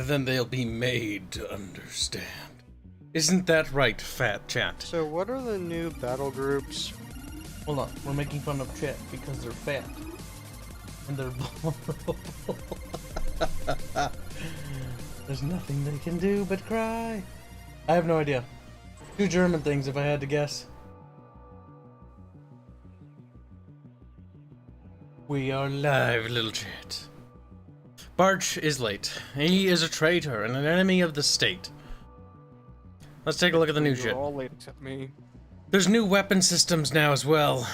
then they'll be made to understand. Isn't that right, fat chat? So what are the new battle groups? Hold on, we're making fun of chat because they're fat. And they're vulnerable. There's nothing they can do but cry. I have no idea. Two German things if I had to guess. We are live, little chat. Barch is late. He is a traitor and an enemy of the state. Let's take a look at the new shit. All late except me. There's new weapon systems now as well.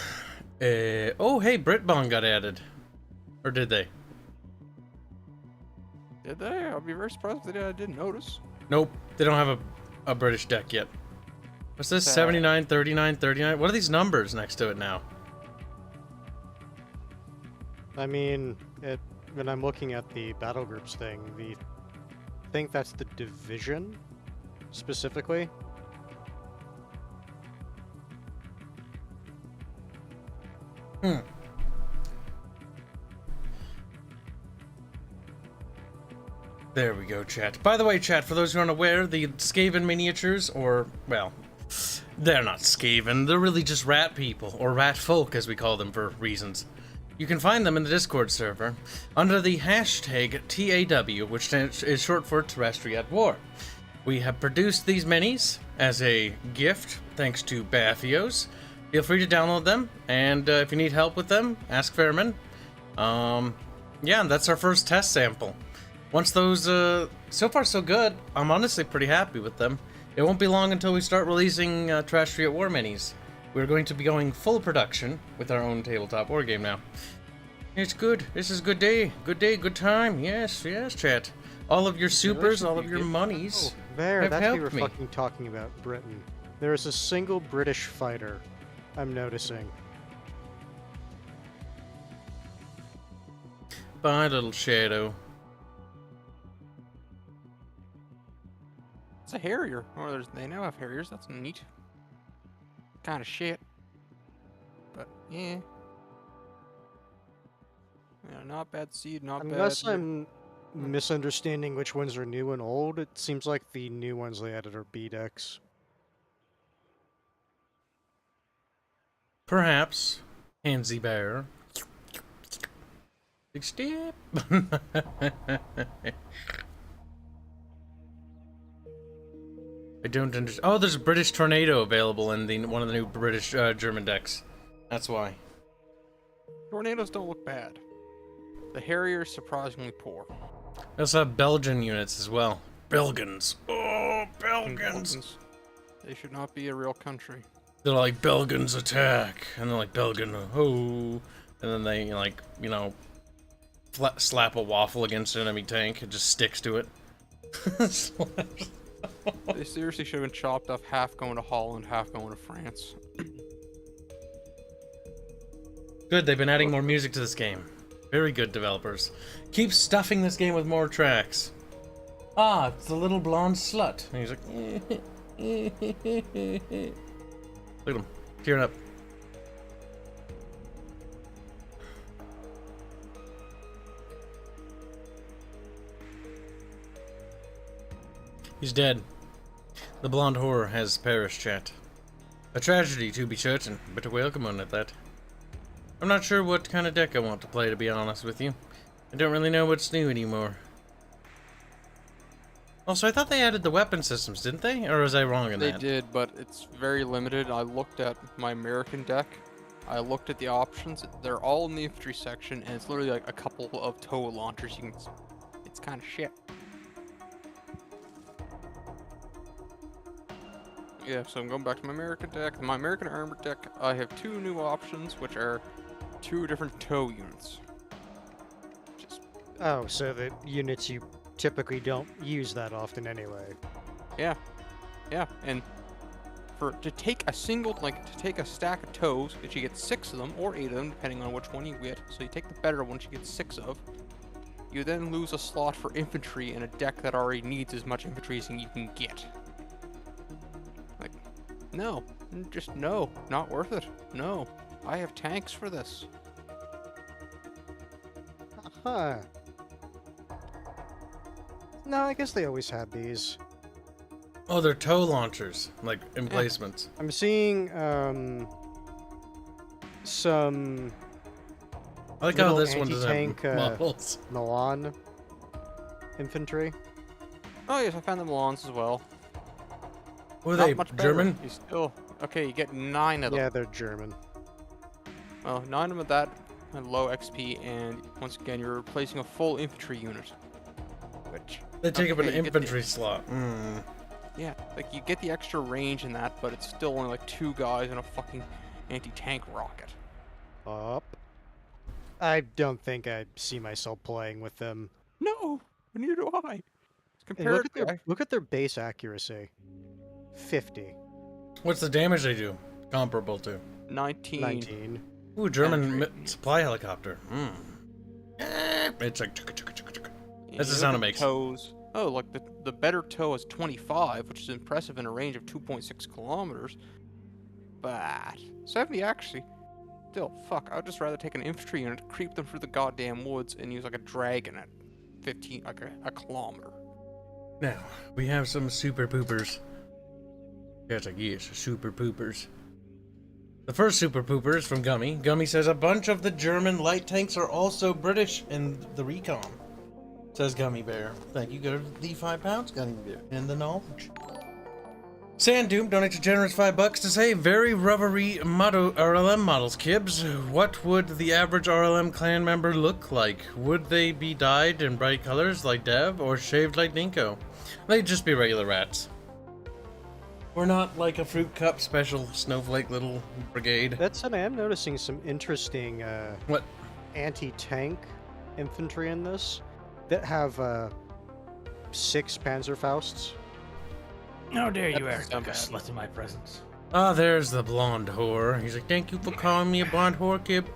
Oh, hey, Britbon got added. Or did they? Did they? I'll be very surprised if they did. I didn't notice. Nope, they don't have a British deck yet. What's this? 79, 39, 39? What are these numbers next to it now? I mean, when I'm looking at the battle groups thing, I think that's the division, specifically. There we go, chat. By the way, chat, for those who aren't aware, the Skaven miniatures, or, well, they're not Skaven, they're really just rat people, or rat folk, as we call them for reasons. You can find them in the Discord server under the hashtag TAW, which is short for Terrestrial at War. We have produced these minis as a gift, thanks to Bathios. Feel free to download them, and if you need help with them, ask Fairman. Yeah, that's our first test sample. Once those, so far so good, I'm honestly pretty happy with them. It won't be long until we start releasing Terrestrial at War minis. We're going to be going full production with our own tabletop war game now. It's good. This is a good day. Good day, good time. Yes, yes, chat. All of your supers, all of your monies have that's what you were helped me. fucking talking about, Britain. There is a single British fighter, I'm noticing. Bye, little shadow. It's a Harrier. Oh, they now have Harriers. That's neat. Kind of shit. But, yeah. Yeah, not bad seed, not bad. Unless I'm misunderstanding which ones are new and old, it seems like the new ones they added are B decks. Perhaps. Hanse Bear. Big step. I don't understand. Oh, there's a British Tornado available in one of the new British German decks. That's why. Tornadoes don't look bad. The Harrier's surprisingly poor. They also have Belgian units as well. Belgians. Oh, Belgians. They should not be a real country. They're like, Belgians attack. And they're like, Belgian, oh. And then they, like, you know, slap a waffle against an enemy tank. It just sticks to it. They seriously should have been chopped off, half going to Holland, half going to France. Good, they've been adding more music to this game. Very good, developers. Keep stuffing this game with more tracks. Ah, it's the little blonde slut. And he's like, look at him, tearing up. He's dead. The blonde whore has perished, chat. A tragedy, to be certain, but a welcome one at that. I'm not sure what kind of deck I want to play, to be honest with you. I don't really know what's new anymore. Also, I thought they added the weapon systems, didn't they? Or was I wrong in that? They did, but it's very limited. I looked at my American deck. I looked at the options. They're all in the infantry section, and it's literally like a couple of tow launchers. You can. It's kind of shit. Yeah, so I'm going back to my American deck. My American armor deck, I have two new options, which are two different tow units. Oh, so the units you typically don't use that often anyway. Yeah, and to take a stack of tows, that you get 6 of them, or 8 of them, depending on which one you get. So you take the better one, you get 6 of. You then lose a slot for infantry in a deck that already needs as much infantry as you can get. Like, no, just no, not worth it. No, I have tanks for this. Huh. No, I guess they always had these. Oh, they're tow launchers, like emplacements. I'm seeing some I like how little this one doesn't anti-tank, have models. Milan infantry. Oh yes, I found the Milans as well. Were Not they much better. German? You still okay? You get 9 of them. Yeah, they're German. Well, 9 of them at that and low XP, and once again, you're replacing a full infantry unit. Which They take up an okay, you get infantry slot. Mm. yeah, like you get the extra range in that, but it's still only like 2 guys and a fucking anti-tank rocket. Up. I don't think I see myself playing with them. No, neither do I. Hey, look at their base accuracy. 50. What's the damage they do? Comparable to? 19. 19. Ooh, German Infantry. supply helicopter. It's like chugga, chugga, chugga, chugga. Yeah, That's the you sound look it at makes. Tows. Oh, like the better tow is 25, which is impressive in a range of 2.6 kilometers. But 70 actually. Still, fuck. I'd just rather take an infantry unit, creep them through the goddamn woods, and use like a dragon at 15, like a kilometer. Now, we have some super poopers. Yes, like, yes, super poopers. The first super pooper is from Gummy. Gummy says a bunch of the German light tanks are also British in the recon. Says Gummy Bear. Thank you, good the £5, Gummy Bear, and the knowledge. Sand Doom donates a generous $5 to say, very rubbery RLM models, Kibs. What would the average RLM clan member look like? Would they be dyed in bright colors like Dev, or shaved like Ninko? They'd just be regular rats. We're not like a fruit cup special snowflake little brigade. That said, I am noticing some interesting What? anti-tank infantry in this that have 6 Panzerfausts. How dare you, That doesn't Eric, sound bad. slut in my presence. Ah, there's the blonde whore. He's like, thank you for calling me a blonde whore, Kib.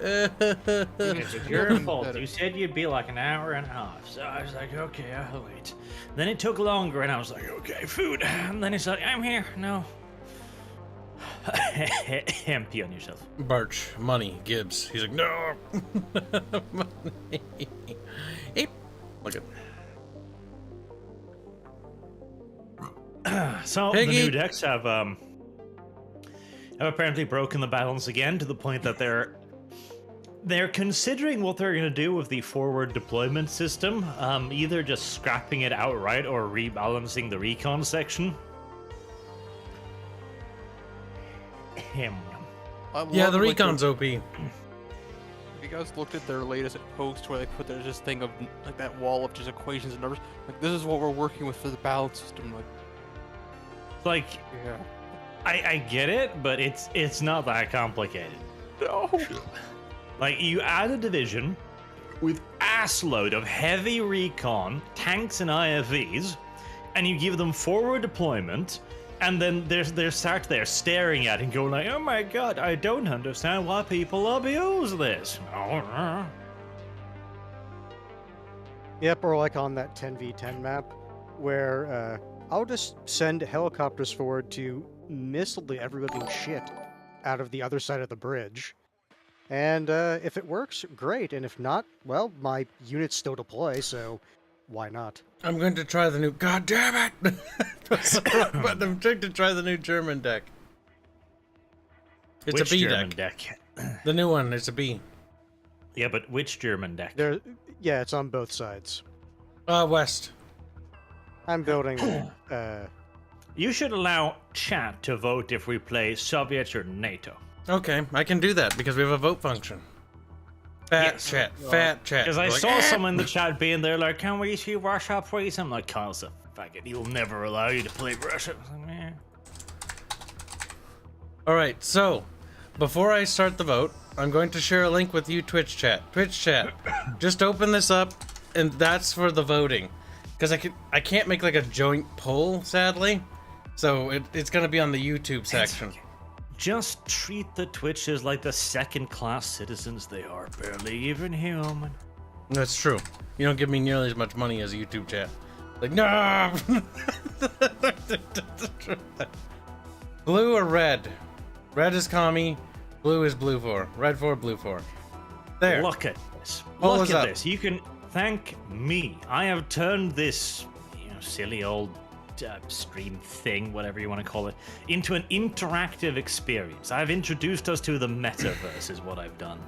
It's your Even fault. better. You said you'd be like an hour and a half. So I was like, okay, I'll wait. Then it took longer, and I was like, okay, food. And then he's like, I'm here. No. Empty on yourself. Birch, money, Gibbs. He's like, no. Money. Eep. Look at. So Piggy. the new decks have apparently broken the balance again to the point that they're considering what they're going to do with the forward deployment system, either just scrapping it outright or rebalancing the recon section. I Yeah, love, the like, recon's OP. Have you guys looked at their latest post where they put there's this thing of like that wall of just equations and numbers? Like this is what we're working with for the balance system. Like, Like, yeah. I get it, but it's not that complicated. No. Like, you add a division with assload of heavy recon, tanks and IFVs, and you give them forward deployment, and then they're sat there staring at it and going like, oh my god, I don't understand why people abuse this. Yep, or like on that 10v10 map, where I'll just send helicopters forward to missile every living shit out of the other side of the bridge. And if it works, great. And if not, well, my units still deploy, so why not? I'm going to try the new. God damn it! But I'm trying to try the new German deck. It's Which a B German deck. deck? The new one. It's a B. Yeah, but which German deck? Yeah, it's on both sides. West. I'm building. You should allow chat to vote if we play Soviet or NATO. Okay, I can do that because we have a vote function. Fat Yes. chat. Fat chat. Because I Like, saw someone in the chat being there like, can we see Russia, please? I'm like, Kyle's a faggot. He'll never allow you to play Russia. I was like, "Meh." Alright, so before I start the vote, I'm going to share a link with you, Twitch chat. Twitch chat, just open this up, and that's for the voting. Because I can't make like a joint poll, sadly. So it's gonna be on the YouTube section. Just treat the Twitches like the second-class citizens they are, barely even human. That's true. You don't give me nearly as much money as a YouTube chat. Like, no! Blue or red? Red is commie, blue is blue for. Red for, blue for. There. Look at this. Poll Look is at up. this. You can thank me. I have turned this silly old stream thing, whatever you want to call it, into an interactive experience. I've introduced us to the metaverse, is what I've done.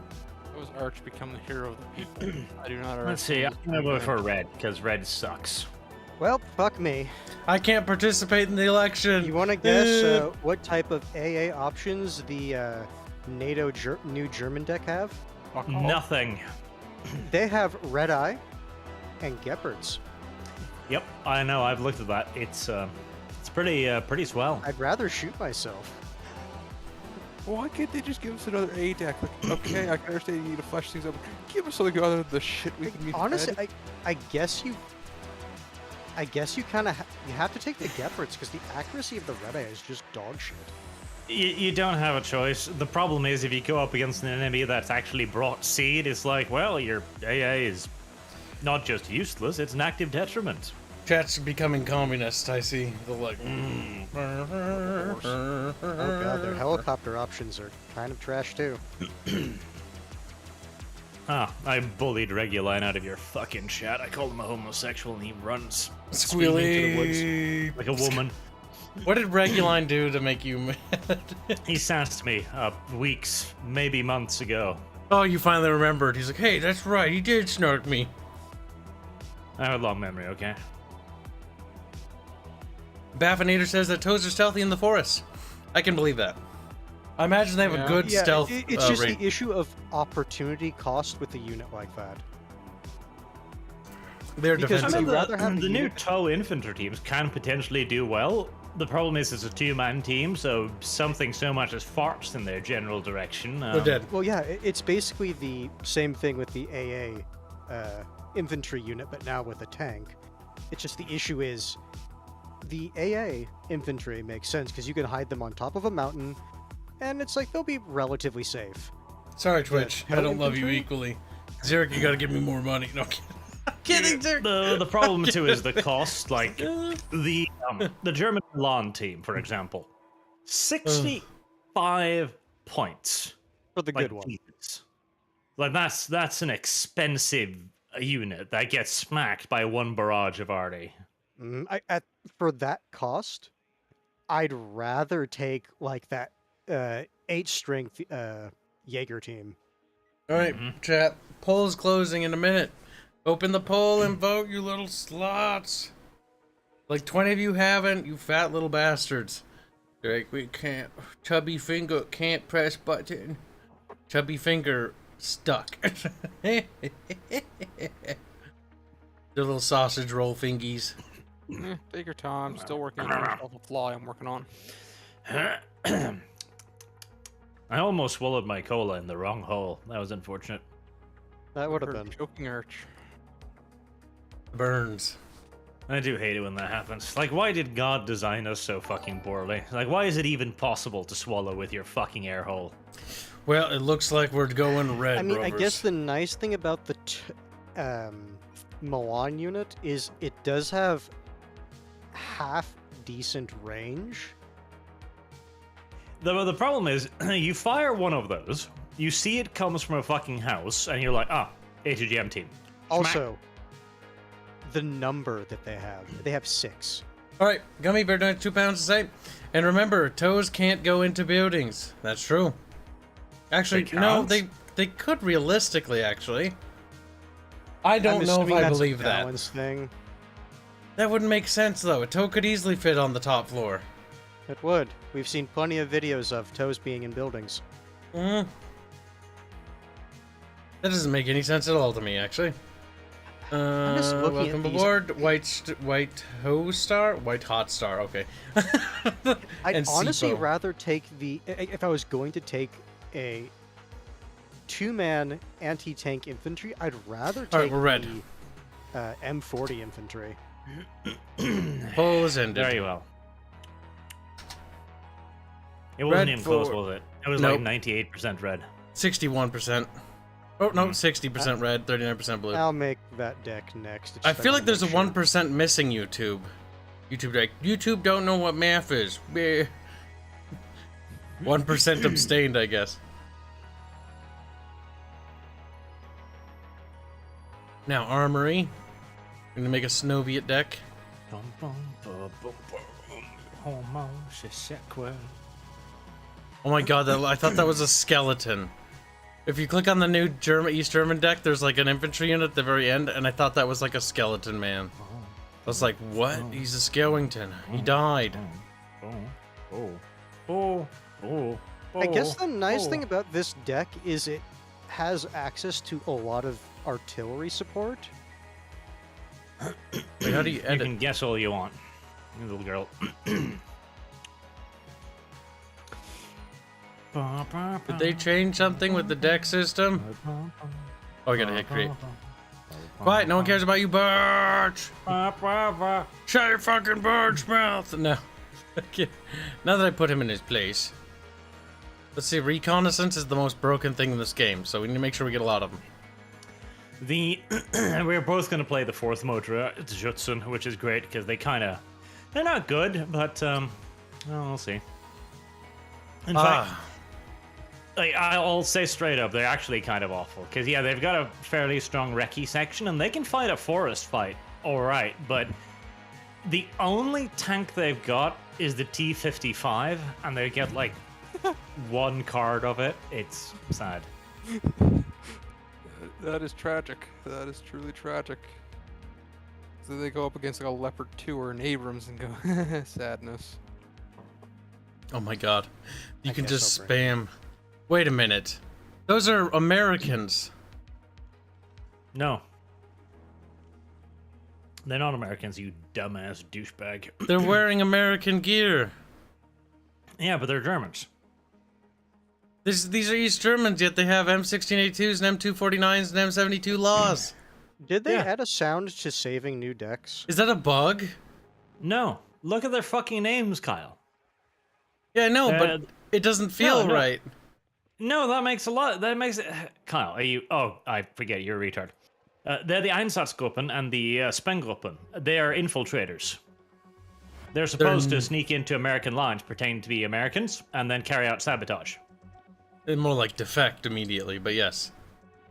Those Arch become the hero of the people. I do not. Let's see. I'm gonna vote for red because red sucks. Well, fuck me. I can't participate in the election. You want to guess what type of AA options the NATO new German deck have? Nothing. They have Red Eye and Gephards. Yep, I know. I've looked at that. It's pretty swell. I'd rather shoot myself. Why can't they just give us another A deck? Like, okay, I can understand you need to flesh things up. Give us something other than the shit we can use. Honestly, I guess you kind of you have to take the Gephards because the accuracy of the Red Eye is just dog shit. You don't have a choice. The problem is if you go up against an enemy that's actually brought seed, it's like, well, your AA is not just useless; it's an active detriment. Chat's becoming communist, I see. They're like, Oh god, their helicopter options are kind of trash too. I bullied Reguline out of your fucking chat. I called him a homosexual and he runs screaming to the woods like a woman. What did Reguline do to make you mad? He sassed me weeks, maybe months ago. Oh, you finally remembered. He's like, hey, that's right, he did snark me. I have a long memory, okay? Baffinator says that toads are stealthy in the forest. I can believe that. I imagine they have a good stealth It's just rate. the issue of opportunity cost with a unit like that. They're Because defensive. I'd rather have the the new unit- TOW infantry teams can potentially do well. The problem is it's a two-man team, so something so much as farts in their general direction. They're dead. Well, yeah, it's basically the same thing with the AA infantry unit, but now with a tank. It's just the issue is the AA infantry makes sense because you can hide them on top of a mountain, and it's like they'll be relatively safe. Sorry, Twitch. I TOW don't love you infantry? equally. Zerek, you gotta give me more money. No, I'm kidding. Zerek. The problem too is the cost. Like the German Milan team, for example, 65 points For the like, good one. Jesus. Like that's an expensive unit that gets smacked by one barrage of Arty. For that cost, I'd rather take like that 8 strength Jaeger team. All right, chat. Poll's closing in a minute. Open the poll and vote, you little slots. Like 20 of you haven't, you fat little bastards. They're like, we can't. Chubby finger can't press button. Chubby finger stuck. The little sausage roll fingies. Take your time. Still working on a fly I'm working on. I almost swallowed my cola in the wrong hole. That was unfortunate. That would have Or been. choking arch. Burns. I do hate it when that happens. Like, why did God design us so fucking poorly? Like, why is it even possible to swallow with your fucking air hole? Well, it looks like we're going red, I mean, I brothers. guess the nice thing about the Milan unit is it does have half decent range. The problem is, you fire one of those, you see it comes from a fucking house, and you're like, ATGM team. Also, the number that they have 6. All right, Gummy Bear donated £2 to say. And remember, toes can't go into buildings. That's true. Actually, They no, can't? they could realistically, actually. I don't I'm know if assuming I that's a believe that. balance thing. That wouldn't make sense, though. A toe could easily fit on the top floor. It would. We've seen plenty of videos of toes being in buildings. That doesn't make any sense at all to me, actually. just looking at Welcome these- aboard, White Hot Star. Okay. I'd And honestly Sipo. rather take if I was going to take a 2-man anti-tank infantry, I'd rather take All right, we're red. the M40 infantry. Poll is ended. Very well. It wasn't Red even close, for- was it? It was Nope. like 98% red. 61%. Oh no, 60% red, 39% blue. I'll make that deck next. It's I just feel wanna like there's a make sure. 1% missing YouTube. YouTube don't know what math is. Bleh. 1% abstained, I guess. Now, Armory. I'm gonna make a Snoviet deck. Oh my god, I thought that was a skeleton. If you click on the new East German deck, there's like an infantry unit at the very end, and I thought that was like a skeleton man. I was like, what? He's a Skellington. He died. I guess the nice thing about this deck is it has access to a lot of artillery support. Wait, how do you You edit? can guess all you want, you little girl. Did they change something with the deck system? Oh, I gotta hit create. Quiet, no one cares about you, Birch! Shut your fucking birch mouth! No. Now that I put him in his place. Let's see, reconnaissance is the most broken thing in this game, so we need to make sure we get a lot of them. We're both gonna play the fourth motor, Jutsun, which is great because they're not good, but well, we'll see. In fact, like, I'll say straight up, they're actually kind of awful. Because, yeah, they've got a fairly strong recce section, and they can fight a forest fight, alright, but the only tank they've got is the T-55, and they get, like, one card of it. It's sad. That is tragic. That is truly tragic. So they go up against like a Leopard 2 or an Abrams and go, sadness. Oh my god. You I can guess just I'll bring spam. Wait a minute. Those are Americans. No. They're not Americans, you dumbass douchebag. They're wearing American gear. Yeah, but they're Germans. These are East Germans, yet they have M16A2s and M249s and M72 laws. Did they Yeah. add a sound to saving new decks? Is that a bug? No. Look at their fucking names, Kyle. Yeah, I know, but it doesn't feel no. right. No, that makes it... Kyle, are you... Oh, I forget, you're a retard. They're the Einsatzgruppen and the Spengruppen. They are infiltrators. They're supposed to sneak into American lines, pretend to be Americans, and then carry out sabotage. They're more like defect immediately, but yes.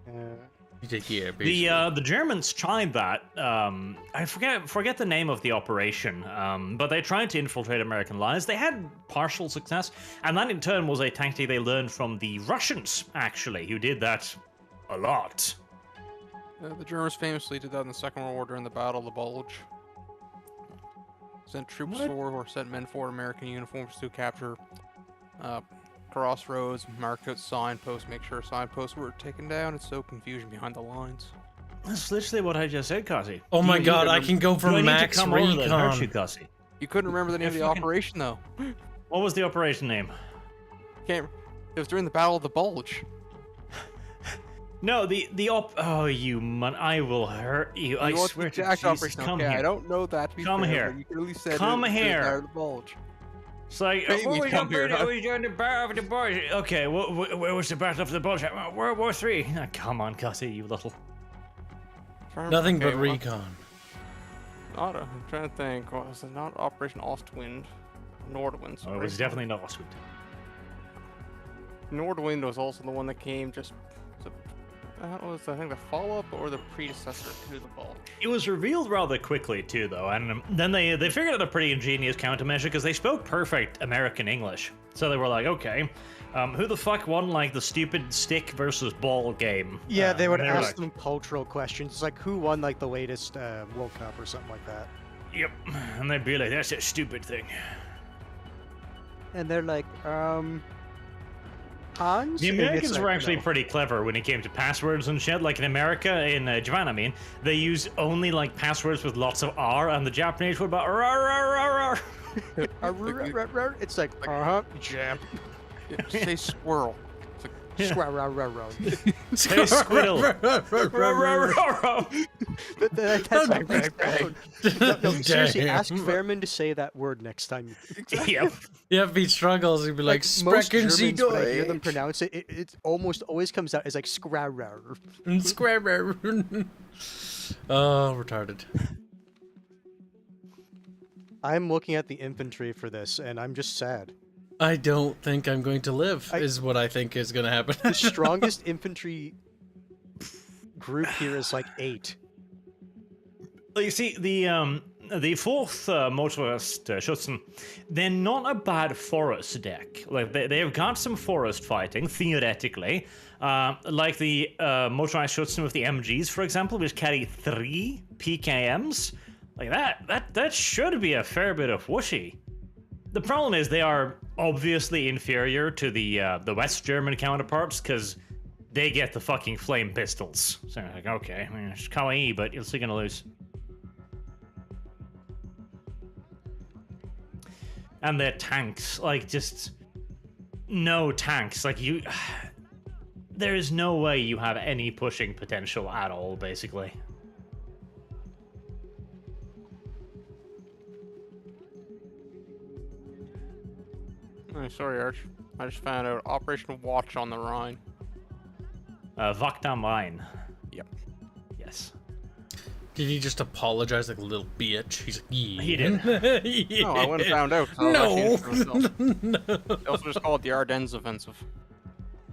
You take here, The Germans tried that. I forget the name of the operation, but they tried to infiltrate American lines. They had partial success, and that in turn was a tactic they learned from the Russians, actually, who did that a lot. The Germans famously did that in the Second World War during the Battle of the Bulge. Sent troops forward or sent men forward in American uniforms to capture crossroads, mark out signposts, make sure signposts were taken down, and sow confusion behind the lines. That's literally what I just said, Kasi. Oh my god, I can go for max recon. You couldn't remember the name of the operation, though. What was the operation name? It was during the Battle of the Bulge. No, oh, you I will hurt you. I swear to Jesus, come here. I don't know that to be Come fair, here. but you clearly said Come it was here. the Battle of the Bulge. It's like, Hey, what we was come here, huh? during the Battle of the Bulge? Okay, where was the Battle of the Bulge? World War III. Oh, come on, Cassie, you little... Nothing but recon. I'm trying to think. Was it not Operation Ostwind? Nordwind. Oh, it was definitely not Ostwind. Nordwind was also the one that came just... That was, I think, the follow-up or the predecessor to the Bulge. It was revealed rather quickly, too, though, and then they figured out a pretty ingenious countermeasure because they spoke perfect American English. So they were like, okay, who the fuck won, like, the stupid stick versus ball game? Yeah, they would and ask like, them cultural questions. It's like, who won, like, the latest World Cup or something like that. Yep, and they'd be like, that's a stupid thing. And they're like, Hanse? The And Americans it's like, were actually no. pretty clever when it came to passwords and shit. Like in America, in Japan, I mean, they use only like passwords with lots of R, and the Japanese would be It's like, jam. Say squirrel. It's like, Say squirrel. That's my background. No, seriously, ask Fairman to say that word next time. Yep. Yeah, if he struggles, he'd be like, most Sprechen Sie Germans, when I hear them Deutsch. pronounce it, it almost always comes out as like scrarrar. Oh, retarded. I'm looking at the infantry for this, and I'm just sad. I don't think I'm going to live, is what I think is going to happen. The strongest infantry group here is like 8. Well, you see, the the fourth motorist Schutzen, they're not a bad forest deck. Like they've got some forest fighting theoretically, like the motorized Schutzen with the MGs, for example, which carry 3 PKMs. Like that should be a fair bit of whooshy. The problem is they are obviously inferior to the West German counterparts because they get the fucking flame pistols. So like, okay, I mean, it's kawaii, but you're still gonna lose. And their tanks, like, just no tanks. Like, there is no way you have any pushing potential at all, basically. Oh, sorry, Arch. I just found out Operation Watch on the Rhine. Wacht am Rhein. Yep. Yes. Did he just apologize like a little bitch? He's like, yeah. He did. Yeah. No, I went and found out. No. They also just called the Ardennes Offensive.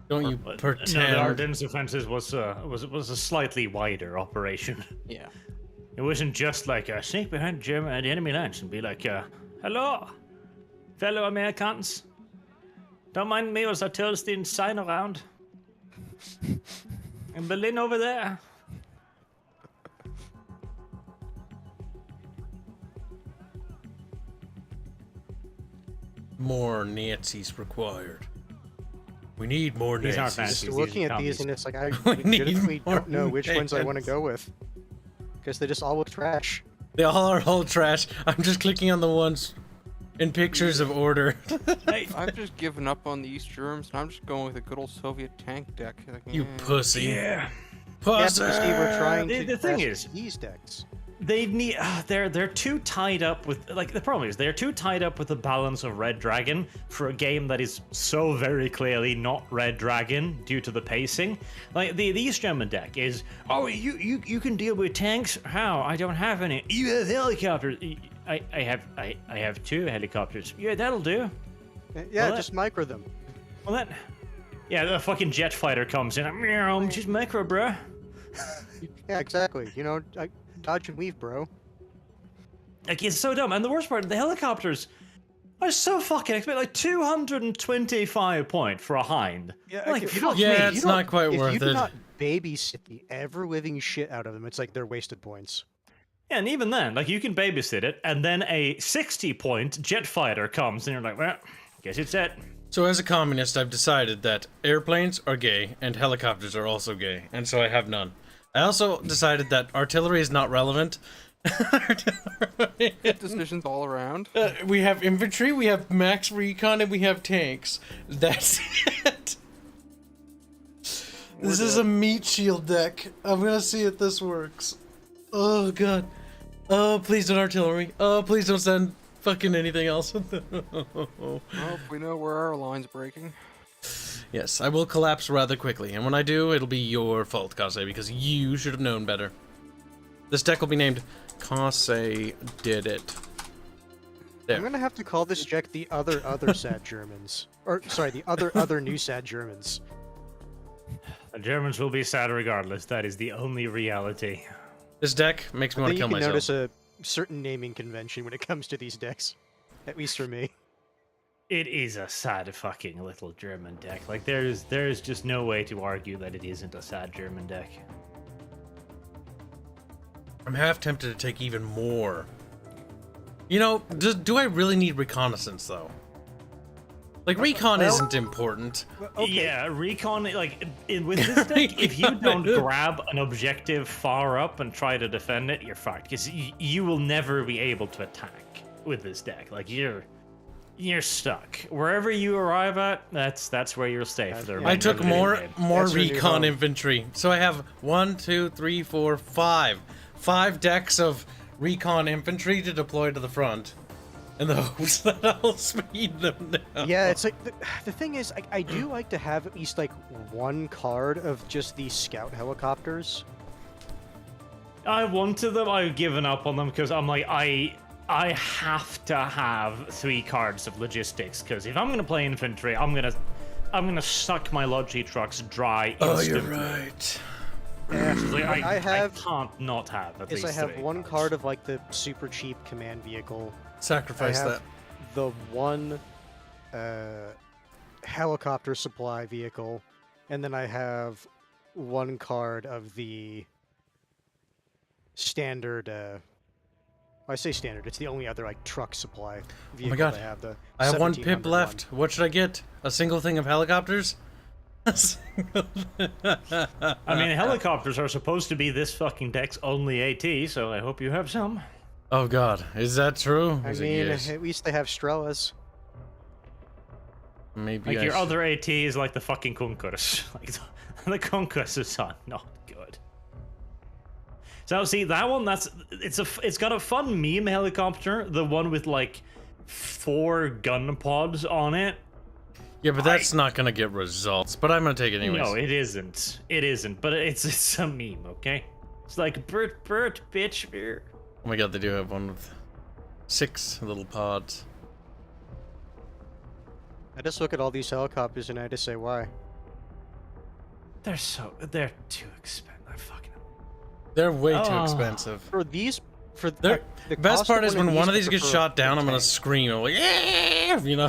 Don't you No, pretend. the Ardennes offensive was a slightly wider operation. Yeah. It wasn't just like sneak behind German the enemy lines and be like, hello, fellow Americans. Don't mind me as I toss the sign around. In Berlin over there. More Nazis required. We need more These aren't Nazis. Nazis. Looking at commies. these, and it's like I We need legitimately more don't know which ones I want to Nazis. go with. Because they just all look trash. They all are all trash. I'm just clicking on the ones in pictures of order. I've just given up on the East Germs, and I'm just going with a good old Soviet tank deck. Like, You pussy. Yeah. Pussy. Yeah, Steve, we're trying The to thing test is- these decks. They need they're too tied up with, like, the problem is they're too tied up with the balance of Red Dragon for a game that is so very clearly not Red Dragon due to the pacing. Like the East German deck is, oh, you can deal with tanks. How? I don't have any. You have helicopters. I have 2 helicopters. Yeah, that'll do. Yeah, Well, just micro them. Well, that, yeah, the fucking jet fighter comes in. Meow, just micro, bruh. Yeah, exactly. You know, dodge and weave, bro. Like, it's so dumb. And the worst part, the helicopters are so fucking expensive. Like, 225 point for a Hind. Yeah, Like, if you fuck don't- Yeah, me. if it's you don't- not quite if worth you do it. not babysit the ever-living shit out of them, it's like they're wasted points. Yeah, and even then, like, you can babysit it, and then a 60-point jet fighter comes, and you're like, well, guess it's it. So as a communist, I've decided that airplanes are gay and helicopters are also gay, and so I have none. I also decided that artillery is not relevant. Good decisions all around. We have infantry, we have max recon, and we have tanks. That's it. This is a meat shield deck. I'm gonna see if this works. Oh god. Oh, please don't artillery. Oh, please don't send fucking anything else. Well, we know where our line's breaking. Yes, I will collapse rather quickly, and when I do, it'll be your fault, Kase, because you should have known better. This deck will be named Kase Did It. There. I'm gonna have to call this deck the other sad Germans. Or, sorry, the other new sad Germans. The Germans will be sad regardless. That is the only reality. This deck makes me want Then to you kill can myself. notice a certain naming convention when it comes to these decks. At least for me. It is a sad fucking little German deck. Like, there is just no way to argue that it isn't a sad German deck. I'm half tempted to take even more. You know, do I really need reconnaissance, though? Like, recon well- isn't important. Okay. Yeah, recon, like, with this deck, if you don't grab an objective far up and try to defend it, you're fucked. Because you will never be able to attack with this deck. Like, you're stuck. Wherever you arrive at, that's where you'll stay for the remainder I took of the more game. more That's your new recon home. infantry. So I have 1, 2, 3, 4, 5. 5 decks of recon infantry to deploy to the front. In the hopes that I'll speed them down. Yeah, it's like the thing is, I do like to have at least like one card of just these scout helicopters. I wanted them. I've given up on them because I'm like, I have to have 3 cards of logistics because if I'm gonna play infantry, I'm gonna suck my Logi trucks dry Oh, you're instantly. right. It's like, I have I can't not have at is least I have 3 one cards. card of like the super cheap command vehicle. Sacrifice I have that. the one helicopter supply vehicle, and then I have one card of the standard. I say standard. It's the only other like truck supply vehicle God. I have. The I have one 1700 pip left. What should I get? A single thing of helicopters? I mean, helicopters are supposed to be this fucking deck's only AT, so I hope you have some. Oh god, is that true? I Is it mean, yes? at least they have Strellas. Maybe Like I your should- other AT is like the fucking Conquerors. Like the Conquerors are not good. So see that one, it's got a fun meme helicopter, the one with like 4 gun pods on it. Yeah, but that's not gonna get results. But I'm gonna take it anyways. No, it isn't. It isn't. But it's a meme, okay? It's like Bert, bitch. Beer. Oh my god, they do have one with 6 little pods. I just look at all these helicopters and I just say, why? They're too expensive. I fucking. They're way too Oh. expensive. For these, for They're, the best cost part of is when one of these I gets prefer shot a down, I'm gonna tank. scream. I'm like, yeah, you know.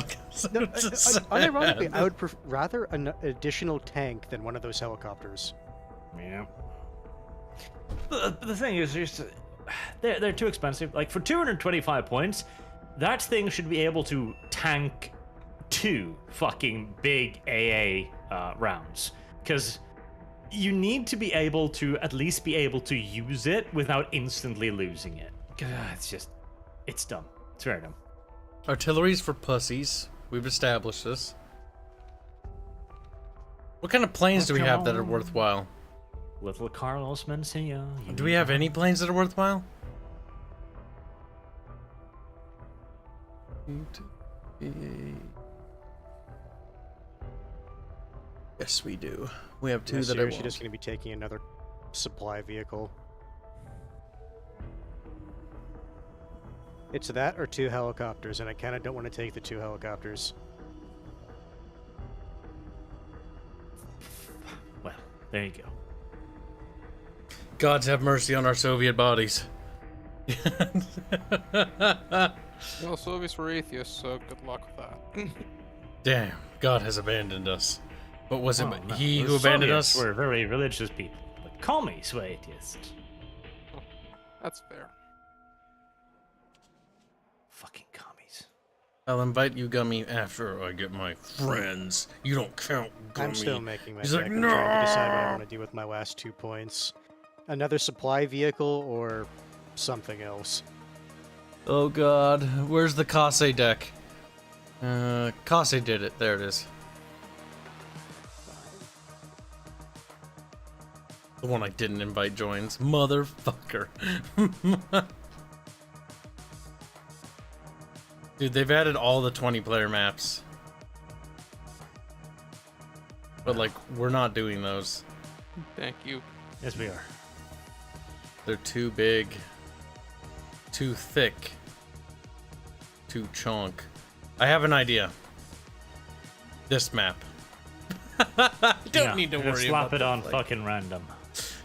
No, It's just unironically, sad. I would rather an additional tank than one of those helicopters. Yeah. The thing is, they're too expensive. Like for 225 points, that thing should be able to tank 2 fucking big AA rounds, because you need to be able to at least be able to use it without instantly losing it. It's dumb. It's very dumb. Artillery's for pussies. We've established this. What kind of planes do we have that are worthwhile? Little Carlos Mencia. Do we have any planes that are worthwhile? Yes, we do. We have 2 Am I that I seriously want. just going to be taking another supply vehicle? It's that or 2 helicopters, and I kind of don't want to take the 2 helicopters. Well, there you go. Gods have mercy on our Soviet bodies. Well, Soviets were atheists, so good luck with that. Damn, God has abandoned us. But was it Oh, no. he The who abandoned Soviets us? were very religious people. But commies were atheists. That's fair. Fucking commies. I'll invite you, Gummy, after I get my friends. You don't count, Gummy. I'm still making my He's deck. like, I'm trying to decide what I "No!" want to do with my last 2 points. Another supply vehicle or something else. Oh god, where's the Kase deck? Kase did it. There it is. The one I didn't invite joins. Motherfucker. Dude, they've added all the 20-player maps. But, like, we're not doing those. Thank you. Yes, we are. They're too big. Too thick. Too chunk. I have an idea. This map. Don't need to worry slap about it that, on like- fucking random.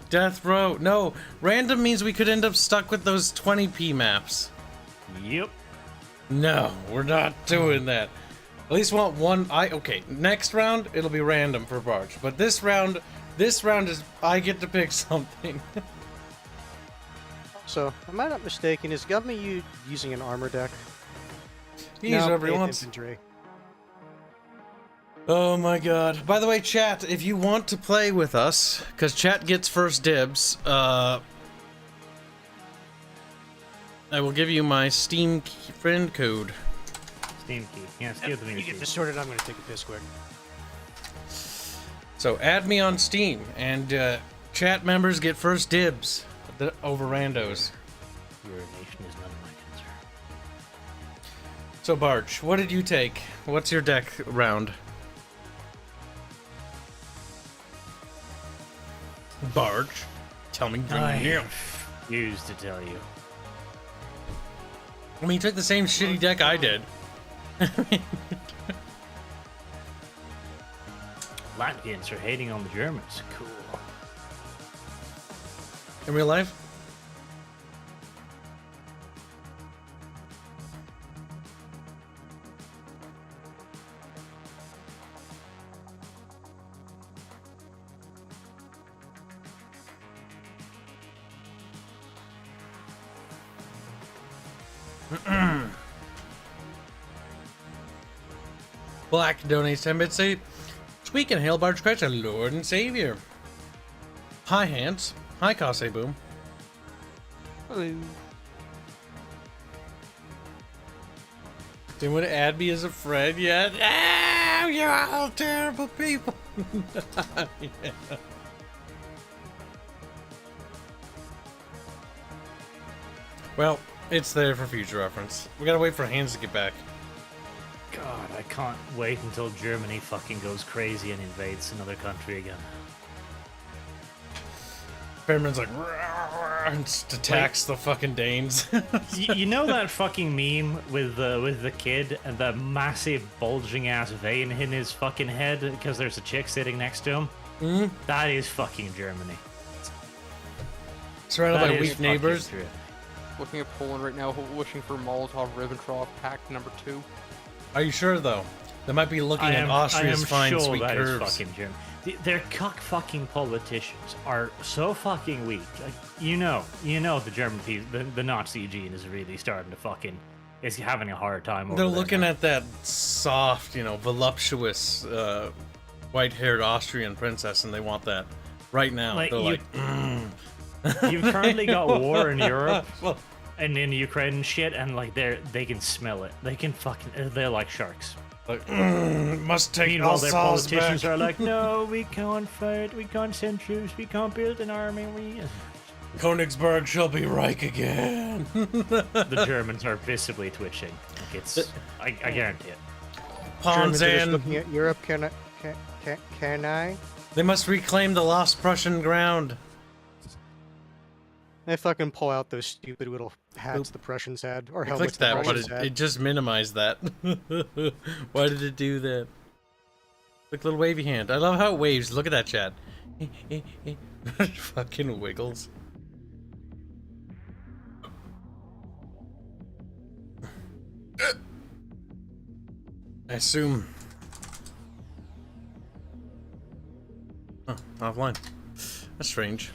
Death row. No, random means we could end up stuck with those 20p maps. Yep. No, we're not doing that. At least want one. Okay, next round it'll be random for Barch, but this round is I get to pick something. So, am I not mistaken? Is Government you using an armor deck? He uses whatever he eighth wants. infantry. Oh my god. By the way, chat, if you want to play with us, because chat gets first dibs, I will give you my Steam friend code. Steam key. Yes, give the You me get key. this sorted. I'm going to take a piss quick. So add me on Steam, and chat members get first dibs over randos. Your nation is none of my concern. So Barch, what did you take? What's your deck round? Barch, tell me. I now. refuse to tell you. I mean, you took the same shitty deck I did. Latvians are hating on the Germans. Cool. in real life? Black donates 10 bits. Say, Squeak and hail Barge Christ, our Lord and Savior. Hi, Hanse. Hi, Kase Boom. Hello. Didn't want to add me as a friend yet. Oh, you're all terrible people. Yeah. Well, it's there for future reference. We gotta wait for Hanse to get back. God, I can't wait until Germany fucking goes crazy and invades another country again. Fairman's like, "Rawr," and just attacks the fucking Danes. You know that fucking meme with the kid and the massive bulging ass vein in his fucking head because there's a chick sitting next to him? Mm? That is fucking Germany. Surrounded That by is weak fucking neighbors. true. Looking at Poland right now, wishing for Molotov-Ribbentrop Pact number 2. Are you sure though? They might be looking at Austria's fine, sure sweet that is curves. fucking German. Their cuck fucking politicians are so fucking weak. Like, you know the German people, the Nazi gene is really starting to fucking is having a hard time. Over They're there looking now. at that soft, voluptuous, white-haired Austrian princess, and they want that right now. Like, They're you- like, You've currently got war in Europe well, and in Ukraine and shit, and like they can smell it. They can fucking they're like sharks. like, must take Meanwhile, their Alsace politicians back. are like, no, we can't fight, we can't send troops, we can't build an army. Königsberg shall be Reich again. The Germans are visibly twitching. Like it's, I guarantee it. Germans are just Ponzan, looking at Europe. Can I? they must reclaim the lost Prussian ground. They fucking pull out those stupid little hats the Prussians had, or I helmets clicked the that, but Prussians had. it just minimized that. Why did it do that? Look, little wavy hand. I love how it waves. Look at that, chat. Fucking wiggles. I assume. Oh, offline. That's strange.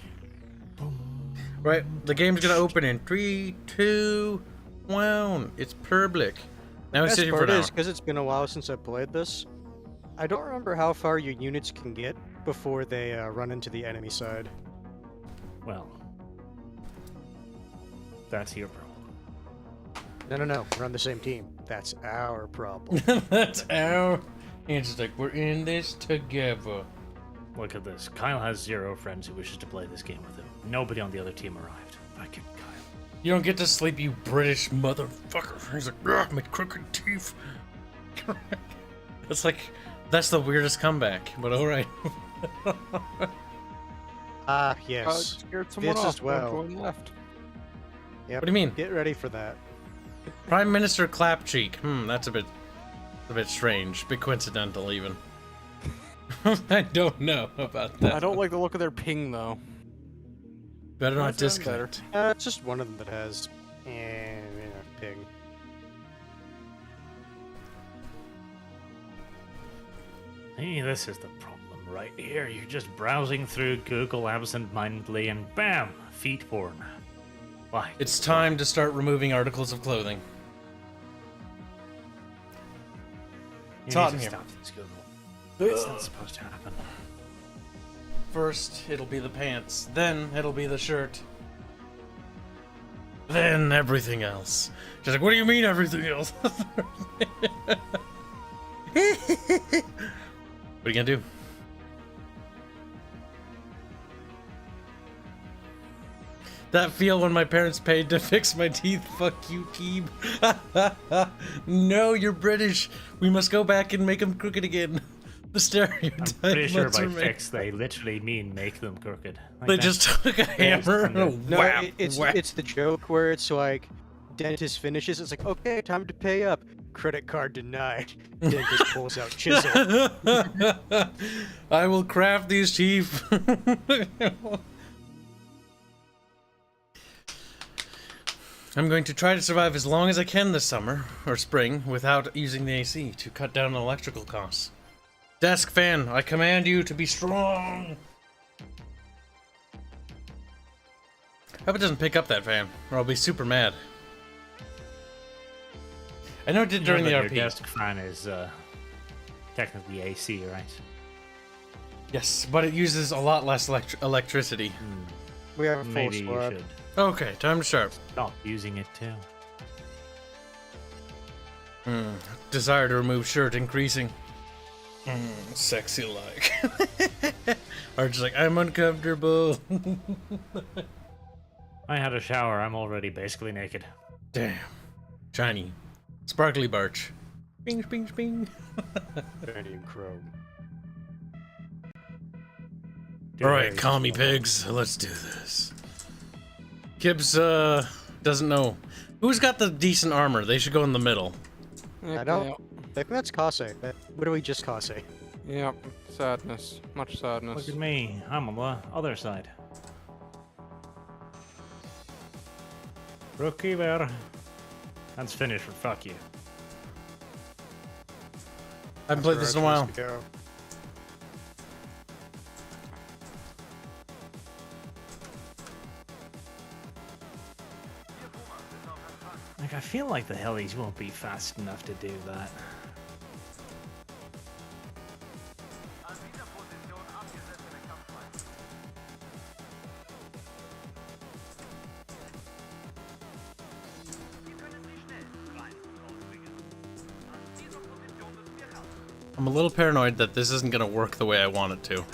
Right, the game's gonna open in 3, 2, 1. It's public. Now it's Best sitting for part an hour. is, because it's been a while since I played this, I don't remember how far your units can get before they run into the enemy side. Well, that's your problem. No, we're on the same team. That's our problem. That's our. And it's like we're in this together. Look at this. Kyle has 0 friends who wishes to play this game with him. Nobody on the other team arrived. Fucking Kyle. You don't get to sleep, you British motherfucker. He's like, ugh, my crooked teeth. It's like, that's the weirdest comeback, but alright. Ah, yes. Scared someone This off. as well. Going left. Yep. What do you mean? Get ready for that. Prime Minister Clapcheek. That's a bit strange. Bit coincidental, even. I don't know about that. I don't like the look of their ping though. Better not That sounds better. disconnect. It's just one of them that has, ping. Hey, this is the problem right here. You're just browsing through Google absent-mindedly and bam, feet porn. Why? It's time to start removing articles of clothing. You It's hot need in to here. stop this, Google. It's not supposed to happen. First, it'll be the pants. Then, it'll be the shirt. Then, everything else. She's like, what do you mean, everything else? What are you gonna do? That feel when my parents paid to fix my teeth. Fuck you, Kib. No, you're British. We must go back and make them crooked again. The stereotype. I'm pretty sure must by remain. fix they literally mean make them crooked. Like They that. just took a hammer and a No, whap, it's whap. it's the joke where it's like, dentist finishes. It's like, okay, time to pay up. Credit card denied. Dentist pulls out chisel. I will craft these teeth. I'm going to try to survive as long as I can this summer, or spring, without using the AC to cut down on electrical costs. Desk fan, I command you to be strong! I hope it doesn't pick up that fan, or I'll be super mad. I know it did during the Your RP. desk fan is technically AC, right? Yes, but it uses a lot less electricity. We have a full Maybe you squad. should Okay, time to sharp. stop using it too. Desire to remove shirt increasing. Sexy like. Or just like, I'm uncomfortable. I had a shower. I'm already basically naked. Damn. Shiny. Sparkly birch. Bing, bing, bing. Vanadium chrome. Alright, commie pigs, let's do this. Kibs, doesn't know. Who's got the decent armor? They should go in the middle. I don't. I think that's Kase. What do we just Kase? Yep. Sadness. Much sadness. Look at me. I'm on the other side. Rookie bear. That's finished for fuck you. I haven't played this in a while. Like, I feel like the helis won't be fast enough to do that. I'm a little paranoid that this isn't gonna work the way I want it to.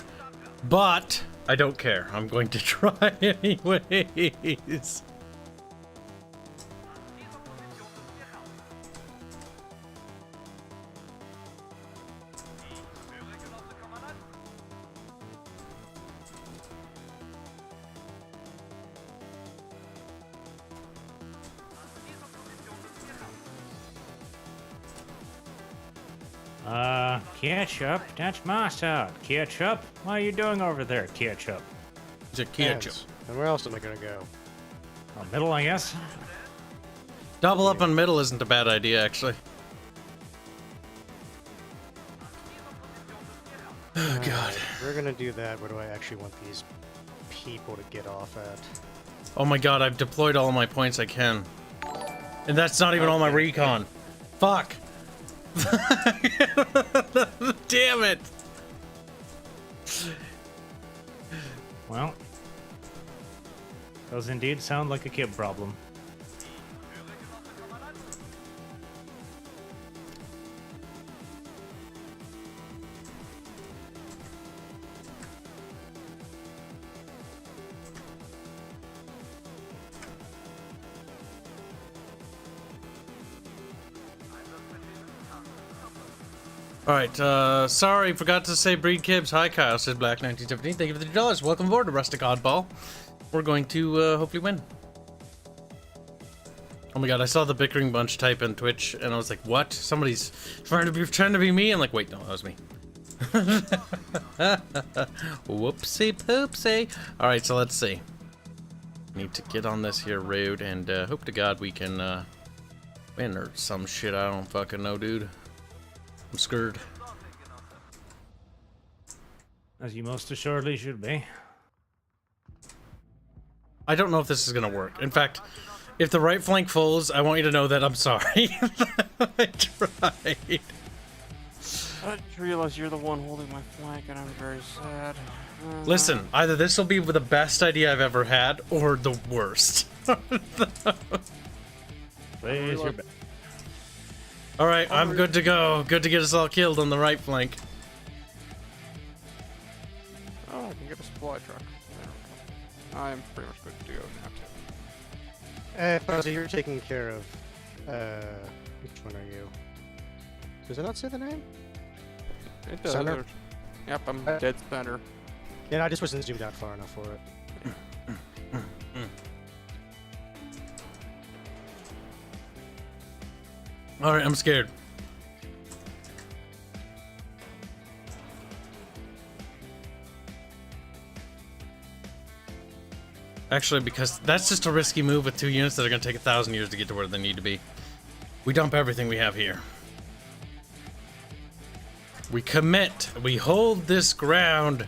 But, I don't care. I'm going to try anyways. Ketchup, that's my side. Ketchup, what are you doing over there, Ketchup? It's a ketchup. And where else am I gonna go? Middle, I guess. Double up on middle isn't a bad idea, actually. Oh, God. We're gonna do that. Where do I actually want these people to get off at? Oh my God, I've deployed all of my points I can. And that's not even all my recon. Fuck. Damn it. Well, does indeed sound like a kid problem. Alright, sorry, forgot to say breed Kibs. Hi, Kyle, says Black1917. Thank you for the $3. Welcome aboard to Rustic Oddball. We're going to, hopefully win. Oh my God, I saw the Bickering bunch type in Twitch, and I was like, what? Somebody's trying to be me? I'm like, wait, no, that was me. Whoopsie poopsie. Alright, so let's see. Need to get on this here road, and, hope to God we can, win or some shit. I don't fucking know, dude. I'm scared. As you most assuredly should be. I don't know if this is gonna work. In fact, if the right flank falls, I want you to know that I'm sorry. I tried. I didn't realize you're the one holding my flank, and I'm very sad. Listen, either this will be the best idea I've ever had, or the worst. Please, your best. Alright, I'm good to go. Good to get us all killed on the right flank. Oh, I can get a supply truck. There we go. I'm pretty much good to go now, too. Fuzzy, you're taking care of. Which one are you? Does it not say the name? It does. Center? Yep, I'm dead center. Yeah, I just wasn't zoomed out far enough for it. Alright, I'm scared. Actually, because that's just a risky move with 2 units that are going to take 1,000 years to get to where they need to be. We dump everything we have here. We commit. We hold this ground.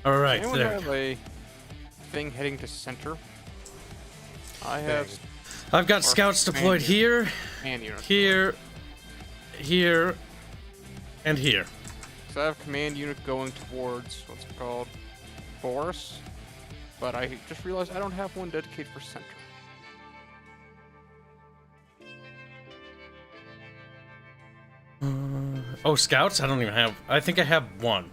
All right, Anyone there. have a thing heading to center? I have. I've got scouts deployed here, And units. here, here, and here. So I have command unit going towards what's it called, Boris, but I just realized I don't have one dedicated for center. Oh, scouts? I don't even have. I think I have one.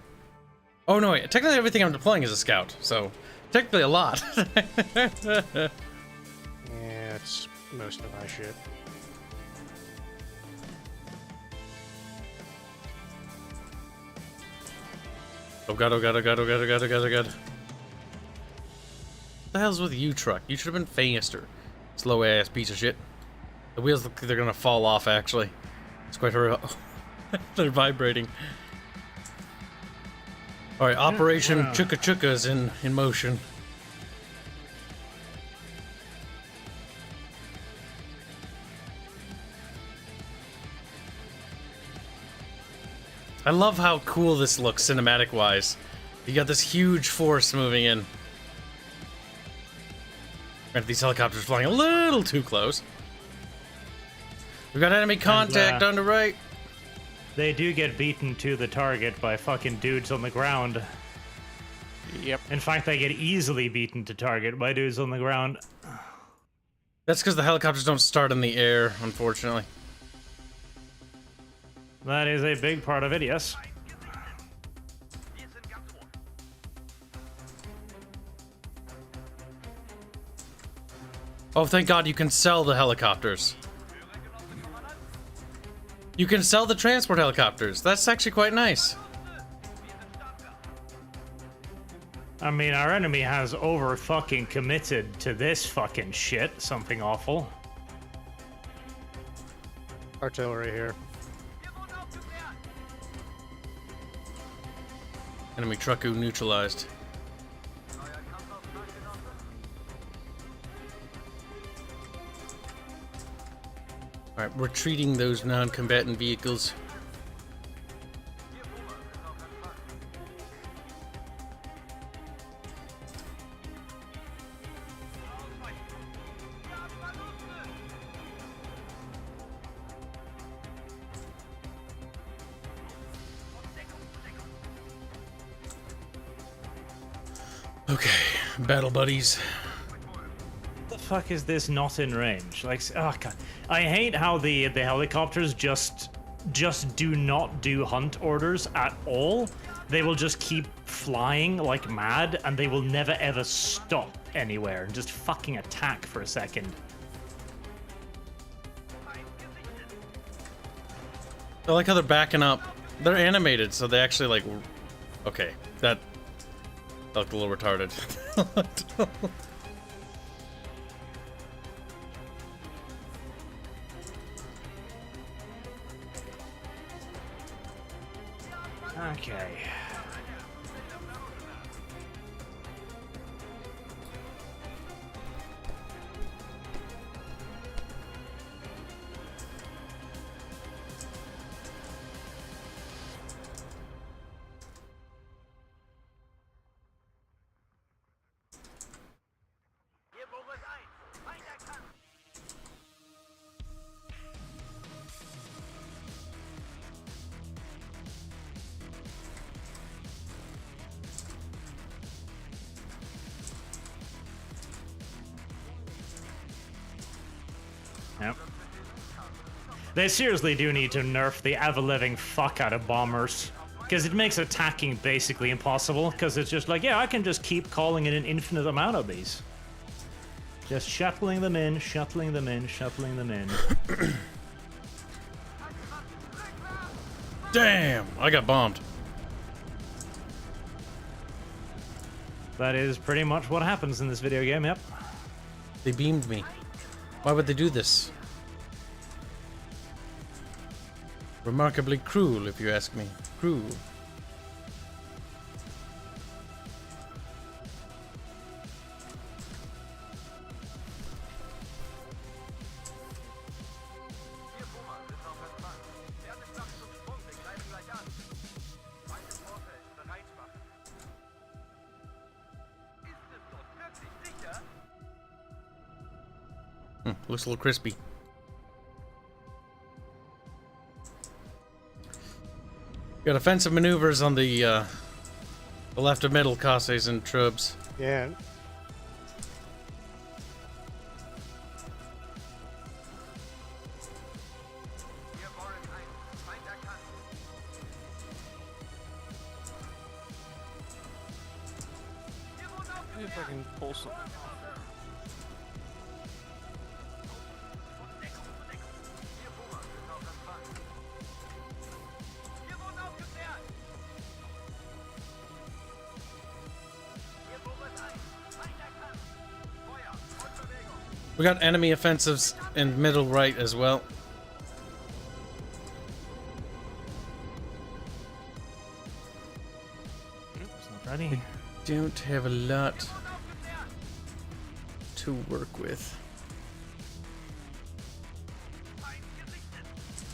Oh no, wait. Technically, everything I'm deploying is a scout, so technically a lot. Yeah, it's most of my shit. Oh god, oh god, oh god, oh god, oh god, oh god, oh god. What the hell's with you, truck? You should have been faster. Slow ass piece of shit. The wheels look like they're gonna fall off, actually. It's quite horrible. They're vibrating. Alright, Operation Chuka Chuka is in motion. I love how cool this looks cinematic-wise. You got this huge force moving in. And these helicopters flying a little too close. We've got enemy contact on the right. They do get beaten to the target by fucking dudes on the ground. Yep. In fact, they get easily beaten to target by dudes on the ground. That's because the helicopters don't start in the air, unfortunately. That is a big part of it, yes. Oh, thank God you can sell the helicopters. You can sell the transport helicopters. That's actually quite nice. I mean, our enemy has over fucking committed to this fucking shit. Something awful. Artillery here. Enemy trucku neutralized. Alright, retreating those non-combatant vehicles. Okay, battle buddies. The fuck is this not in range? Like, oh god, I hate how the helicopters just do not do hunt orders at all. They will just keep flying like mad, and they will never ever stop anywhere and just fucking attack for a second. I like how they're backing up. They're animated, so they actually like. Okay, that looked a little retarded. Okay. Yep. They seriously do need to nerf the ever-living fuck out of bombers. Because it makes attacking basically impossible, because it's just like, yeah, I can just keep calling in an infinite amount of these. Just shuttling them in, shuttling them in, shuttling them in. Damn, I got bombed. That is pretty much what happens in this video game, yep. They beamed me. Why would they do this? Remarkably cruel, if you ask me. Cruel. Looks a little crispy. Got offensive maneuvers on the left of middle, Casses and Trubs. Yeah. See if I can pull some. We got enemy offensives in middle right as well. It's not ready. Don't have a lot to work with.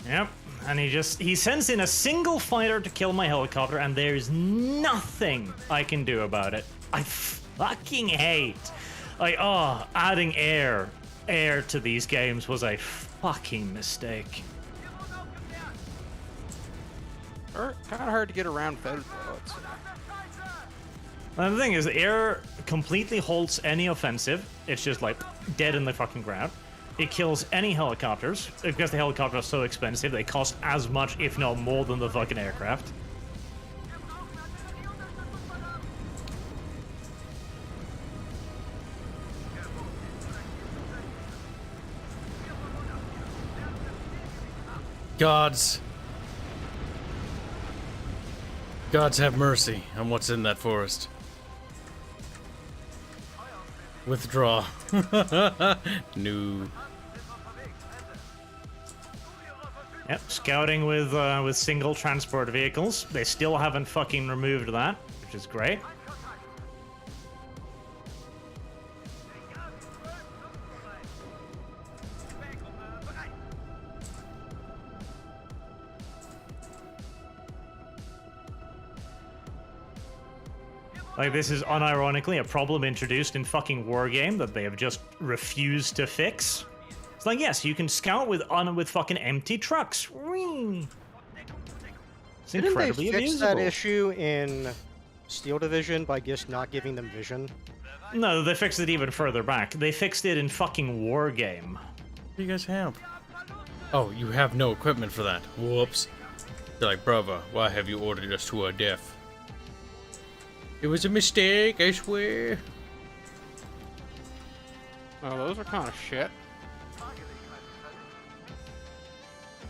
Yep. And he sends in a single fighter to kill my helicopter, and there's nothing I can do about it. I fucking hate. Like, oh, adding air to these games was a fucking mistake. Kind of hard to get around feathers, though. It's, And the thing is, air completely halts any offensive. It's just like dead in the fucking ground. It kills any helicopters because the helicopters are so expensive. They cost as much, if not more, than the fucking aircraft. Gods have mercy on what's in that forest. Withdraw. No. Yep, scouting with single transport vehicles. They still haven't fucking removed that, which is great. Like, this is unironically a problem introduced in fucking Wargame that they have just refused to fix. It's like, yes, you can scout with fucking empty trucks. Whee! It's Didn't incredibly they fix abusable. that issue in Steel Division by just not giving them vision? No, they fixed it even further back. They fixed it in fucking Wargame. What do you guys have? Oh, you have no equipment for that. Whoops. They're like, brother, why have you ordered us to our death? It was a mistake, I swear. oh, those are kind of shit.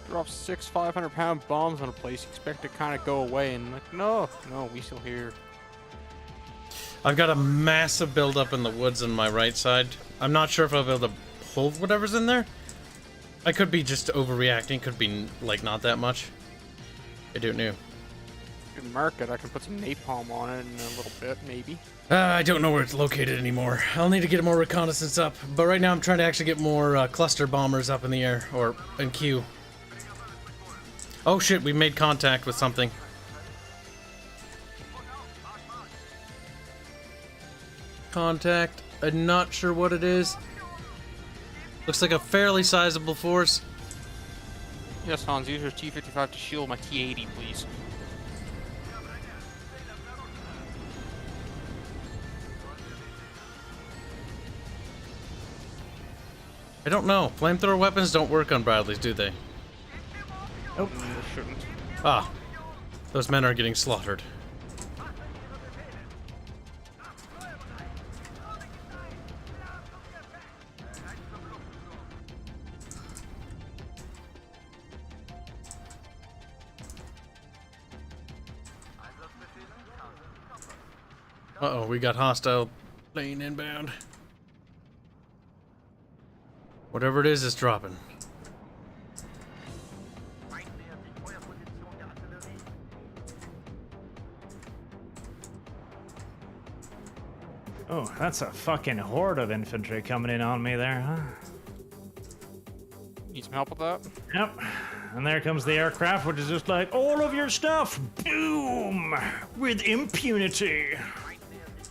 Drop 6 500-pound bombs on a place, you expect it to kind of go away, and like, no, we still here. I've got a massive buildup in the woods on my right side. I'm not sure if I'll be able to pull whatever's in there. I could be just overreacting. Could be, like, not that much. I don't know. You can mark it. I can put some napalm on it in a little bit, maybe. I don't know where it's located anymore. I'll need to get more reconnaissance up. But right now I'm trying to actually get more cluster bombers up in the air. Or in queue. Oh shit, we made contact with something. Contact. I'm not sure what it is. Looks like a fairly sizable force. Yes, Hans, use your T-55 to shield my T-80, please. I don't know. Flamethrower weapons don't work on Bradleys, do they? Nope. They shouldn't. Ah. Those men are getting slaughtered. Uh-oh, we got hostile plane inbound. Whatever it is dropping. Oh, that's a fucking horde of infantry coming in on me there, huh? Need some help with that? Yep. And there comes the aircraft, which is just like, all of your stuff, boom, with impunity.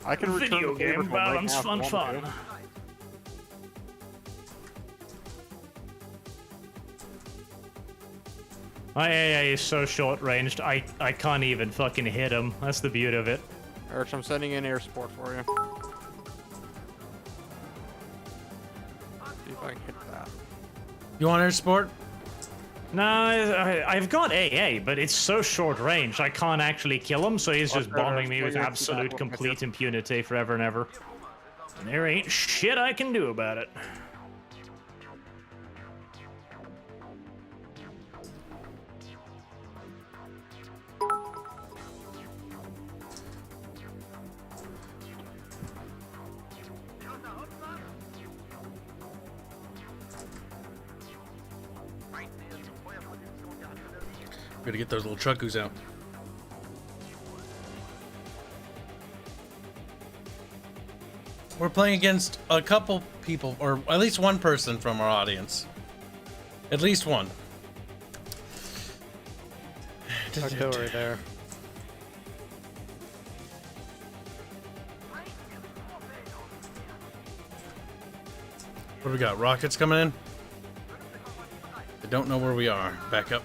I can return Video the game neighborhood right balance, now if you fun, want me fun. My AA is so short-ranged, I can't even fucking hit him. That's the beauty of it. Arch, I'm sending in air support for you. See if I can hit that. You want air support? No, I've got AA, but it's so short-ranged, I can't actually kill him, so he's just bombing me with absolute complete impunity forever and ever. And there ain't shit I can do about it. Gotta get those little chuckoos out. We're playing against a couple people, or at least one person from our audience. At least one. Artillery there. What do we got? Rockets coming in? I don't know where we are. Back up.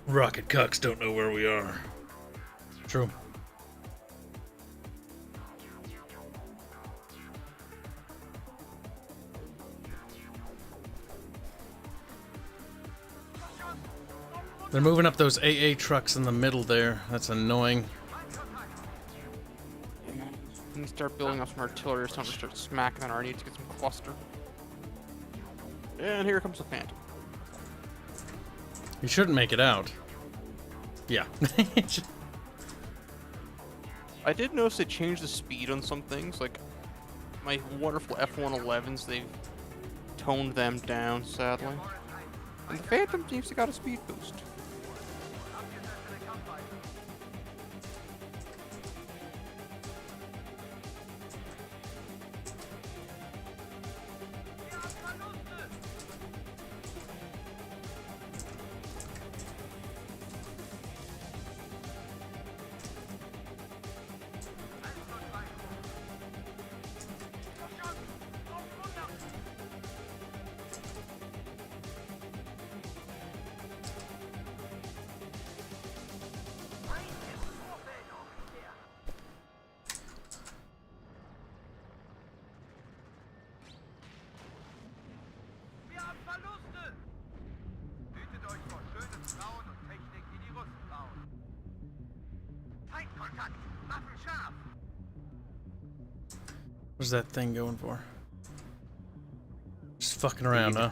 Rocket cucks don't know where we are. True. They're moving up those AA trucks in the middle there. That's annoying. We need to start building up some artillery or something to start smacking on our needs to get some cluster. And here comes the Phantom. You shouldn't make it out. Yeah. I did notice they changed the speed on some things, like my wonderful F-111s, they've toned them down, sadly. And the Phantom seems to got a speed boost. What's that thing going for? Just fucking around, huh?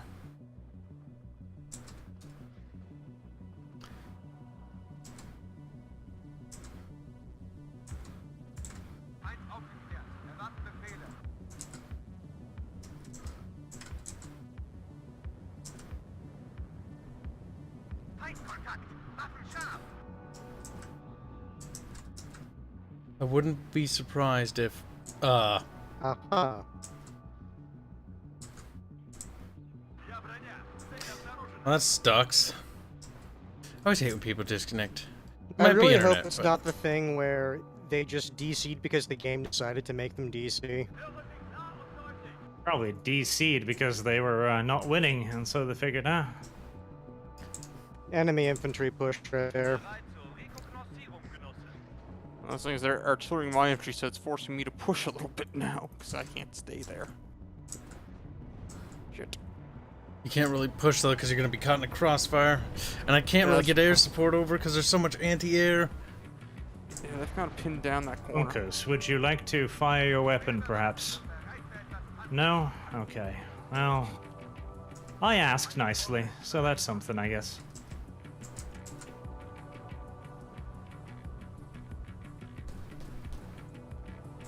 I wouldn't be surprised if, Uh-huh. well, that sucks. I always hate when people disconnect. I Might be really internet, hope it's but- not the thing where they just DC'd because the game decided to make them DC. Probably DC'd because they were not winning, and so they figured, ah. Enemy infantry push right there. The thing is, they're artillery my infantry, so it's forcing me to push a little bit now, because I can't stay there. Shit. You can't really push though because you're gonna be caught in a crossfire, and I can't really get air support over because there's so much anti-air. Yeah, they've kind of pinned down that corner. Uncas, would you like to fire your weapon, perhaps? No? Okay. Well, I asked nicely, so that's something, I guess.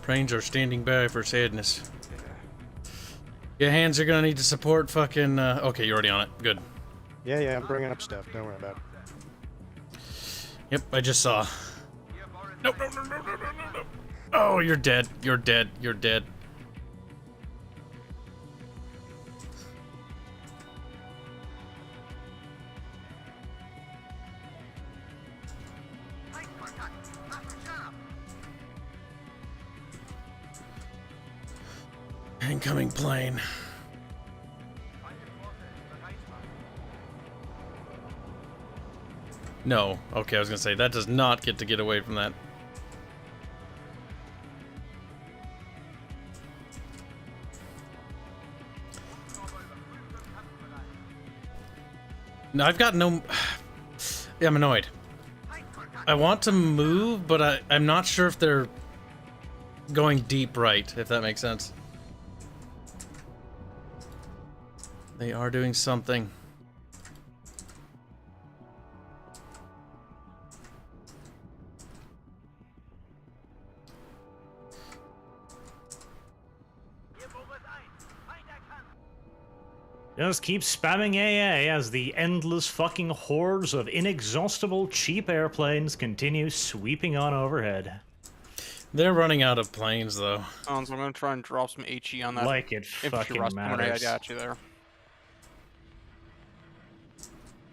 Trains are standing by for sadness. Yeah, hands are gonna need to support fucking, okay, you're already on it. Good. Yeah, I'm bringing up stuff. Don't worry about it. Yep, I just saw. No. Oh, you're dead. You're dead. You're dead. Incoming plane. No. Okay, I was gonna say, that does not get away from that. No, I've got no... Yeah, I'm annoyed. I want to move, but I'm not sure if they're going deep right, if that makes sense. They are doing something. Just keep spamming AA as the endless fucking hordes of inexhaustible cheap airplanes continue sweeping on overhead. They're running out of planes, though. So I'm gonna try and drop some HE on that. Like it infantry fucking rust coming right. I matters. got you there. Of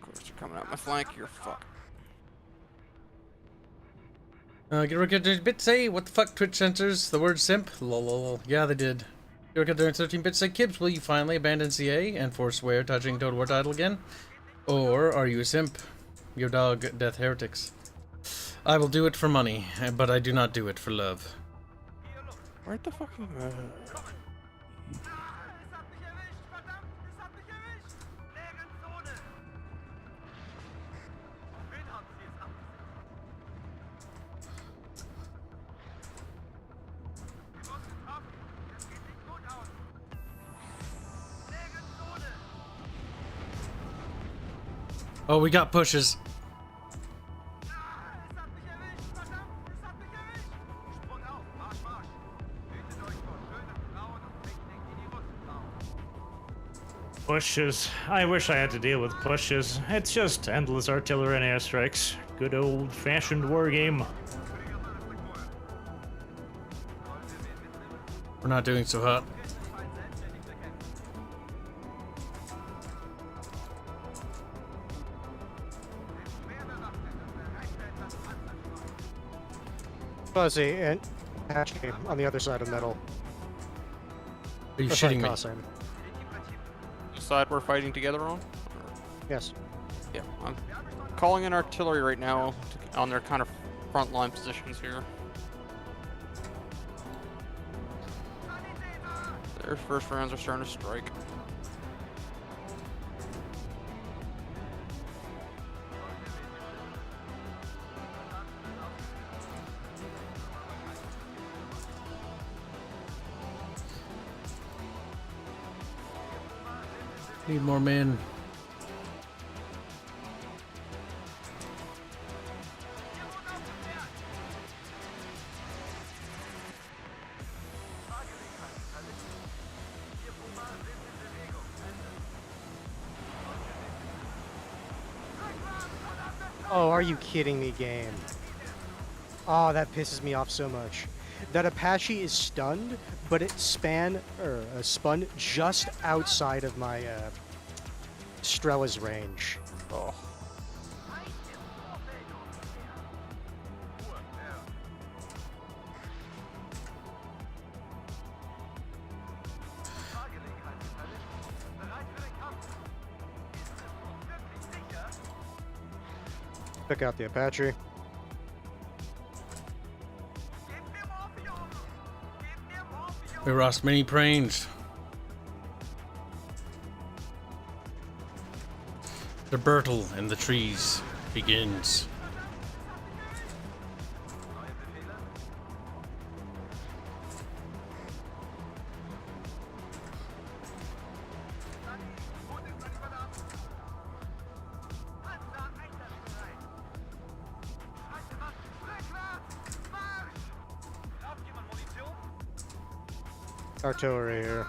course, you're coming out my flank. You're fucked. Get bit say, what the fuck, Twitch censors the word simp? Lol. Yeah, they did. Get during 13-bit say, Kibs, will you finally abandon CA and forswear touching Total War title again? Or are you a simp? Your dog, death heretics. I will do it for money, but I do not do it for love. Where'd the fucking... Oh, we got pushes. Pushes. I wish I had to deal with pushes. It's just endless artillery and airstrikes. Good old-fashioned war game. We're not doing so hot. Fuzzy and Patchy on the other side of metal. Are you Or sorry, shitting me? Cosine. The side we're fighting together on? Yes. Yeah, I'm calling in artillery right now on their kind of front line positions here. Their first rounds are starting to strike. Need more men. Oh, are you kidding me, game? Oh, that pisses me off so much. That Apache is stunned, but it spun just outside of my Strella's range. Oh. Pick out the Apache. We lost many planes. The battle in the trees begins. Artillery here.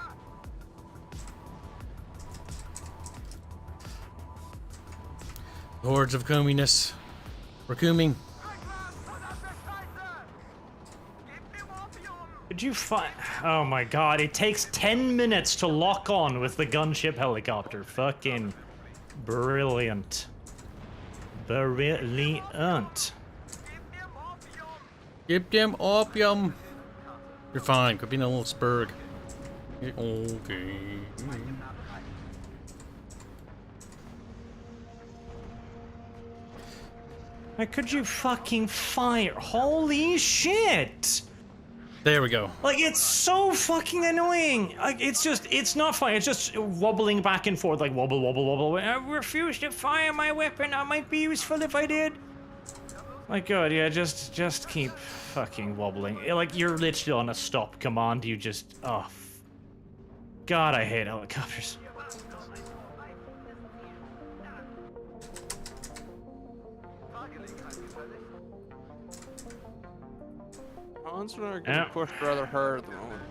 Hordes of communess. We're cooming. Could you find? Oh my god! It takes 10 minutes to lock on with the gunship helicopter. Fucking brilliant. Brilliant. Give them opium. You're fine. Could be in a little spurg. Okay. Like, could you fucking fire? Holy shit! There we go. Like, it's so fucking annoying. Like, it's not fire. It's just wobbling back and forth, like wobble, wobble, wobble. I refuse to fire my weapon. I might be useful if I did. My god, yeah, just keep fucking wobbling. Like, you're literally on a stop command. You just, oh. God, I hate helicopters. Hanse and I are getting pushed rather hard at the moment.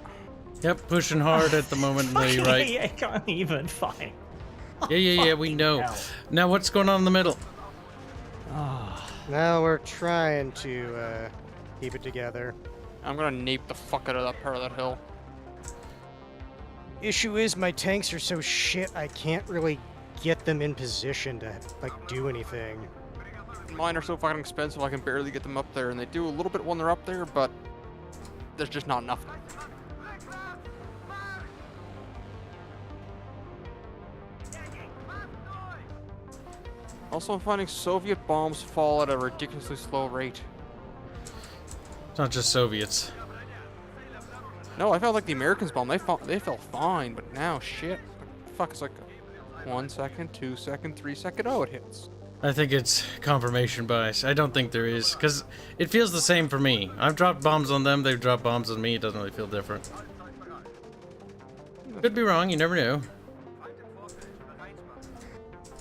Yep, pushing hard at the moment, Lee, right? I can't even fire. Yeah, we know. hell. Now, what's going on in the middle? Now we're trying to keep it together. I'm gonna nape the fuck out of that part of that hill. Issue is my tanks are so shit I can't really get them in position to like do anything. Mine are so fucking expensive I can barely get them up there, and they do a little bit when they're up there, but there's just not enough. Also, I'm finding Soviet bombs fall at a ridiculously slow rate. It's not just Soviets. No, I felt like the Americans bomb. They fell fine, but now shit. Fuck, it's like 1 second, 2 second, 3 second. Oh, it hits. I think it's confirmation bias. I don't think there is, because it feels the same for me. I've dropped bombs on them, they've dropped bombs on me. It doesn't really feel different. Could be wrong, you never know.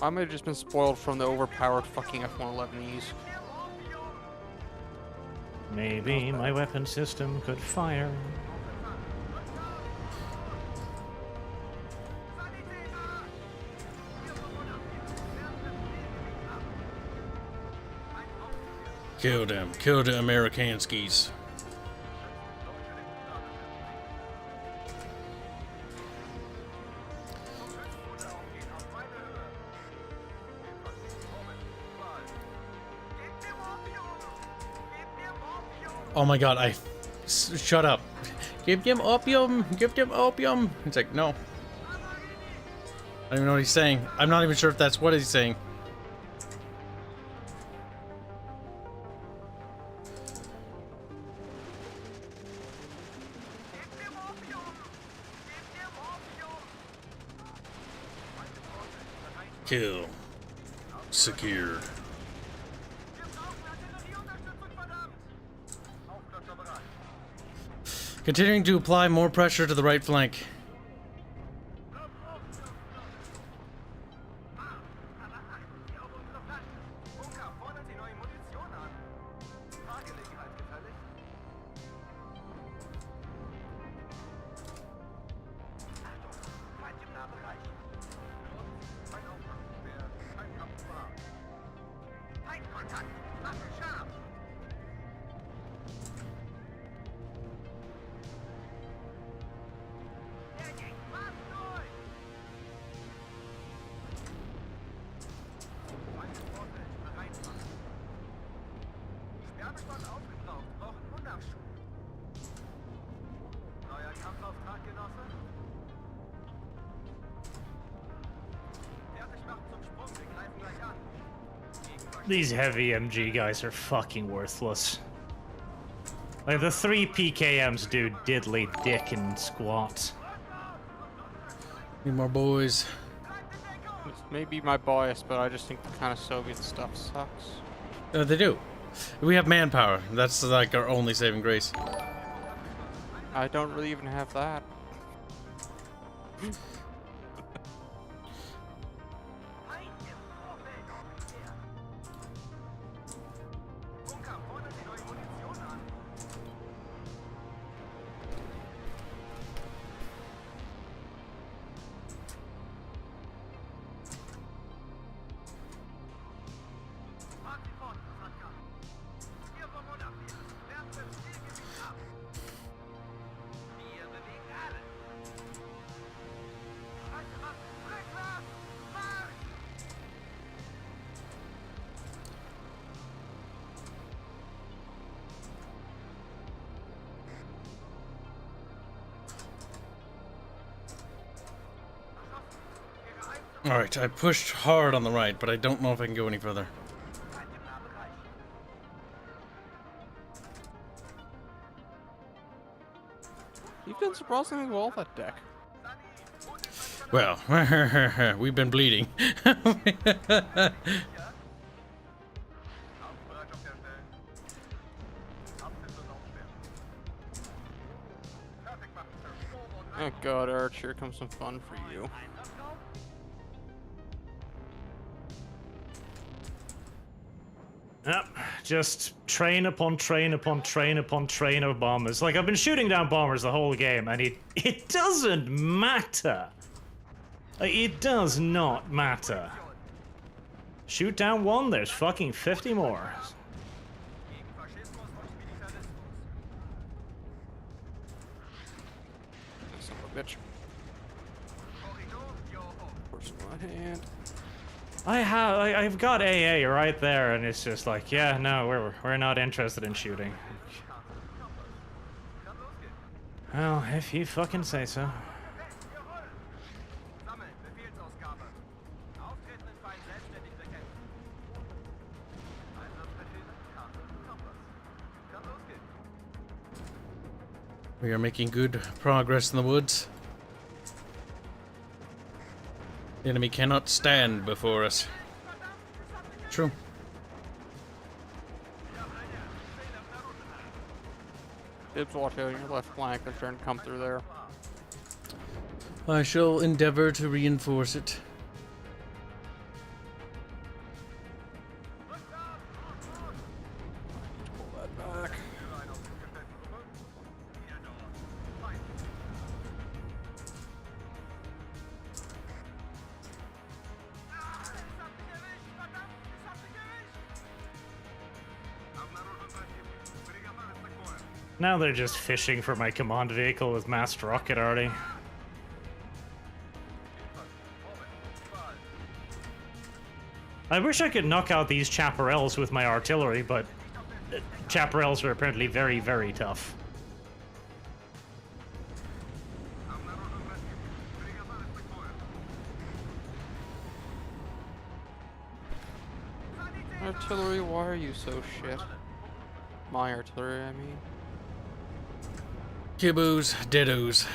I might have just been spoiled from the overpowered fucking F-111Es. Maybe my weapon system could fire. Kill them. Kill the Amerikanskis. Oh my god, shut up. Give them opium. Give them opium. It's like, no. I don't even know what he's saying. I'm not even sure if that's what he's saying. Kill. Secured. Continuing to apply more pressure to the right flank. These heavy MG guys are fucking worthless. Like, the 3 PKMs do diddly dick and squat. Need more boys. It's maybe my bias, but I just think the kind of Soviet stuff sucks. They do. We have manpower. That's like our only saving grace. I don't really even have that. Alright, I pushed hard on the right, but I don't know if I can go any further. You've done surprisingly well that deck. Well, we've been bleeding. Oh god, Arch, here comes some fun for you. Yep, just train upon train upon train upon train of bombers. Like, I've been shooting down bombers the whole game, and it doesn't matter. Like, it does not matter. Shoot down one, there's fucking 50 more. Son of a bitch. Personal at hand. I've got AA right there, and it's just like, yeah, no, we're not interested in shooting. Well, if you fucking say so. We are making good progress in the woods. The enemy cannot stand before us. True. Kibs, watch out on your left flank. They're trying to come through there. I shall endeavor to reinforce it. Pull that back. Now they're just fishing for my command vehicle with massed rocket arty. I wish I could knock out these chaparrals with my artillery, but chaparrals are apparently very, very tough. Artillery, why are you so shit? My artillery, I mean. Kibboos, dittos.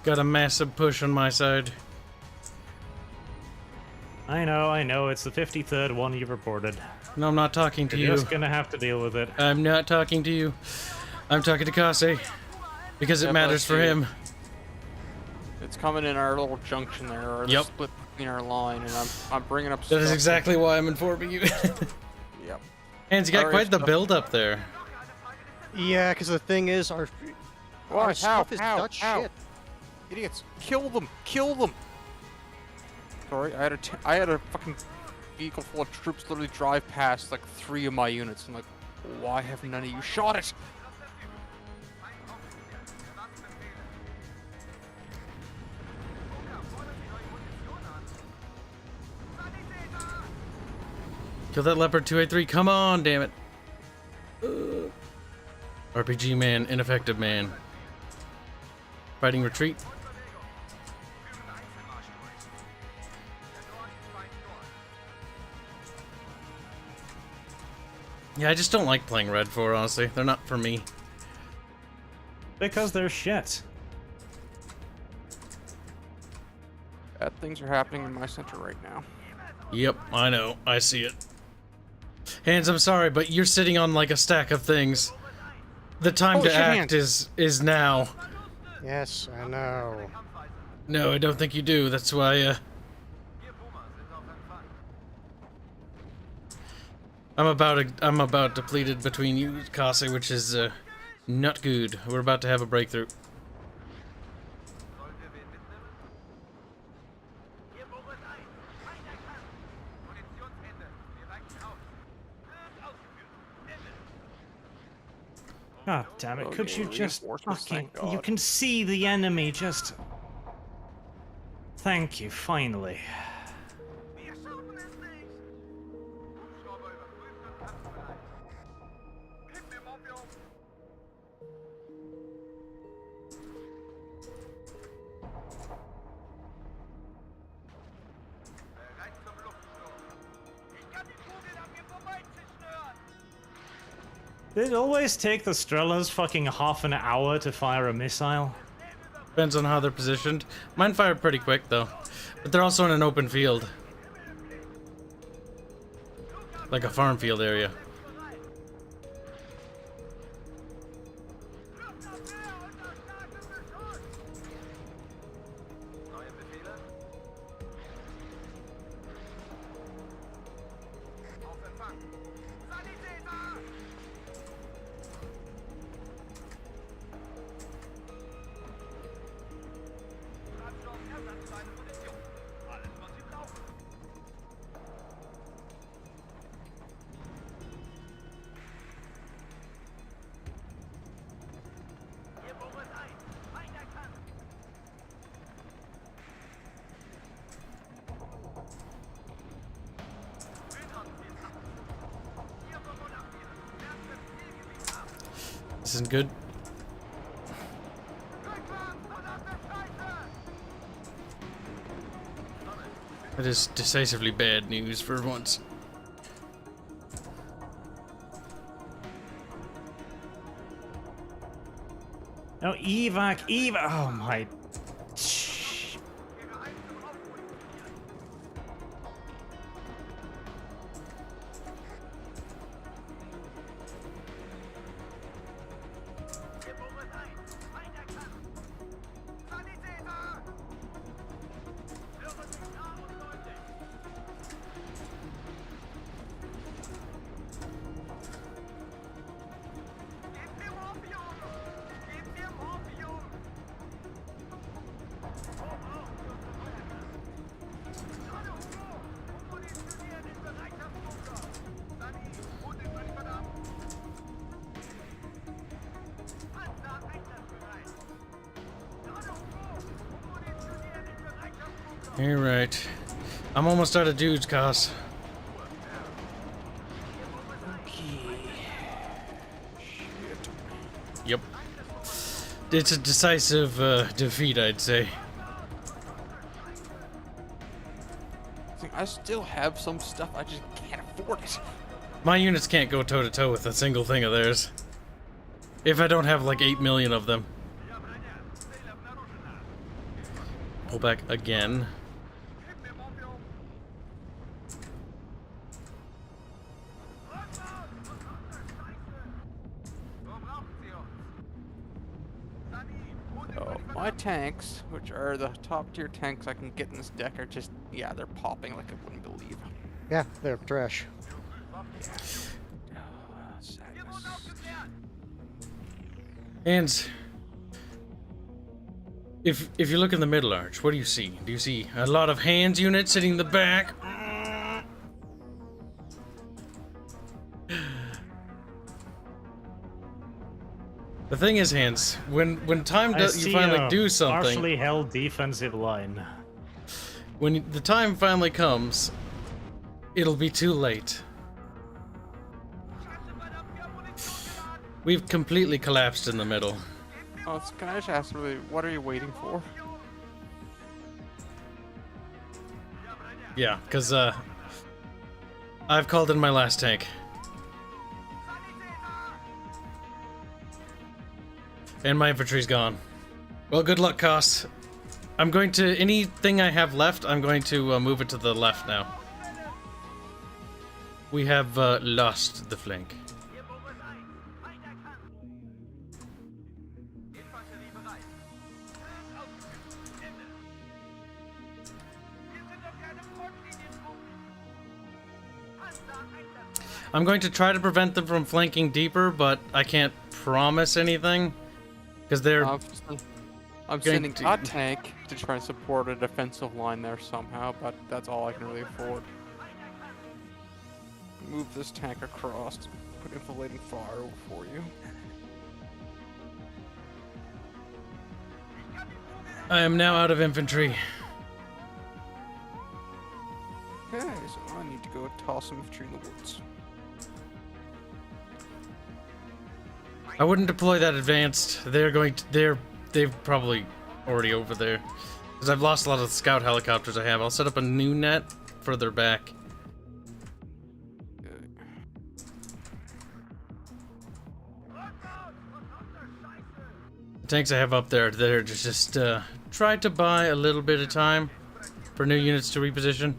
Got a massive push on my side. I know, it's the 53rd one you've reported. No, I'm not talking to You're you. just gonna have to deal with it. I'm not talking to you. I'm talking to Kase. Because it Yep, matters I for see it. him. It's coming in our little junction there, or the Yep. split between our line, and I'm bringing up. That is stuff. exactly why I'm informing you. Yep. Hands, you got Alright, quite the stuff. build up there. Yeah, because the thing is, our Why? stuff is How? Dutch How? shit. Idiots! Kill them! Kill them! Sorry, I had a fucking vehicle full of troops literally drive past like 3 of my units. I'm like, why have none of you shot it? Kill that leopard 283. Come on, damn it. RPG man, ineffective man. Fighting retreat. Yeah, I just don't like playing Red 4, honestly. They're not for me. Because they're shit. Bad things are happening in my center right now. Yep, I know. I see it. Hands, I'm sorry, but you're sitting on like a stack of things. The time Holy to shit, act is now. Yes, I know. No, I don't think you do. That's why, I'm about depleted between you, Kase, which is, not good. We're about to have a breakthrough. God damn it, could Okay, you just reinforcements, fucking... thank You God. can see the enemy just... Thank you, finally. Wir schaffen es nicht! Hubschrauber überprüft und kampfbereit. Gib mir Morphium! Bereit zum Luftsturm. Ich kann die Kugel an mir vorbeizerstören! Did it always take the Strellas fucking half an hour to fire a missile? Depends on how they're positioned. Mine fire pretty quick though, but they're also in an open field, like a farm field area. Neue Befehle? Auf Empfang! Sanitäter! Treibstoff, Ersatzteile, Munition. Alles, was Sie brauchen. Ihr bohret ein. Weiter kann. Redone zieht ab. Ihr 85. Werft das Zielgebiet ab. This isn't good. Rückwärts und aus der Scheiße! That is decisively bad news for once. No, evac, oh my... Ihre ein zum Aufpolieren. Ihr bohret ein. Weiter kann. Sanitäter! Hören Sie klar und deutlich. Gebt mir Morphium! Gebt mir Morphium! Wo brauchen Sie unsere Feuerkraft? Hallo, Hugo! Ummunitionieren den Bereitschaftsbunker! Sani, Route völlig verdammt! Panzer einsatzbereit! Hallo, Hugo! Ummunitionieren den Bereitschaftsbunker! You're right. I'm almost out of dudes, Cos. Yep. It's a decisive defeat, I'd say. I still have some stuff, I just can't afford it. My units can't go toe to toe with a single thing of theirs. If I don't have like 8 million of them. Pull back again. Gib mir Morphium! Wo brauchen Sie uns? Sani, Route So, völlig my verdammt! tanks, which are the top tier tanks I can get in this deck, are just, yeah, they're popping like I wouldn't believe. Yeah, they're trash. Wir wurden aufgeklärt! And if you look in the middle arch, what do you see? Do you see a lot of hands units sitting in the back? The thing is, Hanse, when time I does see you finally a do something, partially held defensive line. when the time finally comes, it'll be too late. Scheiße, verdammt, wir haben Munition geladen! We've completely collapsed in the middle. Oh, can I just ask, really, what are you waiting for? Yeah, because I've called in my last tank. And my infantry's gone. Well, good luck, Koss. I'm going to... Anything I have left, I'm going to move it to the left now. We have lost the flank. Ihr bohret ein! Weiter kann! Infanterie bereit! Ausgeführt! Ende! Wir sind doch keine Frontlinientruppen! Panzer einsatzbereit! I'm going to try to prevent them from flanking deeper, but I can't promise anything. Because they're... I'm Going sending to- a tank to try and support a defensive line there somehow, but that's all I can really afford. Move this tank across, put inflating fire over for you. I am now out of infantry. Okay, so I need to go toss some infantry in the woods. I wouldn't deploy that advanced. They're probably already over there. Because I've lost a lot of the scout helicopters I have. I'll set up a new net further back. Okay. The tanks I have up there, they're just try to buy a little bit of time for new units to reposition.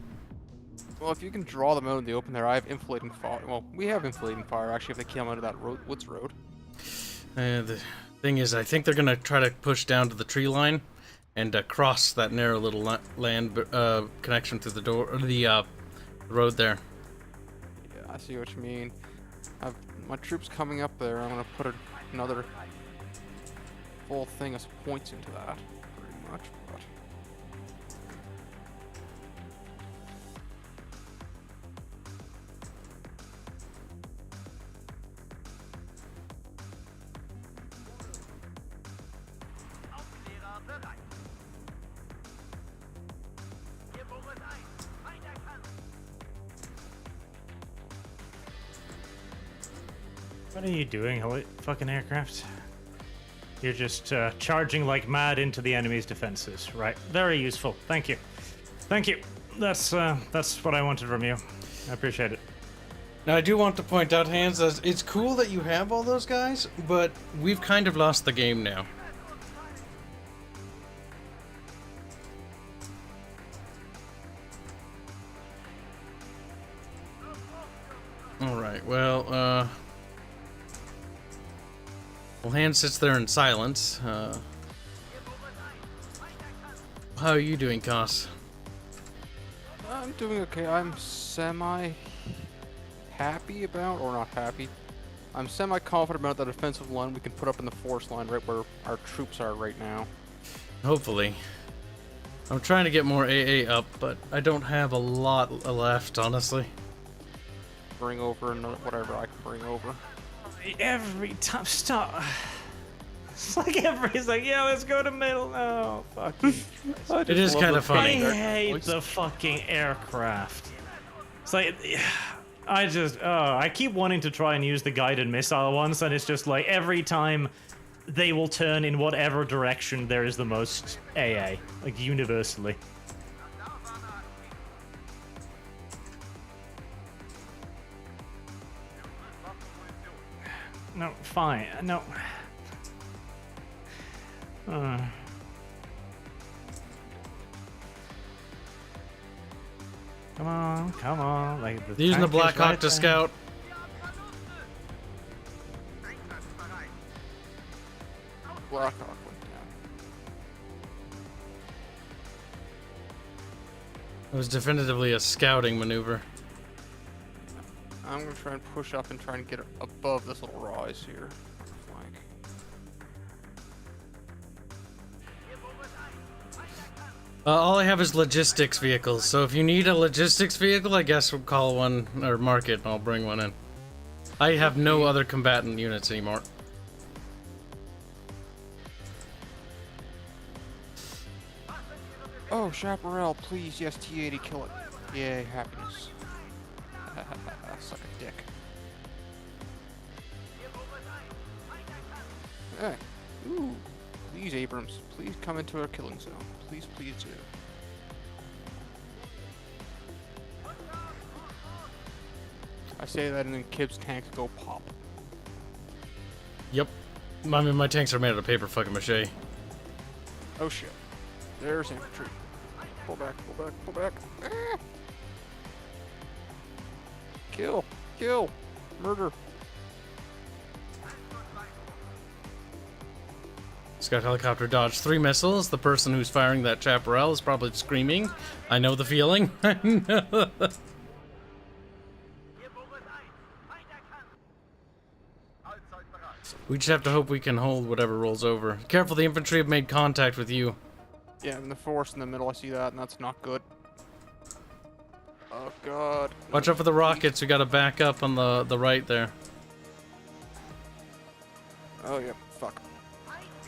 Well, if you can draw them out in the open there, I have inflating fire. Well, we have inflating fire, actually, if they come out of that woods road. The thing is, I think they're gonna try to push down to the tree line and cross that narrow little land connection through the door, or the road there. Yeah, I see what you mean. I've my troops coming up there. I'm gonna put another full thing of points into that, pretty much. But Aufklärer bereit. Wir bohren ein. Anerkannt. What are you doing, fucking aircraft? You're just charging like mad into the enemy's defenses, right? Very useful. Thank you. Thank you. That's what I wanted from you. I appreciate it. Now I do want to point out, Hanse, that it's cool that you have all those guys, but we've kind of lost the game now. Alright, well, Hanse sits there in silence. How are you doing, Koss? I'm doing okay. I'm semi-happy about, or not happy. I'm semi-confident about the defensive line we can put up in the forest line right where our troops are right now. Hopefully. I'm trying to get more AA up, but I don't have a lot left, honestly. Bring over another, whatever I can bring over. Every time, stop. It's like it's like, yeah, let's go to middle. Oh, fucking. It is kind of I funny. hate the fucking aircraft. It's like, I keep wanting to try and use the guided missile ones, and it's just like every time they will turn in whatever direction there is the most AA, like universally. No, fine. No. Come on, come on. Like They're using the tank is Black Hawk right to there. scout. Blackhawk went down. It was definitively a scouting maneuver. I'm gonna try and push up and try and get it above this little rise here. Flank. All I have is logistics vehicles, so if you need a logistics vehicle, I guess we'll call one or mark it and I'll bring one in. I have no other combatant units anymore. Oh, Chaparral, please, yes, T-80, kill it. Yay, happiness. Suck a dick. Hey, ooh, please, Abrams, please come into our killing zone. Please, please do. I say that and then Kibs tanks go pop. Yep. I mean, my tanks are made out of paper fucking mache. Oh shit. There's infantry. Pull back, pull back, pull back. Ah! Kill, kill, murder. Scout helicopter dodged 3 missiles. The person who's firing that chaparral is probably screaming. I know the feeling. I know. We just have to hope we can hold whatever rolls over. Careful, the infantry have made contact with you. Yeah, in the forest in the middle, I see that, and that's not good. Oh god. Watch out for the rockets. We got to back up on the right there. Oh yeah, fuck.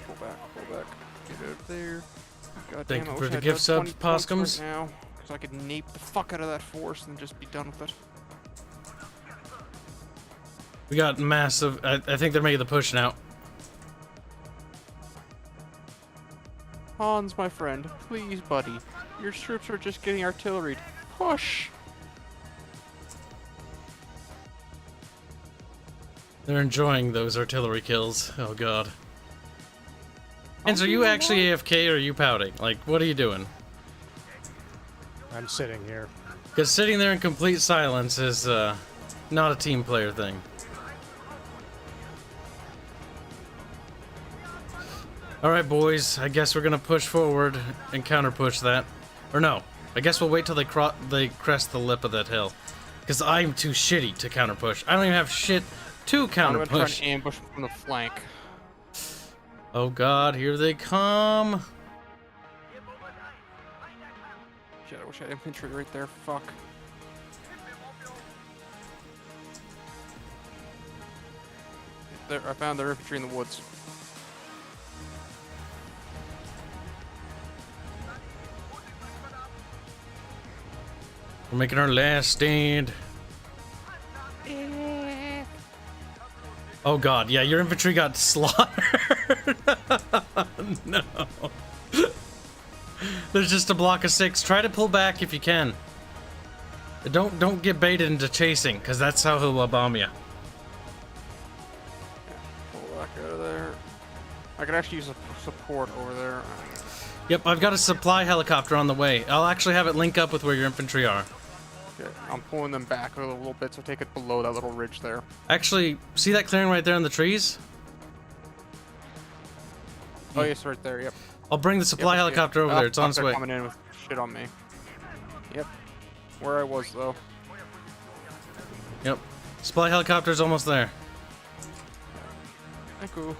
Pull back, pull back. Get out of there. God Thank damn, you I for wish the I had gift subs, 20 points Poskums. right now, because I could nape the fuck out of that force and just be done with it. We got massive. I think they're making the push now. Hans, my friend, please, buddy. Your troops are just getting artilleried. Push! They're enjoying those artillery kills. Oh god. Hanse, are do you you actually AFK or are you pouting? Like, what are you doing? I'm sitting here. Because sitting there in complete silence is not a team player thing. Alright, boys. I guess we're gonna push forward and counter push that. Or no. I guess we'll wait till they crest the lip of that hill. Because I'm too shitty to counter push. I don't even have shit to I'm counter gonna try push. and ambush from the flank. Oh god, here they come. Shit, I wish I had infantry right there. Fuck. There, I found their infantry in the woods. We're making our last stand. Oh god, yeah, your infantry got slaughtered. No. There's just a block of 6. Try to pull back if you can. Don't get baited into chasing, because that's how he'll bomb you. Pull back out of there. I could actually use a support over there. Yep, I've got a supply helicopter on the way. I'll actually have it link up with where your infantry are. Okay, I'm pulling them back a little bit, so take it below that little ridge there. Actually, see that clearing right there in the trees? Oh, yes, right there, yep. I'll bring the supply Yep, helicopter over Oh, there. It's on fuck, its they're way. coming in with shit on me. Yep. Where I was, though. Yep. Supply helicopter's almost there. Thank you.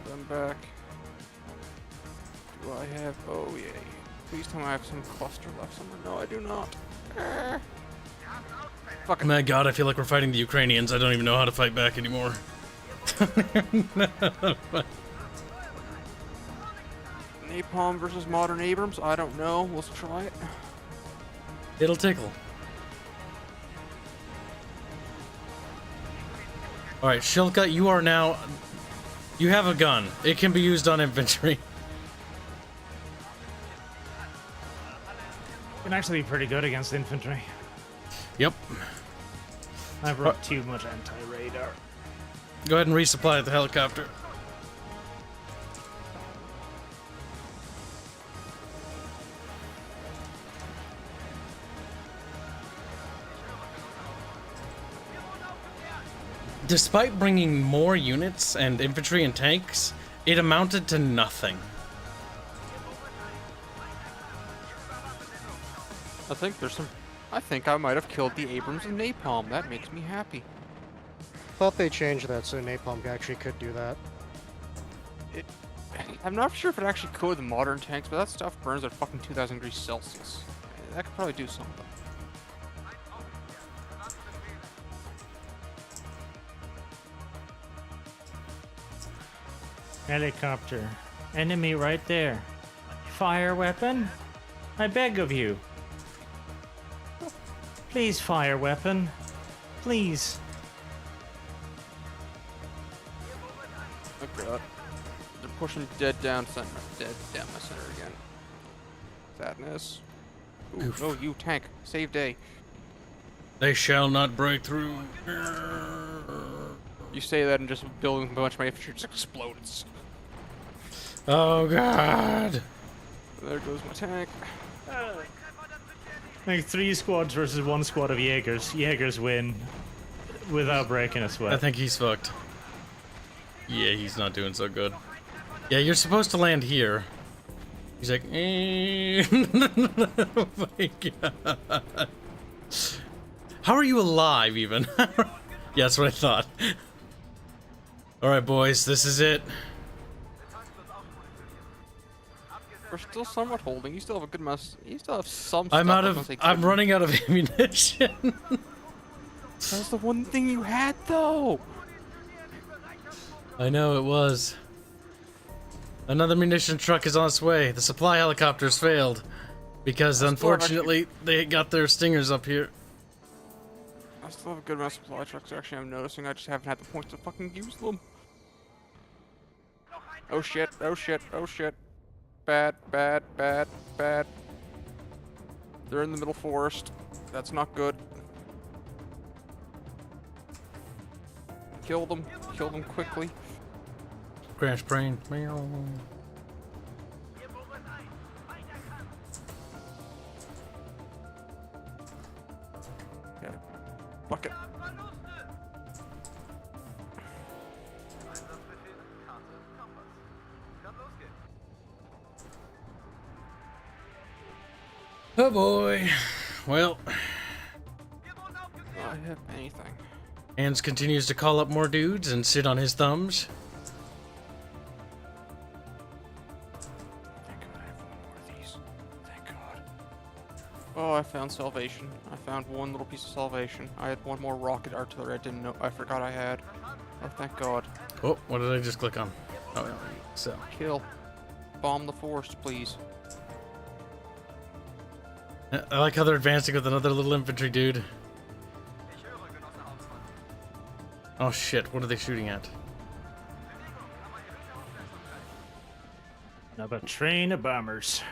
Pull them back. Do I have... Oh, yay. Please tell me I have some cluster left somewhere. No, I do not. Fuck it. My god, I feel like we're fighting the Ukrainians. I don't even know how to fight back anymore. Napalm versus modern Abrams? I don't know. Let's try it. It'll tickle. Alright, Shilka, you are now... You have a gun. It can be used on infantry. Can actually be pretty good against infantry. Yep. I brought too much anti-radar. Go ahead and resupply the helicopter. Despite bringing more units and infantry and tanks, it amounted to nothing. I think there's some... I think I might have killed the Abrams and Napalm. That makes me happy. Thought they changed that so napalm actually could do that. I'm not sure if it actually could with modern tanks, but that stuff burns at fucking 2,000 degrees Celsius. That could probably do something. Helicopter. Enemy right there. Fire weapon? I beg of you. Please, fire weapon. Please. Oh god. They're pushing dead down center. Dead down my center again. Sadness. Ooh, Oof. no, you tank. Save day. They shall not break through. You say that and just building a bunch of my infantry just explodes. Oh god. There goes my tank. Like 3 squads versus 1 squad of Jaegers. Jaegers win without breaking a sweat. I think he's fucked. Yeah, he's not doing so good. Yeah, you're supposed to land here. He's like, eh. Oh my god. How are you alive, even? Yeah, that's what I thought. Alright, boys, this is it. We're still somewhat holding. You still have a good mess. You still have some I'm stuff. out I was of. gonna say I'm good. running out of ammunition. That's the one thing you had, though. I know it was. Another munition truck is on its way. The supply helicopters failed. Because unfortunately, they got their stingers up here. I still have a good amount of supply trucks, actually, I'm noticing. I just haven't had the points to fucking use them. Oh shit, oh shit, oh shit. Bad, bad, bad, bad. They're in the middle forest. That's not good. Kill them quickly. Crash brain. Meow. Yeah. Bucket. Oh boy. Well, I have anything. Hanse continues to call up more dudes and sit on his thumbs. Thank God I have one more of these. Thank God. Oh, I found salvation. I found one little piece of salvation. I had one more rocket artillery I didn't know. I forgot I had. Oh, thank God. Oh, what did I just click on? Oh, yeah. So. Kill. Bomb the forest, please. I like how they're advancing with another little infantry dude. Oh shit, what are they shooting at? Another train of bombers.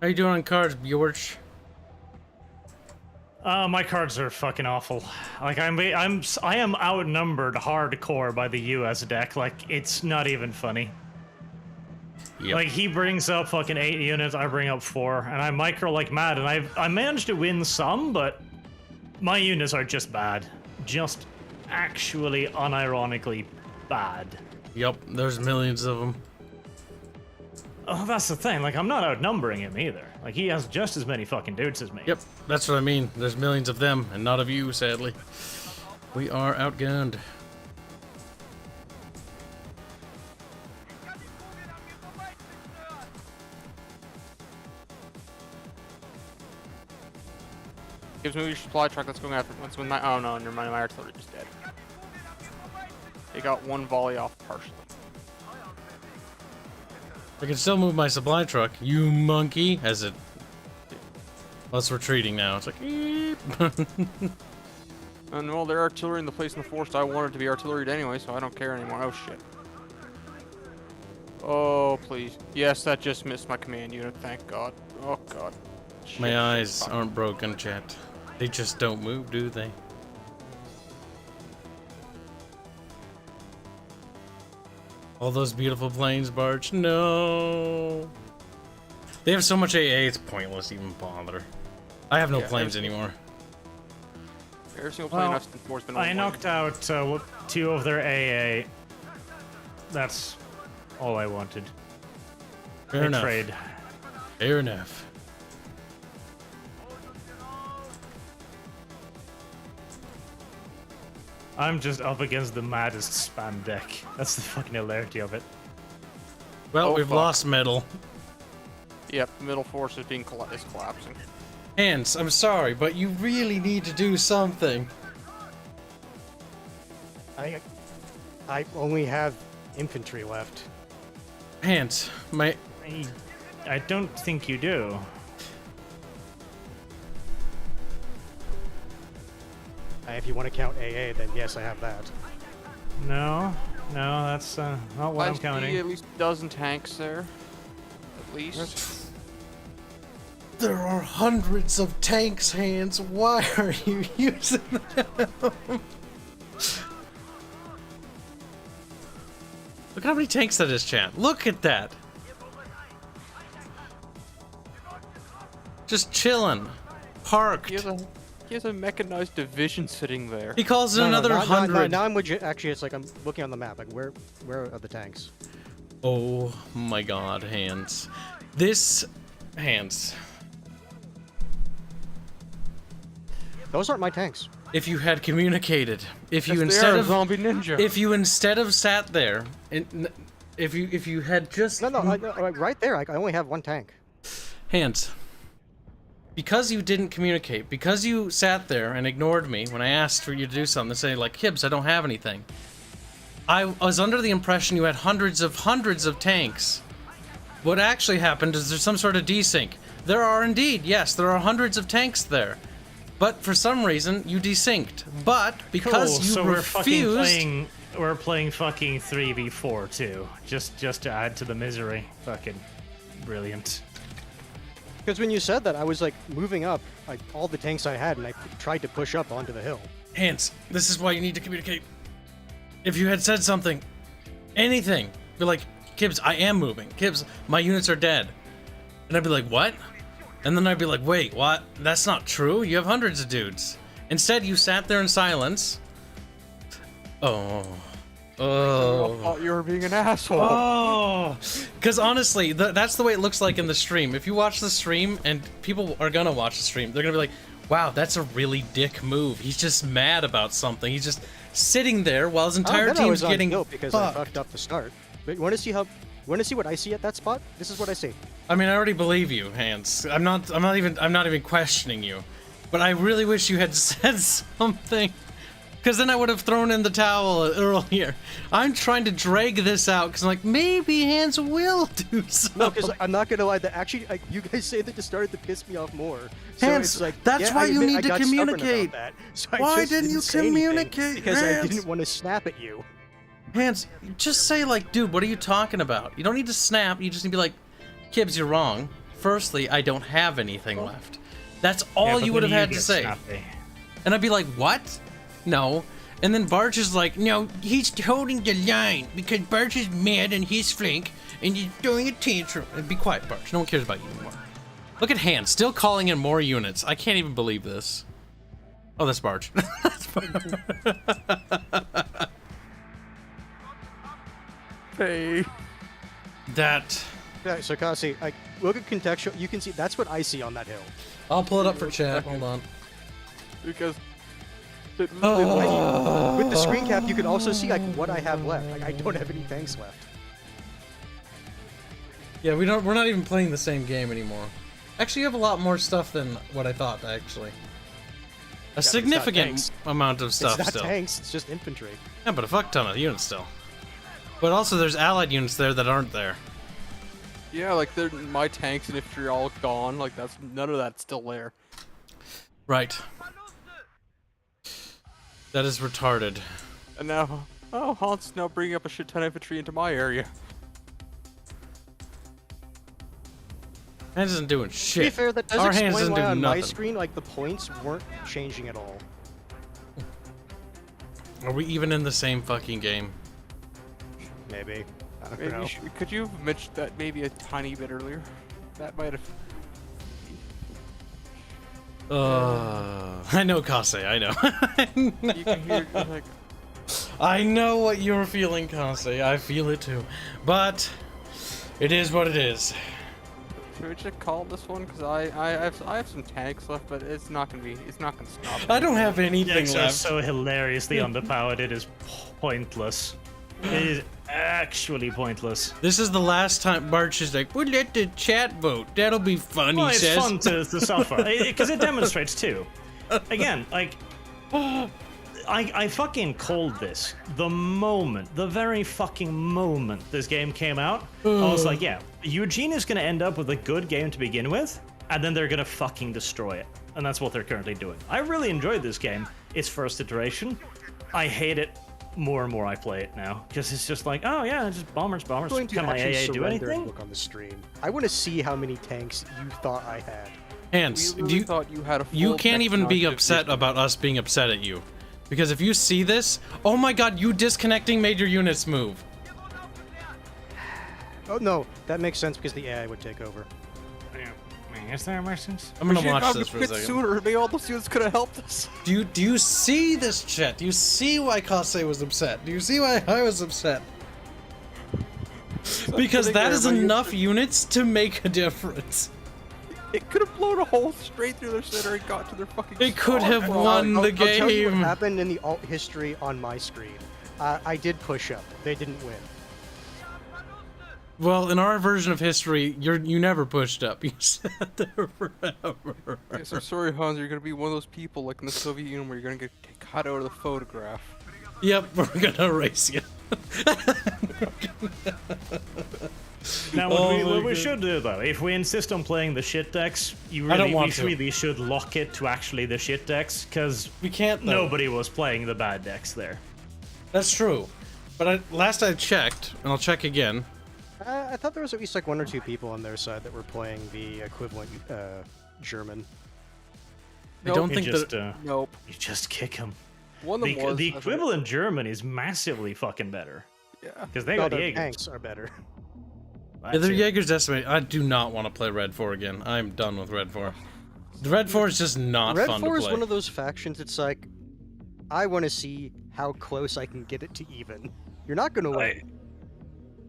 How you doing on cards, Bjorch? My cards are fucking awful. Like I am outnumbered hardcore by the US deck. Like it's not even funny. Yep. Like he brings up fucking 8 units, I bring up 4, and I micro like mad, and I managed to win some, but my units are just bad. Just actually unironically bad. Yep, there's millions of them. Oh, that's the thing. Like I'm not outnumbering him either. Like he has just as many fucking dudes as me. Yep, that's what I mean. There's millions of them, and not of you, sadly. We are outgunned. Gives me your supply truck that's going after. That's when my. Oh no, never mind. My artillery is dead. They got one volley off partially. I can still move my supply truck, you monkey, as it... Well, it's retreating now. It's like, eep. And well, they're artillery in the place in the forest I wanted to be artilleried anyway, so I don't care anymore. Oh shit. Oh please. Yes, that just missed my command unit. Thank God. Oh God. Shit, My shit, eyes fuck. aren't broken, chat. They just don't move, do they? All those beautiful planes, Barch. No. They have so much AA, it's pointless to even bother. I have no Yeah, planes anymore. Every single plane Well, I've seen before has been I on knocked out 2 of their AA. That's all I wanted. Fair I enough. trade. Fair enough. I'm just up against the maddest spam deck. That's the fucking hilarity of it. Well, Oh, we've fuck. lost metal. Yep, middle force is being is collapsing. Hanse, I'm sorry, but you really need to do something. I only have infantry left. Hanse, my... I don't think you do. If you want to count AA, then yes, I have that. No, that's not what I I'm see counting. at least a dozen tanks there. At least. There are hundreds of tanks, Hanse. Why are you using them? Look how many tanks that is, chat. Look at that. Just chilling. Parked. He has a mechanized division sitting there. He calls it No, another no, 100. Now I'm legit. Actually, it's like I'm looking on the map. Like, where are the tanks? Oh my god, Hanse. This... Hanse. Those aren't my tanks. If you had communicated, if you Yes, they instead are, of zombie ninja. if you instead of sat there, and if you had just No, right there. I only have one tank. Hanse, because you didn't communicate, because you sat there and ignored me when I asked for you to do something, say like, Kibs, I don't have anything. I was under the impression you had hundreds of tanks. What actually happened is there's some sort of desync. There are indeed, yes, there are hundreds of tanks there. But for some reason, you desynced. But because Cool, you so refused... we're playing fucking 3v4 too. Just to add to the misery. Fucking brilliant. Because when you said that, I was like moving up like all the tanks I had, and I tried to push up onto the hill. Hanse, this is why you need to communicate. If you had said something, anything, be like, Kibs, I am moving. Kibs, my units are dead. And I'd be like, what? And then I'd be like, wait, what? That's not true. You have hundreds of dudes. Instead, you sat there in silence. Oh. I thought you were being an asshole. Oh. Because honestly, that's the way it looks like in the stream. If you watch the stream, and people are gonna watch the stream, they're gonna be like, wow, that's a really dick move. He's just mad about something. He's just sitting there while his entire team's getting because I fucked up the start. But you want to see what I see at that spot? This is what I see. I mean, I already believe you, Hanse. I'm not even questioning you. But I really wish you had said something. Because then I would have thrown in the towel earlier. I'm trying to drag this out because I'm like, maybe Hanse will do something. No, because I'm not gonna lie. That actually, like, you guys say that just started to piss me off more. So Hanse, it's like, that's yeah, why I you admit need I to got stubborn about communicate. that. So Why I just didn't you say anything communicate, Because I Hanse? didn't want to snap at you. Hanse, just say like, dude, what are you talking about? You don't need to snap. You just need to be like, Kibs, you're wrong. Firstly, I don't have anything left. That's all you would have had to say. Snappy. And I'd be like, what? No. And then Barch is like, no, he's holding the line because Barch is mad on his flank and he's throwing a tantrum. And be quiet, Barch. No one cares about you anymore. Look at Hanse, still calling in more units. I can't even believe this. Oh, that's Barch. That's Barch. Hey. That... Yeah, so Kasi, like, look at contextual. You can see that's what I see on that hill. I'll pull it up for chat. Hold on. Because With the screen cap, you can also see like what I have left. Like I don't have any tanks left. Yeah, we're not even playing the same game anymore. Actually, you have a lot more stuff than what I thought, actually. A significant amount of stuff it's not still. tanks, it's just infantry. Yeah, but a fuck ton of units still. But also, there's allied units there that aren't there. yeah, like my tanks and infantry are all gone. Like that's none of that's still there. Right. That is retarded. And now, oh, Hanse is now bringing up a shit ton of infantry into my area. Hanse isn't doing To be shit. fair, that does Our Hanse explain doesn't why do on my nothing. screen, like the points weren't changing at all. Are we even in the same fucking game? Maybe. I don't Maybe know. could you have mentioned that maybe a tiny bit earlier? That might have. I know, Kase, I know. You can hear like. I know what you're feeling, Kase. I feel it too. But it is what it is. Should we just call this one? Because I have some tanks left, but it's not gonna stop. I don't have anything Tanks are left. so hilariously underpowered, it is pointless. It is actually pointless. This is the last time Barch is like, we'll let the chat vote. That'll be fun, Well, he it's says. fun to suffer, because it demonstrates too. Again, like, I fucking called this the very fucking moment this game came out. I was like, yeah, Eugene is gonna end up with a good game to begin with, and then they're gonna fucking destroy it. And that's what they're currently doing. I really enjoyed this game, its first iteration. I hate it more and more I play it now, because it's just like, oh yeah, just bombers. I'm going to Can my actually AA do surrender and anything? look on the stream. I want to see how many tanks you thought I had. Hanse, We really thought you had a full you can't even be technology upset system. about us being upset at you. Because if you see this, oh my god, you disconnecting made your units move. Oh no, that makes sense because the AI would take over. Is there a sense? I'm We gonna should've watch gotten this a for a bit second. sooner. Maybe all those units could have helped us. Do you see this, chat? Do you see why Kase was upset? Do you see why I was upset? Because that is enough units to make a difference. It could have blown a hole straight through their center and got to their fucking. It could spawn. have won the I'll tell you what game. happened in the alt history on my screen. I did push up. They didn't win. Well, in our version of history, you never pushed up. You sat there forever. Yes, I'm sorry, Hans. You're gonna be one of those people like in the Soviet Union where you're gonna get cut out of the photograph. Yep, we're gonna erase you. Now, Oh what my we God. should do though, if we insist on playing the shit decks, I don't want we to. really should lock it to actually the shit decks, because We can't, though. nobody was playing the bad decks there. That's true. But last I checked, and I'll check again. I thought there was at least like 1 or 2 people on their side that were playing the equivalent German. I don't Nope. think you just, that. Nope. you just kick them. One of them was. The I thought- equivalent German is massively fucking better, Yeah. because they No, got their Jaegers. tanks are better. Yeah, they're Jaeger's Decimate. I do not want to play Red 4 again. I'm done with Red 4. The Red 4 is just not Red fun 4 to is play. one of those factions. It's like, I want to see how close I can get it to even. You're not gonna win.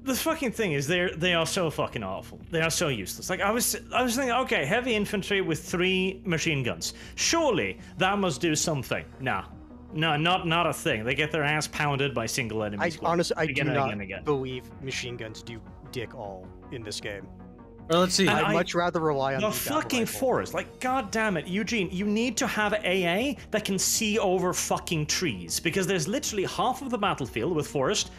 The fucking thing is, they are so fucking awful. They are so useless. Like I was thinking, okay, heavy infantry with 3 machine guns. Surely that must do something. Nah, no, not a thing. They get their ass pounded by single enemy I squads. honestly, I again do and not again and again. believe machine guns do dick all in this game. Well, let's see. And I'd much rather rely on The the battle fucking rifle. forest, like, god damn it, Eugene, you need to have AA that can see over fucking trees, because there's literally half of the battlefield with forest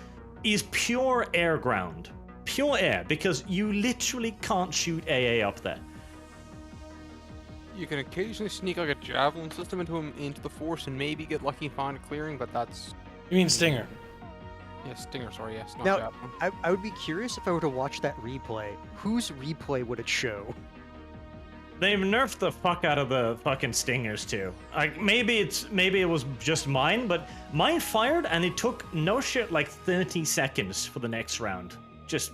is pure air ground. Pure air, because you literally can't shoot AA up there. You can occasionally sneak like a javelin system into the force and maybe get lucky and find a clearing, but that's You mean Stinger? yeah, Stinger. Sorry, yes, not Now, javelin. I would be curious if I were to watch that replay. Whose replay would it show? They've nerfed the fuck out of the fucking stingers too. Like maybe it was just mine, but mine fired and it took no shit like 30 seconds for the next round. Just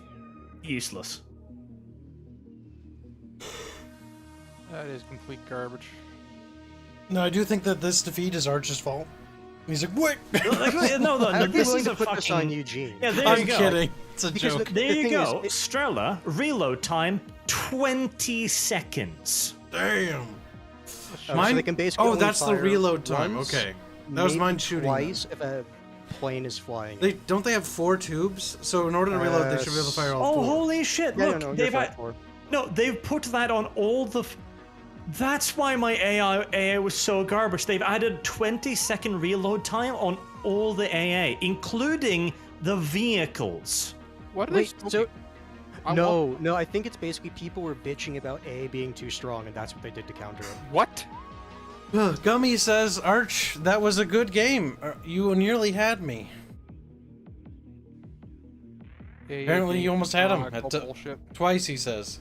useless. That is complete garbage. No, I do think that this defeat is Arch's fault. He's like, what? Like, no, I would be this willing is to a put this on fucking. Eugene. Yeah, there I'm you go. kidding. It's a Because joke. There The you thing go. is, Strela, reload time 20 seconds. Damn. So they can basically Oh, only that's the fire reload time. once, Okay. That was maybe mine shooting. twice if a plane is flying. Don't they have 4 tubes? So in order to reload, they should be able to fire all Oh, 4. holy shit! Yeah, Look, no, you're they've fine had, for it. no, they've put that on all the. That's why my AA was so garbage. They've added 20-second reload time on all the AA, including the vehicles. What Wait, is so I want- no, I think it's basically people were bitching about A being too strong, and that's what they did to counter it. What? Gummy says, Arch, that was a good game. You nearly had me. Yeah, Apparently you almost had him. call That's bullshit. Twice, he says.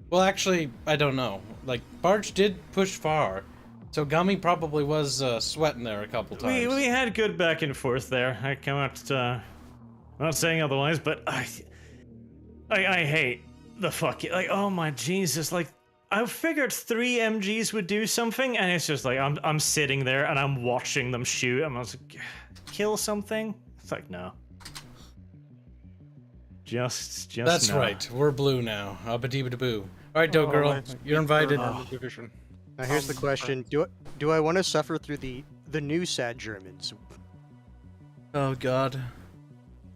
Well, actually, I don't know. Like, Barch did push far. So Gummy probably was sweating there a couple times. We had good back and forth there. I cannot. I'm not saying otherwise, but I hate the fucking, like, oh my Jesus, like I figured 3 MGs would do something, and it's just like I'm sitting there and I'm watching them shoot. I'm like, kill something. It's like no. Just That's no. right. We're blue now. Abba-dee-ba-da-boo. All right, Doe Girl, you're invited. Division. Now here's the question: Do I want to suffer through the new sad Germans? Oh God.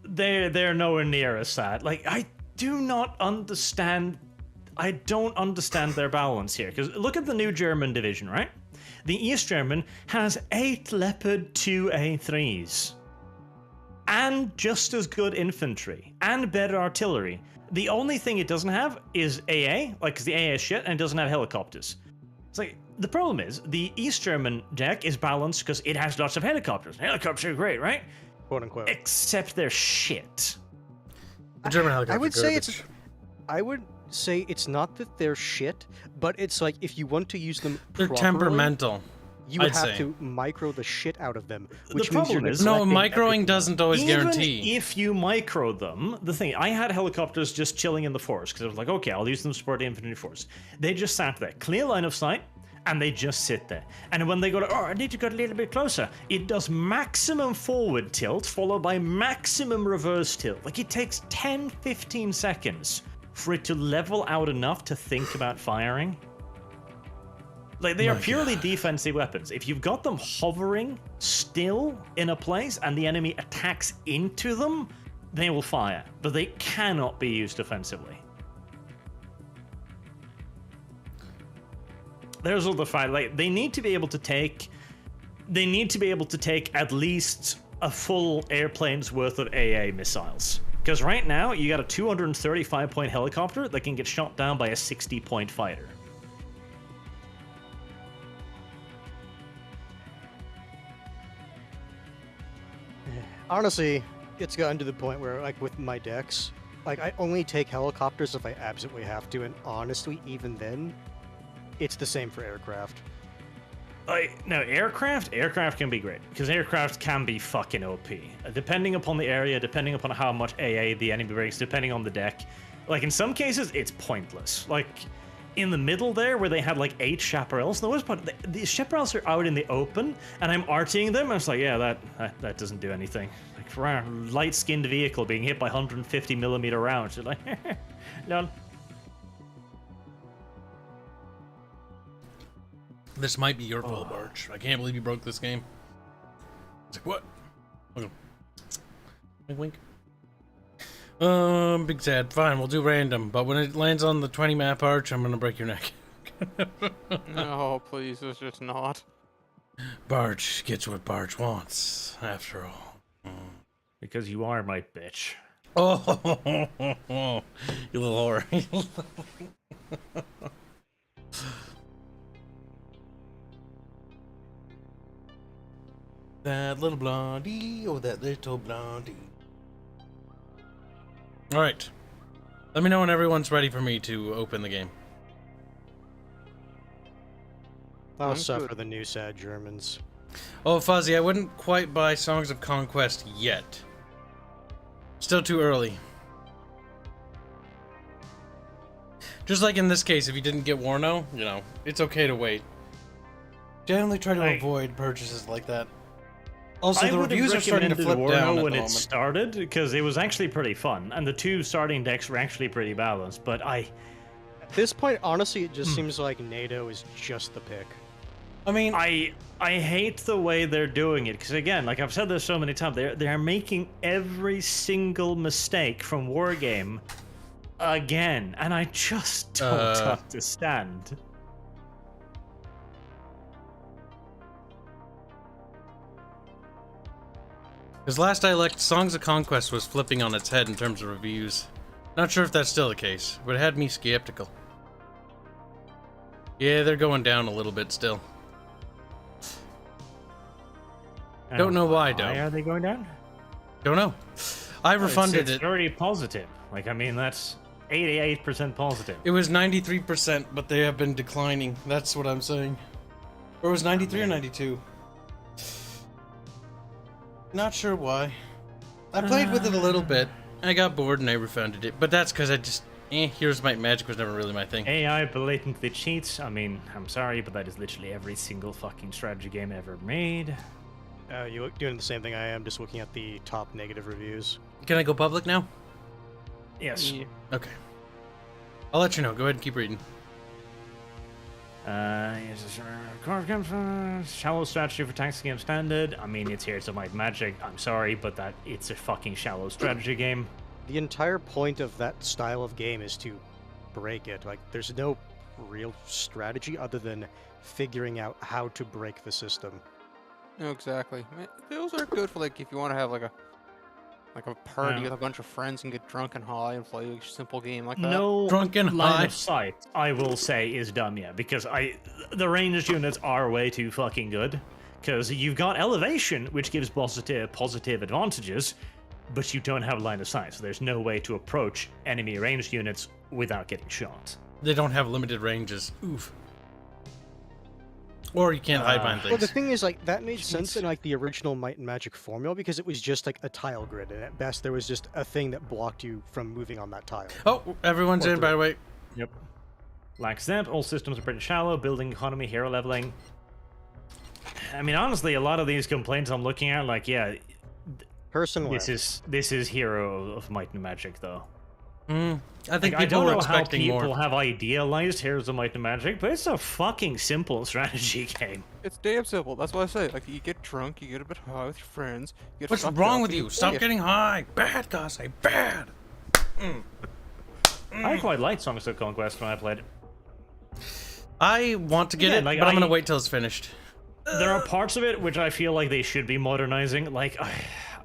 They're nowhere near as sad. Like I do not understand. I don't understand their balance here. Because look at the new German division, right? The East German has 8 Leopard 2 A3s. And just as good infantry. And better artillery. The only thing it doesn't have is AA. Like, 'cause the AA is shit, and it doesn't have helicopters. It's like, the problem is, the East German deck is balanced because it has lots of helicopters. Helicopters are great, right? Quote unquote. Except they're shit. The German helicopter. I would say it's. garbage. I would say it's not that they're shit, but it's like if you want to use them They're properly, temperamental. you I'd have say. to micro the shit out of them, The which means you're problem is- No, neglecting microing everything doesn't always Even guarantee. if you micro them, the thing, I had helicopters just chilling in the forest because I was like, okay, I'll use them to support the infantry force. They just sat there, clear line of sight, and they just sit there. And when they go, oh, I need to get a little bit closer, it does maximum forward tilt followed by maximum reverse tilt. Like it takes 10, 15 seconds for it to level out enough to think about firing. Like they are My purely defensive weapons. If you've got them hovering still in a place and the enemy attacks into them, they will fire, but they cannot be used offensively. There's all the fight. Like, they need to be able to take at least a full airplane's worth of AA missiles. Because right now, you got a 235-point helicopter that can get shot down by a 60-point fighter. Honestly, it's gotten to the point where, like, with my decks, like, I only take helicopters if I absolutely have to, and honestly, even then, it's the same for aircraft. No, aircraft can be great, because aircraft can be fucking OP. Depending upon the area, depending upon how much AA the enemy breaks, depending on the deck. Like, in some cases, it's pointless. Like, in the middle there, where they had, like, 8 chaparrals, the worst part, the chaparrals are out in the open, and I'm artying them, and it's like, yeah, that doesn't do anything. Like, for a light-skinned vehicle being hit by 150mm rounds, you're like, none. This might be your fault, Barge. I can't believe you broke this game. It's like, what? Okay. Wink, wink. Big sad. Fine, we'll do random. But when it lands on the 20 map arch, I'm gonna break your neck. No, please, it's just not. Barge gets what Barge wants, after all. Because you are my bitch. Oh, you little whore. That little blondie, oh, that little blondie. Alright. Let me know when everyone's ready for me to open the game. I'll I'm suffer good. the new sad Germans. Oh, Fuzzy, I wouldn't quite buy Songs of Conquest yet. Still too early. Just like in this case, if you didn't get Warno, you know, it's okay to wait. Generally try to avoid purchases like that. Also, the reviews are starting to flip down at when the it moment. started, because it was actually pretty fun, and the 2 starting decks were actually pretty balanced, but At this point, honestly, it just seems like NATO is just the pick. I mean, I hate the way they're doing it, because again, like I've said this so many times, they're making every single mistake from Wargame again, and I just don't understand. because last I looked, Songs of Conquest was flipping on its head in terms of reviews. Not sure if that's still the case, but it had me skeptical. Yeah, they're going down a little bit still. Don't know why, though. Why are they going down? Don't know. I refunded it's it. very positive. Like, I mean, that's 88% positive. It was 93%, but they have been declining. That's what I'm saying. Or it was 93 or 92. Not sure why. I played with it a little bit. I got bored and I refunded it. But that's because I just... Heroes Might and Magic was never really my thing. AI blatantly cheats. I mean, I'm sorry, but that is literally every single fucking strategy game ever made. You look doing the same thing I am, just looking at the top negative reviews. Can I go public now? Yes. Yeah. Okay. I'll let you know. Go ahead and keep reading. Shallow strategy for tanks game standard. I mean, it's Heroes of Might and Magic. I'm sorry, but it's a fucking shallow strategy game. The entire point of that style of game is to break it. Like, there's no real strategy other than figuring out how to break the system. No, exactly. I mean, those are good for, like, if you want to have like a party Yeah. with a bunch of friends and get drunk and high and play a simple game like that. No Drunken line high. of sight, I will say, is dumb, yeah, because the ranged units are way too fucking good. Because you've got elevation, which gives positive advantages, but you don't have line of sight, so there's no way to approach enemy ranged units without getting shot. They don't have limited ranges. Oof. Or you can't hide behind Well, the things. thing is, like, that made sense in, like, the original Might and Magic formula because it was just, like, a tile grid, and at best there was just a thing that blocked you from moving on that tile. Oh, everyone's in, by the way. Yep. Like that, all systems are pretty shallow, building economy, hero leveling. I mean, honestly, a lot of these complaints I'm looking at, like, yeah, Personally, this is Hero of Might and Magic, though. I think Like, I people don't were know how expecting people more. have idealized Heroes of Might and Magic, but it's a fucking simple strategy game. It's damn simple. That's what I say. Like, you get drunk, you get a bit high with your friends. You get What's fucked wrong up, with and you? play Stop it. getting high. Bad, Kase. Bad. I quite liked Songs of Conquest when I played it. I want to get Yeah, it, like, but I'm I- gonna wait till it's finished. There are parts of it which I feel like they should be modernizing. Like,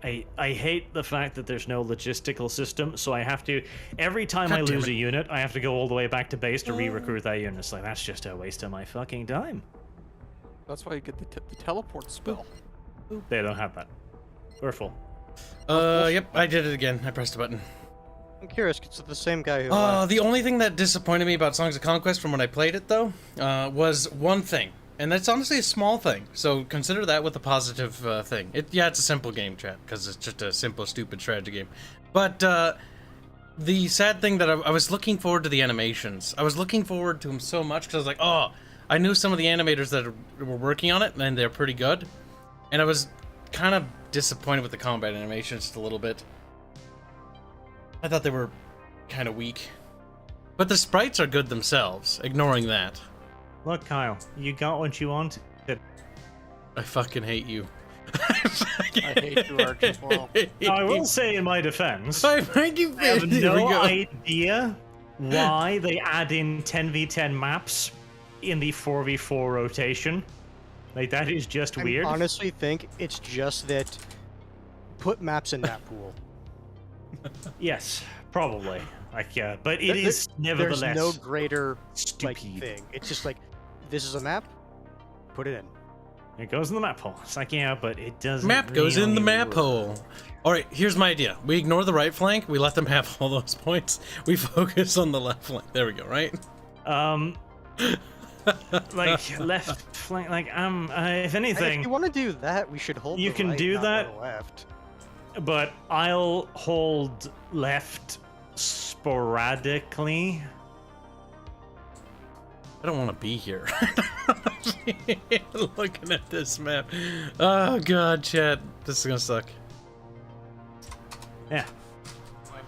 I hate the fact that there's no logistical system, so I have to, every time I God damn lose it. a unit, I have to go all the way back to base to re-recruit that unit. It's like, that's just a waste of my fucking time. That's why you get the teleport spell. They don't have that. We're full. Yep, I did it again. I pressed a button. I'm curious, it's the same guy who. The only thing that disappointed me about Songs of Conquest from when I played it, though, was one thing. And that's honestly a small thing, so consider that with a positive thing. Yeah, it's a simple game, chat, because it's just a simple, stupid strategy game. But the sad thing that I was looking forward to the animations. I was looking forward to them so much, because I was like, oh, I knew some of the animators that were working on it, and they're pretty good. And I was kind of disappointed with the combat animations just a little bit. I thought they were kind of weak. But the sprites are good themselves, ignoring that. Look, Kyle, you got what you wanted. I fucking hate you. I hate you, Arch, as well. Now, I will say in my defense, I find you I have There we no go. idea why they add in 10v10 maps in the 4v4 rotation. Like, that is just I weird. honestly think it's just that. Put maps in that pool. Yes, probably. Like, yeah, but it There- is nevertheless There's no greater like stupid. thing. It's just like, this is a map. Put it in. It goes in the map hole. It's like, yeah, but it doesn't. Map goes in the really map work. hole. Alright, here's my idea. We ignore the right flank, we let them have all those points. We focus on the left flank. There we go, right? Like left flank. Like, if If anything, you want to do that, we should hold. You the can right, do not that. the left. but I'll hold left sporadically. I don't want to be here. Looking at this map. Oh god, chat. This is gonna suck. Yeah,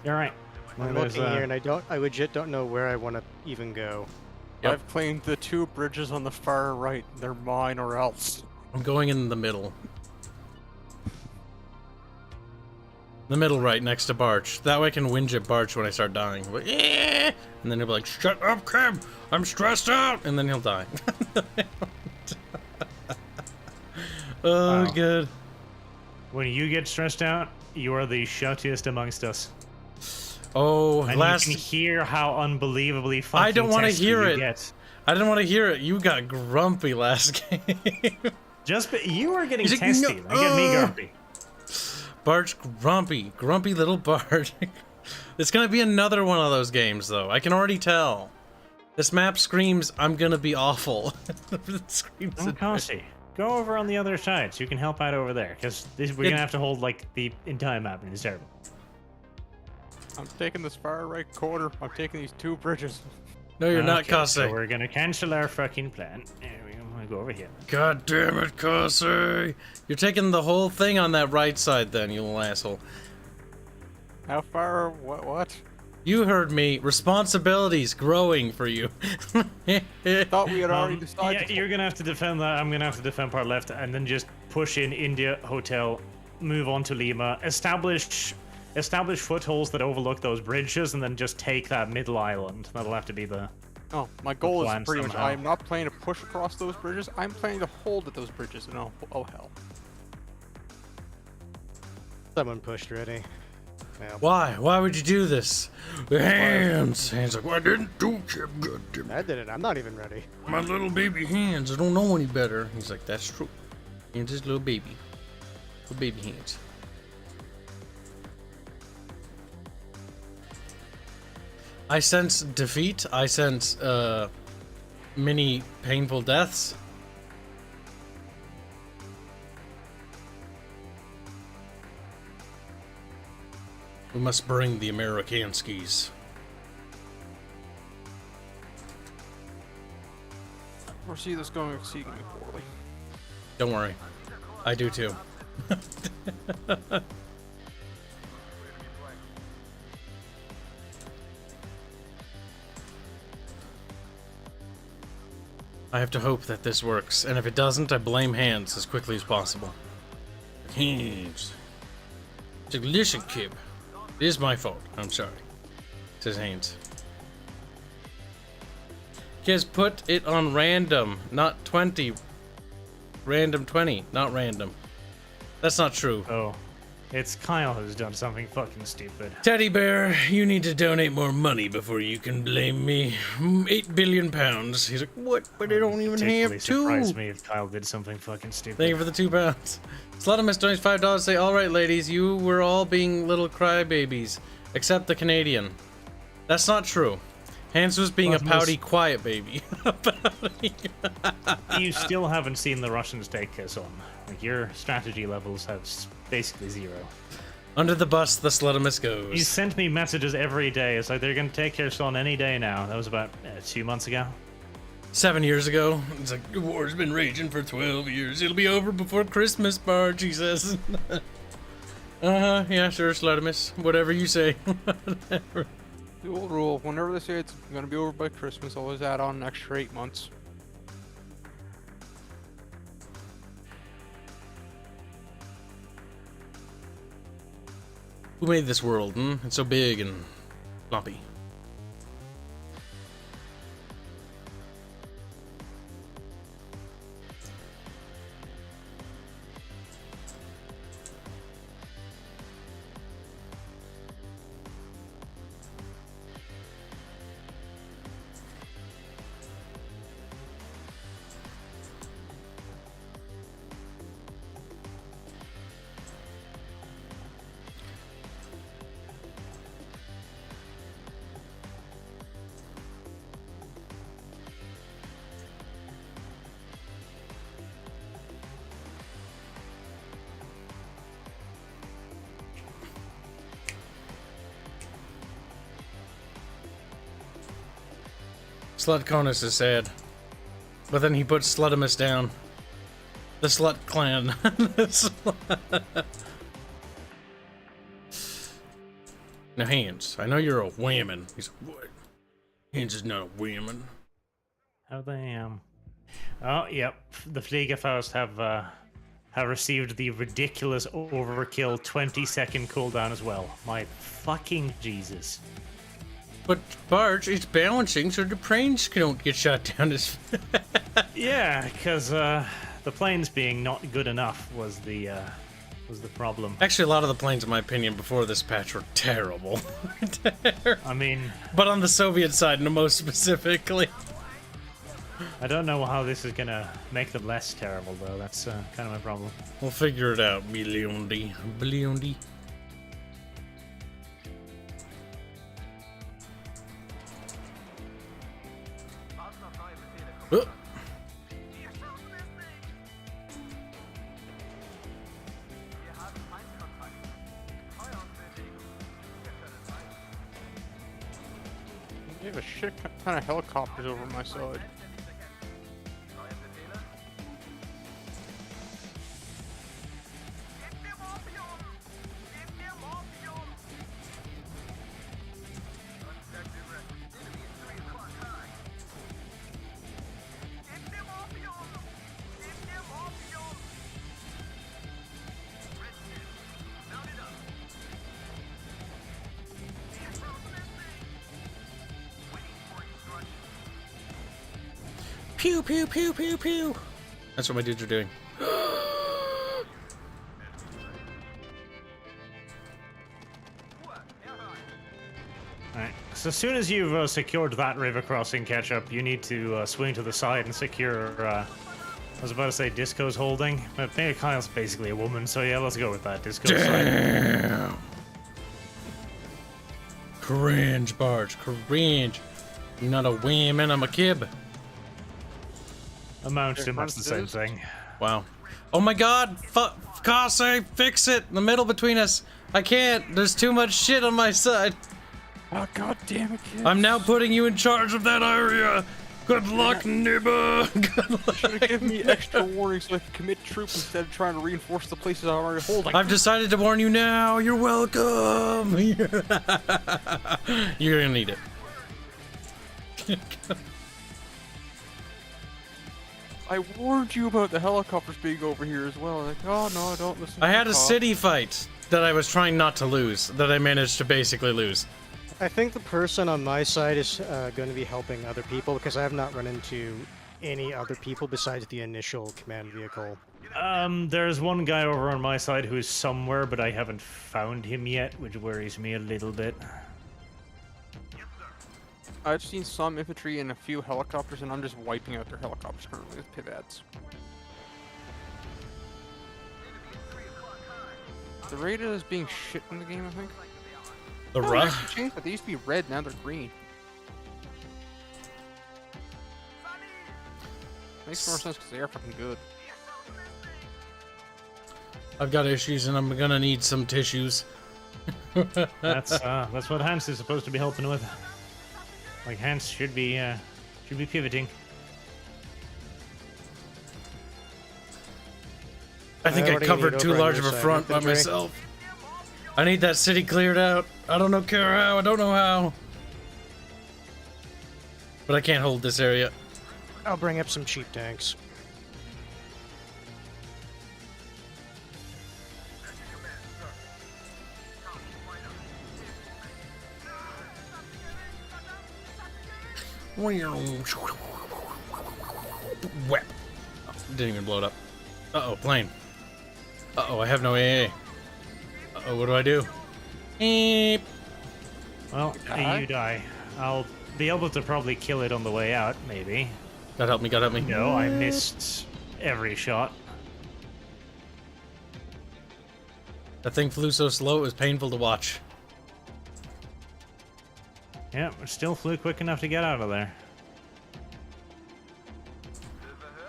you're right. I'm looking here, and I legit don't know where I want to even go. Yep. I've claimed the 2 bridges on the far right. They're mine or else. I'm going in the middle. The middle right next to Barch. That way I can whinge at Barch when I start dying. Like, "Eh!" And then he'll be like, shut up, Kib! I'm stressed out! And then he'll die. Oh, Wow. good. When you get stressed out, you are the shoutiest amongst us. Oh, And last... you can hear how unbelievably fucking I don't want to testy hear you it. get. I didn't want to hear it. You got grumpy last game. You are getting He's like, testy. "No, They get me grumpy. Barch grumpy. Grumpy little Barch. It's gonna be another one of those games, though. I can already tell. This map screams, I'm gonna be awful. It screams Oh, Kasi, go over on the other side so you can help out over there. Because we're gonna have to hold, like, the entire map, and it's terrible. I'm taking this far right corner. I'm taking these 2 bridges. No, you're not, Okay, Kase. so we're gonna cancel our fucking plan. There we go. I'm gonna go over here. God damn it, Kase. You're taking the whole thing on that right side, then, you little asshole. How far? What? You heard me. Responsibilities growing for you. Thought we had already decided. Yeah, you're gonna have to defend that. I'm gonna have to defend part left, and then just push in India Hotel, move on to Lima, establish footholds that overlook those bridges, and then just take that middle island. That'll have to be the. Oh, my goal is plan pretty much. somehow. I'm not planning to push across those bridges. I'm planning to hold at those bridges. And oh hell. Someone pushed ready. Yeah. Why? Why would you do this? Hands. Hands like, well, I didn't do Kib. God damn it. I did it. I'm not even ready. My little baby hands. I don't know any better. He's like, that's true. Hands is little baby. Little baby hands. I sense defeat. I sense many painful deaths. We must bring the American skis. Foresee this going exceedingly poorly. Don't worry. I do too. I have to hope that this works, and if it doesn't, I blame Hanse as quickly as possible. Hanse. It's like, listen, Kib. It is my fault. I'm sorry. Says Hanse. Kids, put it on random, not 20. Random 20, not random. That's not true. Oh, it's Kyle who's done something fucking stupid. Teddy Bear, you need to donate more money before you can blame me. 8 billion pounds. He's like, what? But I don't even Particularly have two. surprise me if Kyle did something fucking stupid. Thank you for the 2 pounds. Slutimus donates $5. Say, all right, ladies, you were all being little crybabies, except the Canadian. That's not true. Hanse was being a pouty, quiet baby. You still haven't seen the Russians take his on. Like, your strategy levels have basically 0. Under the bus, the Slutimus You goes. sent me messages every day. It's like they're gonna take your son any day now. That was about 2 months ago. 7 years ago. It's like, the war's been raging for 12 years. It'll be over before Christmas, Barge, he says. Yeah, sure, Slutimus. Whatever you say. Whatever. The old rule, whenever they say it's gonna be over by Christmas, always add on an extra 8 months. Who made this world, hmm? It's so big and floppy. Slutconus is sad. But then he puts Slutimus down. The Slut Clan. Now, Hanse, I know you're a woman. He's like, what? Hanse is not a woman. How they Oh, yep. The Fliegerfaust have received the ridiculous overkill 20-second cooldown as well. My fucking Jesus. But Barge, it's balancing so the planes don't get shot down as Yeah, because the planes being not good enough was the problem. Actually, a lot of the planes, in my opinion, before this patch were terrible. I mean, But on the Soviet side, no, most specifically. I don't know how this is gonna make them less terrible, though. That's kind of my problem. We'll figure it out, Bliondi. Bliondi. Oh. You have a shit ton of helicopters over my side. Pew, pew, pew, pew, pew. That's what my dudes are doing. Alright, so as soon as you've secured that river crossing catch-up, you need to swing to the side and secure, I was about to say Disco's holding, but maybe Kyle's basically a woman, so yeah, let's go with that. Disco's side. Damn. Cringe, Barge, cringe. You're not a woman, I'm a kib. Amounts to much the same thing. Wow. Oh my god! Kase, fix it! In the middle between us. I can't. There's too much shit on my side. Oh god damn it, kid. I'm now putting you in charge of that area. Good luck, Nibba. Good luck. Should have given me extra warning so I could commit troops instead of trying to reinforce the places I already hold. I've decided to warn you now. You're welcome. You're gonna need it. I warned you about the helicopters being over here as well. Like, oh no, don't listen. I to had the a cop. city fight that I was trying not to lose, that I managed to basically lose. I think the person on my side is going to be helping other people because I have not run into any other people besides the initial command vehicle. There's one guy over on my side who is somewhere, but I haven't found him yet, which worries me a little bit. I've seen some infantry and a few helicopters, and I'm just wiping out their helicopters currently with pivots. The radar is being shit in the game, I think. The Oh, they rough. actually changed that. They used to be red, now they're green. Makes more sense because they are fucking good. I've got issues and I'm gonna need some tissues. That's what Hanse is supposed to be helping with. Like Hanse should be pivoting. I think I already covered need too over on large your of a side, front by infantry. myself. I need that city cleared out. I don't care how. I don't know how. But I can't hold this area. I'll bring up some cheap tanks. Whap. Oh, didn't even blow it up. Uh-oh, plane. Uh-oh, I have no AA. Uh-oh, what do I do? Eep. Well, you die. I'll be able to probably kill it on the way out, maybe. God help me, God help me. No, I missed every shot. That thing flew so slow it was painful to watch. Yeah, it still flew quick enough to get out of there.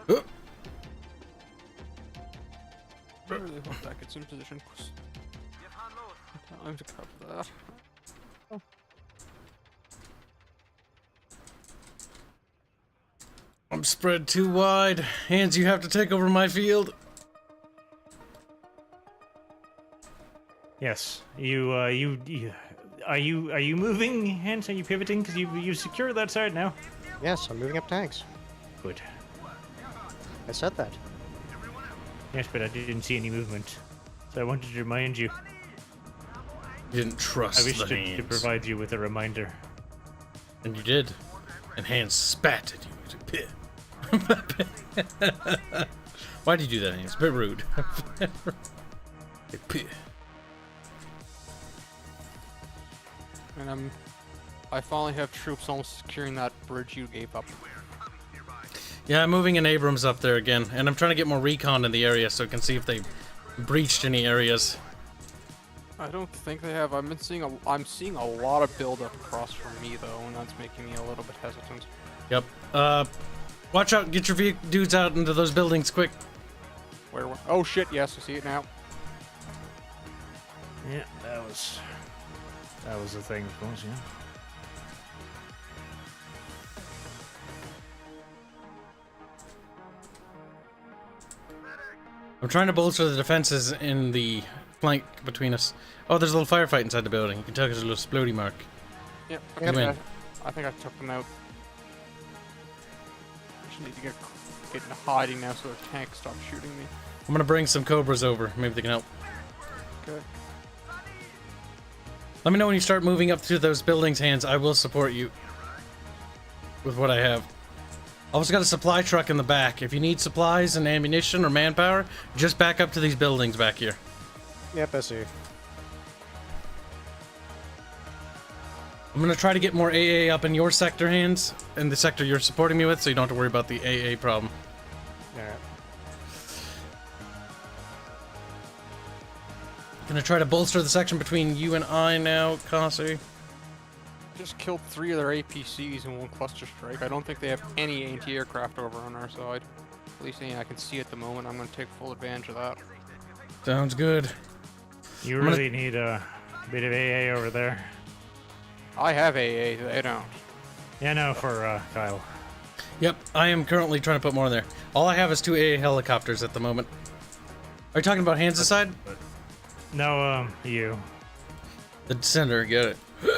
Oh, I really hope that gets in position. Time to cover that. I'm spread too wide. Hands, you have to take over my field. Yes, are you moving, Hanse? Are you pivoting? Because you secured that side now. Yes, I'm moving up tanks. Good. I said that. Yes, but I didn't see any movement, so I wanted to remind you. You didn't trust I wish the to hands. provide you with a reminder. And you did. And Hands spat at you. Why'd you do that, Hands? A bit rude. And I finally have troops almost securing that bridge you gave up. Yeah, I'm moving an Abrams up there again, and I'm trying to get more recon in the area so I can see if they breached any areas. I don't think they have. I'm seeing a lot of buildup across from me though, and that's making me a little bit hesitant. Yep. Watch out! Get your dudes out into those buildings quick. Where? Oh shit! Yes, I see it now. Yeah, that was the thing, of course. Yeah. I'm trying to bolster the defenses in the flank between us. Oh, there's a little firefight inside the building. You can tell there's a little splody mark. Yep. Come in. I think I took them out. I just need to get into hiding now so their tank stops shooting me. I'm gonna bring some Cobras over. Maybe they can help. Okay. Let me know when you start moving up to those buildings, Hands. I will support you with what I have. I also got a supply truck in the back. If you need supplies and ammunition or manpower, just back up to these buildings back here. Yep, I see. I'm gonna try to get more AA up in your sector, Hands, in the sector you're supporting me with, so you don't have to worry about the AA problem. Alright. Gonna try to bolster the section between you and I now, Kasi. Just killed 3 of their APCs in one cluster strike. I don't think they have any anti-aircraft over on our side. At least any I can see at the moment. I'm going to take full advantage of that. Sounds good. You I'm gonna- really need a bit of AA over there. I have AA, they don't. Yeah, no, for Kyle. Yep, I am currently trying to put more in there. All I have is 2 AA helicopters at the moment. Are you talking about Hands' side? No, you. The center, get it. Get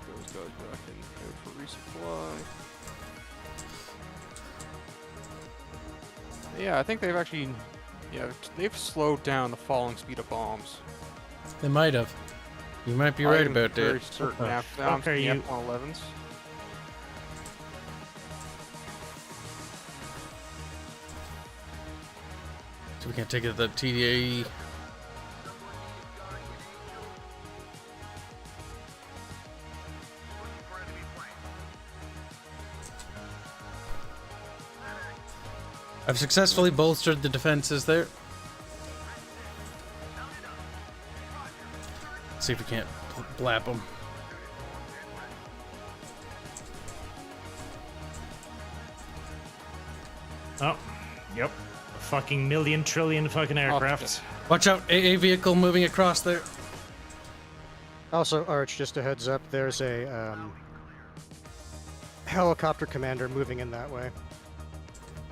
those guys back in here for resupply. Yeah, I think they've actually, they've slowed down the falling speed of bombs. They might have. You might be right about Very that. certain the after fuck are the you- F-111s. So we can't take it the TDA. I've successfully bolstered the defenses there. Let's see if we can't blap them. Oh, yep. A fucking million trillion fucking aircraft. Watch out, AA vehicle moving across there. Also, Arch, just a heads up, there's a helicopter commander moving in that way.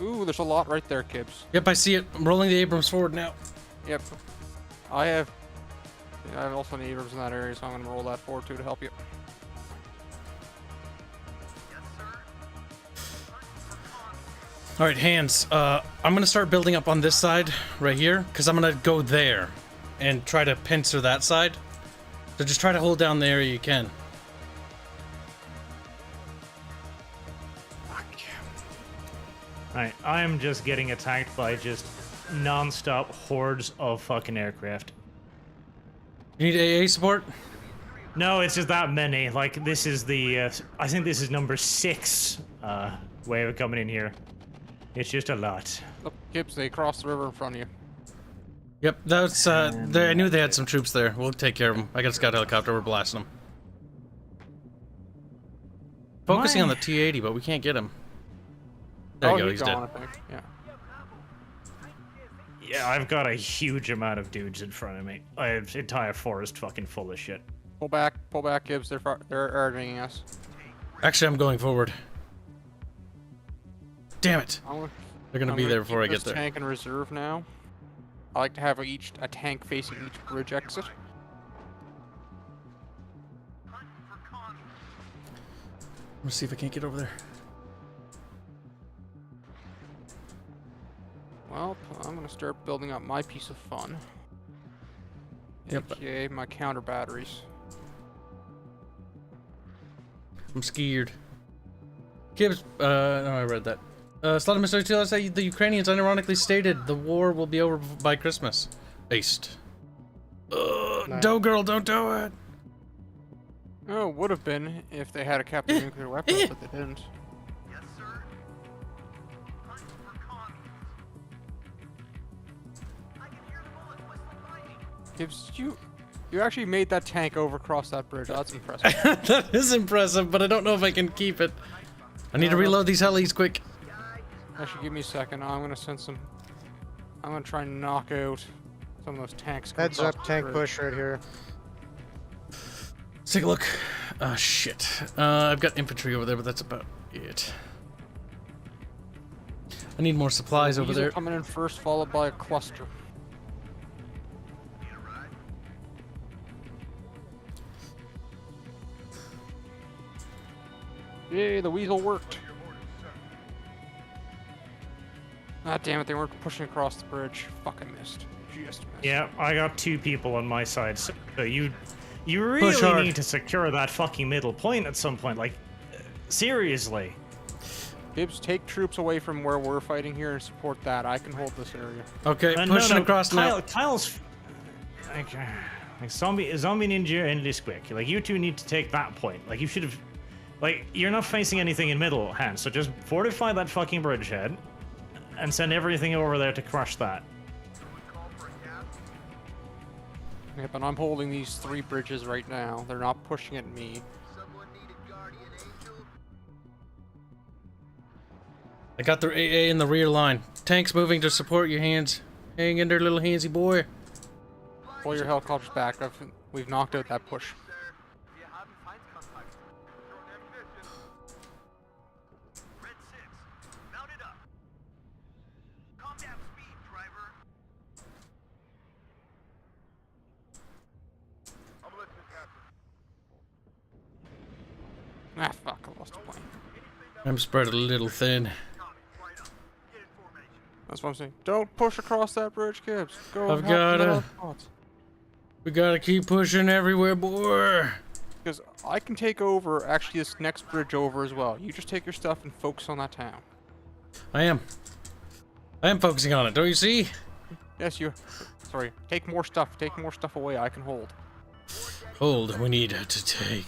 Ooh, there's a lot right there, Kibs. Yep, I see it. I'm rolling the Abrams forward now. Yep. I have also an Abrams in that area, so I'm going to roll that forward too to help you. All right, Hanse. I'm gonna start building up on this side right here, because I'm gonna go there and try to pincer that side. So just try to hold down the area you can. Alright, I am just getting attacked by just non-stop hordes of fucking aircraft. You need AA support? No, it's just that many. Like, this is the, I think this is number 6 wave coming in here. It's just a lot. Look, Kibs, they crossed the river in front of you. Yep, that's, I knew they had some troops there. We'll take care of them. I got a scout helicopter, we're blasting them. Focusing on the T-80, but we can't get him. There you go, he's dead. gone, I think. Yeah. Yeah, I've got a huge amount of dudes in front of me. I have an entire forest fucking full of shit. Pull back, Kibs. They're urging us. Actually, I'm going forward. Damn it! They're gonna be there before I get there. Tank in reserve now. I like to have a tank facing each bridge exit. Let's see if I can't get over there. Well, I'm gonna start building up my piece of fun. Yep. AKA my counter batteries. I'm scared. Kibs, no, I read that. Slaughter Mr. Tell us that the Ukrainians unironically stated the war will be over by Christmas. Based. Nah. Dough girl, don't do it! Oh, would have been if they had a captive nuclear weapons, but they didn't. Yes, sir. Hunt for commies. I can hear the bullets whistling by me. Kibs, you actually made that tank overcross that bridge. That's impressive. That is impressive, but I don't know if I can keep it. I need to reload these helis quick. Actually, give me a second. I'm gonna send some. I'm gonna try and knock out some of those tanks. coming Heads across up, the tank bridge. push right here. Let's take a look. Oh, shit. I've got infantry over there, but that's about it. I need more supplies over These are there. coming in first, followed by a cluster. Yay, the weasel worked. Ah, damn it, they weren't pushing across the bridge. Fucking missed. Just missed. Yeah, I got 2 people on my side, so you Push really hard. need to secure that fucking middle point at some point. Like, seriously. Kibs, take troops away from where we're fighting here and support that. I can hold this area. Okay, No, pushing no, across now. Kyle's like zombie ninja and Sqekies. Like, you two need to take that point. Like, you should have. Like, you're not facing anything in middle, Hanse, so just fortify that fucking bridgehead and send everything over there to crush that. Yep, and I'm holding these 3 bridges right now. They're not pushing at me. Someone need a guardian angel? I got their AA in the rear line. Tanks moving to support your hands. Hang in there, little handsy boy. Pull your helicopters back. We've knocked out that push. Wir haben Feindkontakt. Red 6, mount it up. Calm down speed, driver. I'm listening, Captain. Ah, fuck, I lost a plane. I'm spread a little thin. Copy, right up. Get in formation. That's what I'm saying. Don't push across that bridge, Kibs. Go. I've gotta. We gotta keep pushing everywhere, boy. Because I can take over, actually, this next bridge over as well. You just take your stuff and focus on that town. I am focusing on it, don't you see? Yes, you... Sorry. Take more stuff. Take more stuff away. I can hold. Hold, we need to take.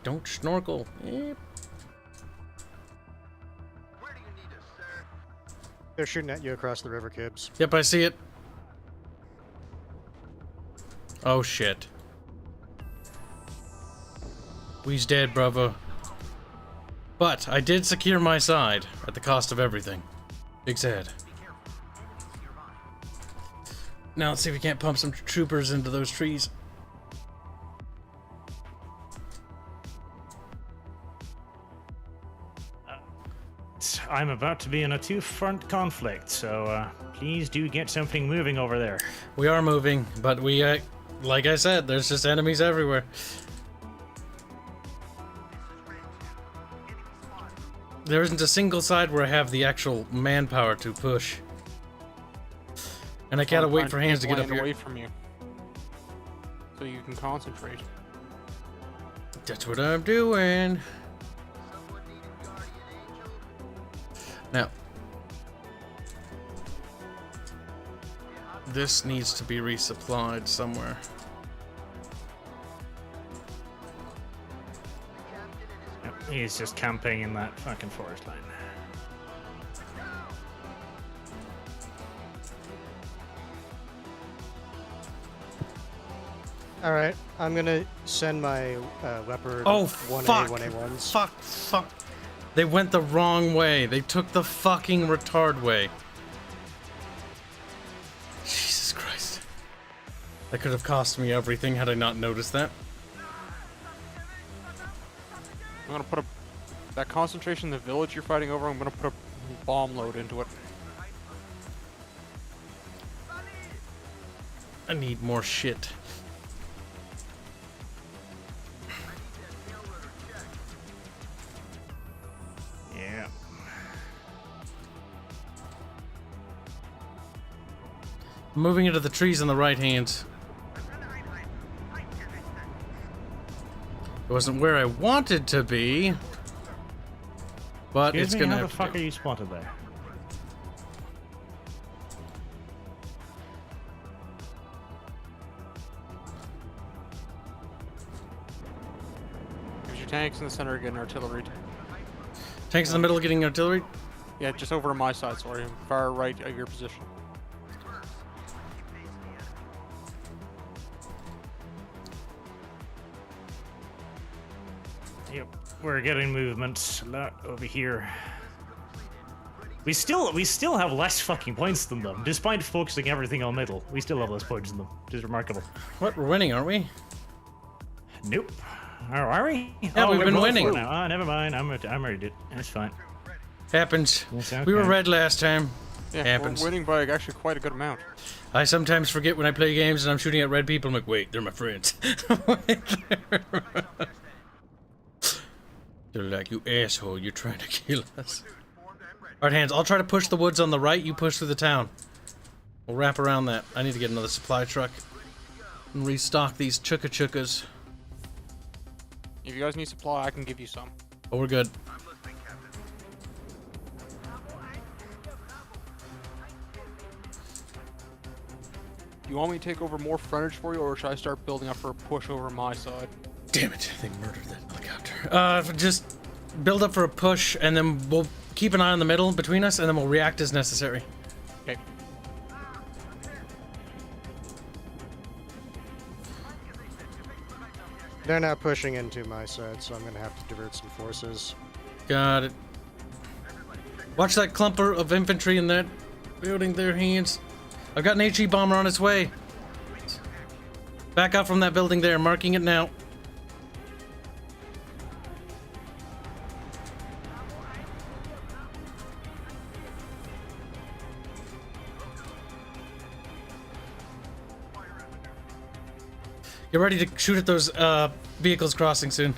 Don't snorkel. Yep. Where do you need us, sir? They're shooting at you across the river, Kibs. Yep, I see it. Oh shit. We's dead, bravo. But I did secure my side at the cost of everything. Big sad. Now let's see if we can't pump some troopers into those trees. I'm about to be in a two-front conflict, so please do get something moving over there. We are moving, but we, like I said, there's just enemies everywhere. There isn't a single side where I have the actual manpower to push. And I gotta wait for Hanse to get up here. Away from you, so you can concentrate. That's what I'm doing. Someone needed guardian angel. Now, this needs to be resupplied somewhere. Yep, he's just camping in that fucking forest line. All right, I'm gonna send my leopard Oh, 1A, fuck. 1A1s. Fuck. They went the wrong way. They took the fucking retard way. Jesus Christ. That could have cost me everything had I not noticed that. I'm gonna put that concentration in the village you're fighting over. I'm gonna put a bomb load into it. I need more shit. Yeah. Moving into the trees on the right hand. It wasn't where I wanted to be, but Excuse it's me, gonna how the have fuck to are do. you spotted there? There's your tanks in the center getting artillery. Tanks in the middle getting artillery. Yeah, just over on my side, sorry. Far right of your position. Yep, we're getting movement a lot over here. We still have less fucking points than them, despite focusing everything on middle. We still have less points than them, which is remarkable. What? We're winning, aren't we? Nope. Oh, are we? Yeah, we've we're been both winning. four now. Ah, never mind. I'm already it. It's fine. Happens. It's We were okay. red last time. Yeah, Happens. we're winning by actually quite a good amount. I sometimes forget when I play games and I'm shooting at red people. I'm like, wait, they're my friends. They're like, you asshole, you're trying to kill us. Alright, Hanse, I'll try to push the woods on the right, you push through the town. We'll wrap around that. I need to get another supply truck and restock these chukkas. If you guys need supply, I can give you some. Oh, we're good. Do you want me to take over more frontage for you, or should I start building up for a push over my side? Damn it, they murdered that helicopter. Just build up for a push, and then we'll keep an eye on the middle between us, and then we'll react as necessary. Okay. They're now pushing into my side, so I'm gonna have to divert some forces. Got it. Watch that clumper of infantry in that building there, Hanse. I've got an HE bomber on its way. Back up from that building there, marking it now. Get ready to shoot at those vehicles crossing soon.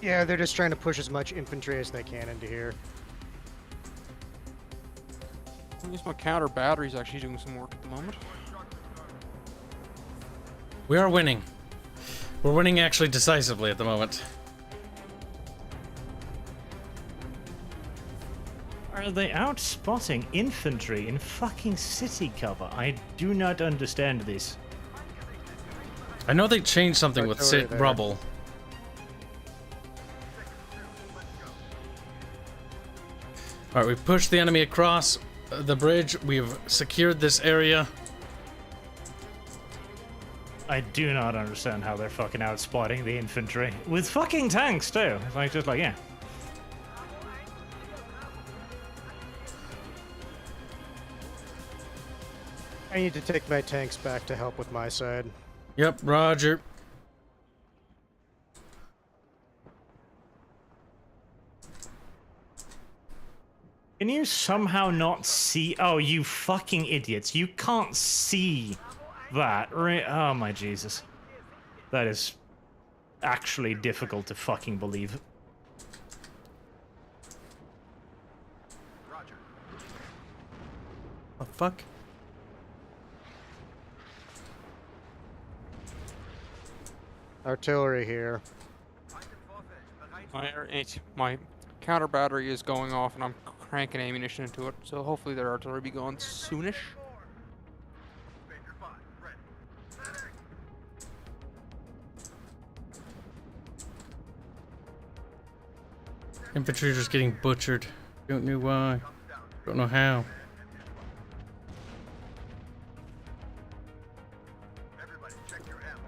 Yeah, they're just trying to push as much infantry as they can into here. At least my counter battery's actually doing some work at the moment. We are winning. We're winning actually decisively at the moment. Are they out spotting infantry in fucking city cover? I do not understand this. I know they changed something with Artillery there. rubble. Alright, we've pushed the enemy across the bridge. We've secured this area. I do not understand how they're fucking out spotting the infantry. With fucking tanks too. It's like, just like, yeah. I need to take my tanks back to help with my side. Yep, roger. Can you somehow not see? Oh, you fucking idiots. You can't see that. Right? Oh my Jesus. That is actually difficult to fucking believe. The fuck? Artillery here. My counter battery is going off, and I'm cranking ammunition into it. So hopefully their artillery be going soonish. Infantry just getting butchered. Don't know why. Don't know how. Everybody, check your ammo.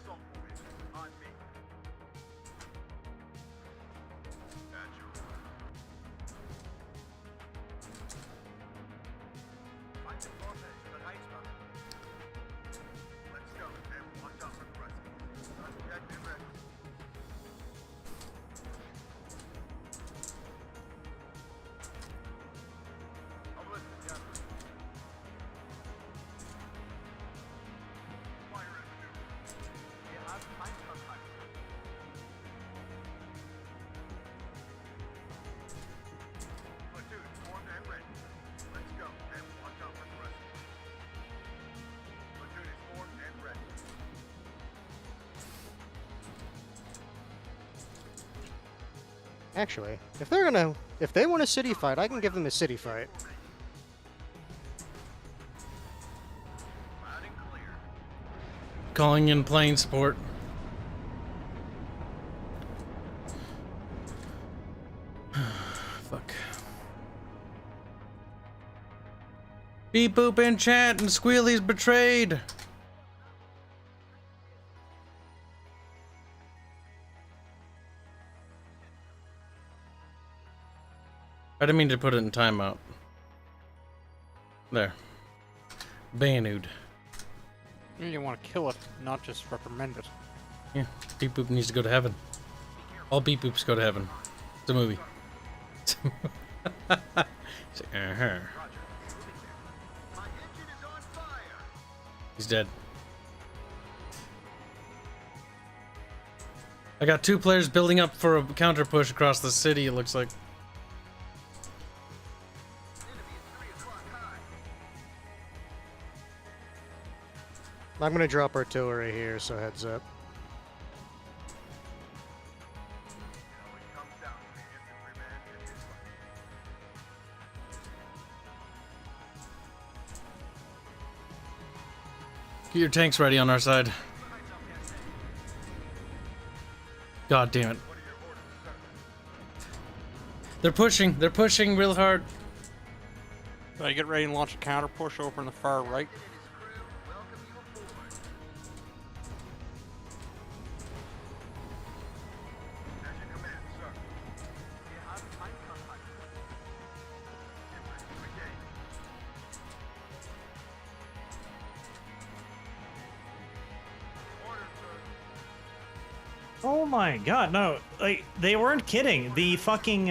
Assault formation on me. Natural. Find the north edge of the heights mountain. Let's go and watch out for the rest. Object and ready. I'm listening, yeah. Fire and maneuver. Wir haben Feindkontakt. Platoon formed and ready. Let's go and watch out for the rest. Platoon is formed and ready. Actually, if they want a city fight, I can give them a city fight. Loud and clear. Calling in plane support. Fuck. Beep boop in chat and Squealy's betrayed. I didn't mean to put it in timeout. There. Banude. You want to kill it, not just reprimand it. Yeah, Beep Boop needs to go to heaven. All Beep Boops go to heaven. It's a movie. My engine is on fire. He's dead. I got 2 players building up for a counter push across the city, it looks like. Enemy is 3 o'clock high. I'm gonna drop artillery here, so heads up. It always comes down to the infantryman and his fight. Get your tanks ready on our side. God damn it. What are your orders, sir? They're pushing real hard. So you get ready and launch a counter push over in the far right. His crew welcome you aboard. As you command, sir. Wir haben Feindkontakt. Infantry engaged. Order, sir. Oh my god, no. Like, they weren't kidding. The fucking,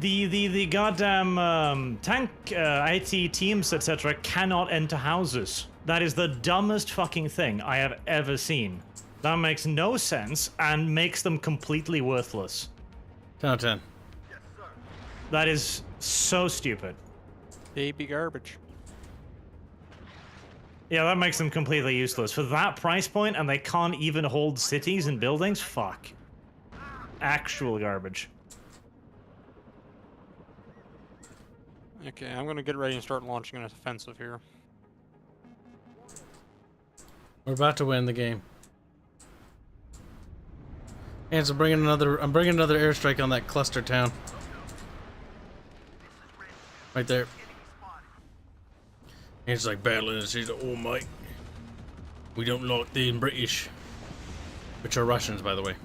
The goddamn tank IT teams, etc., cannot enter houses. That is the dumbest fucking thing I have ever seen. That makes no sense and makes them completely worthless. 10 out of 10. That is so stupid. Baby garbage. Yeah, that makes them completely useless. For that price point, and they can't even hold cities and buildings? Fuck. Actual garbage. Okay, I'm gonna get ready and start launching an offensive here. We're about to win the game. And so I'm bringing another airstrike on that cluster town. Right there. And it's like battling and she's like, oh mate. We don't like the British. Which are Russians, by the way.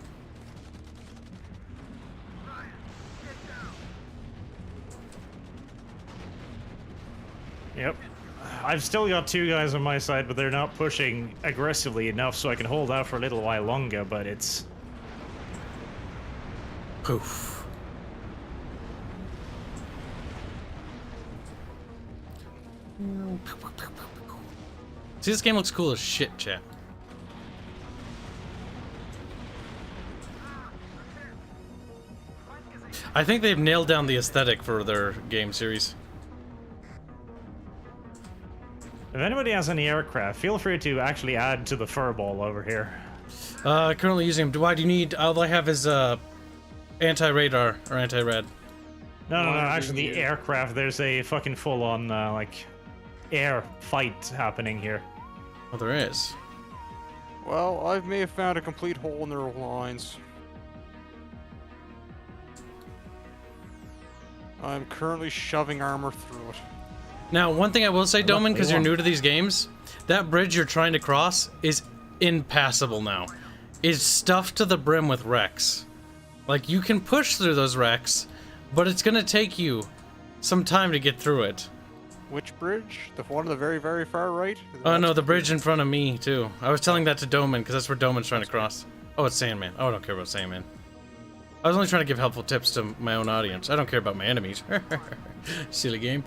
Yep. I've still got 2 guys on my side, but they're not pushing aggressively enough so I can hold out for a little while longer, but it's... Poof. See, this game looks cool as shit, chat. I think they've nailed down the aesthetic for their game series. If anybody has any aircraft, feel free to actually add to the furball over here. Currently using them. Why do you need? All I have is anti-radar or anti-rad. No, actually the aircraft, there's a fucking full-on, like, air fight happening here. Oh, there is. Well, I may have found a complete hole in their lines. I'm currently shoving armor through it. Now, one thing I will say, Doman, because you're won. new to these games, that bridge you're trying to cross is impassable now. It's stuffed to the brim with wrecks. Like, you can push through those wrecks, but it's gonna take you some time to get through it. Which bridge? The one on the very, very far right? Oh no, the bridge in front of me, too. I was telling that to Doman, because that's where Doman's trying to cross. Oh, it's Sandman. Oh, I don't care about Sandman. I was only trying to give helpful tips to my own audience. I don't care about my enemies. Silly game.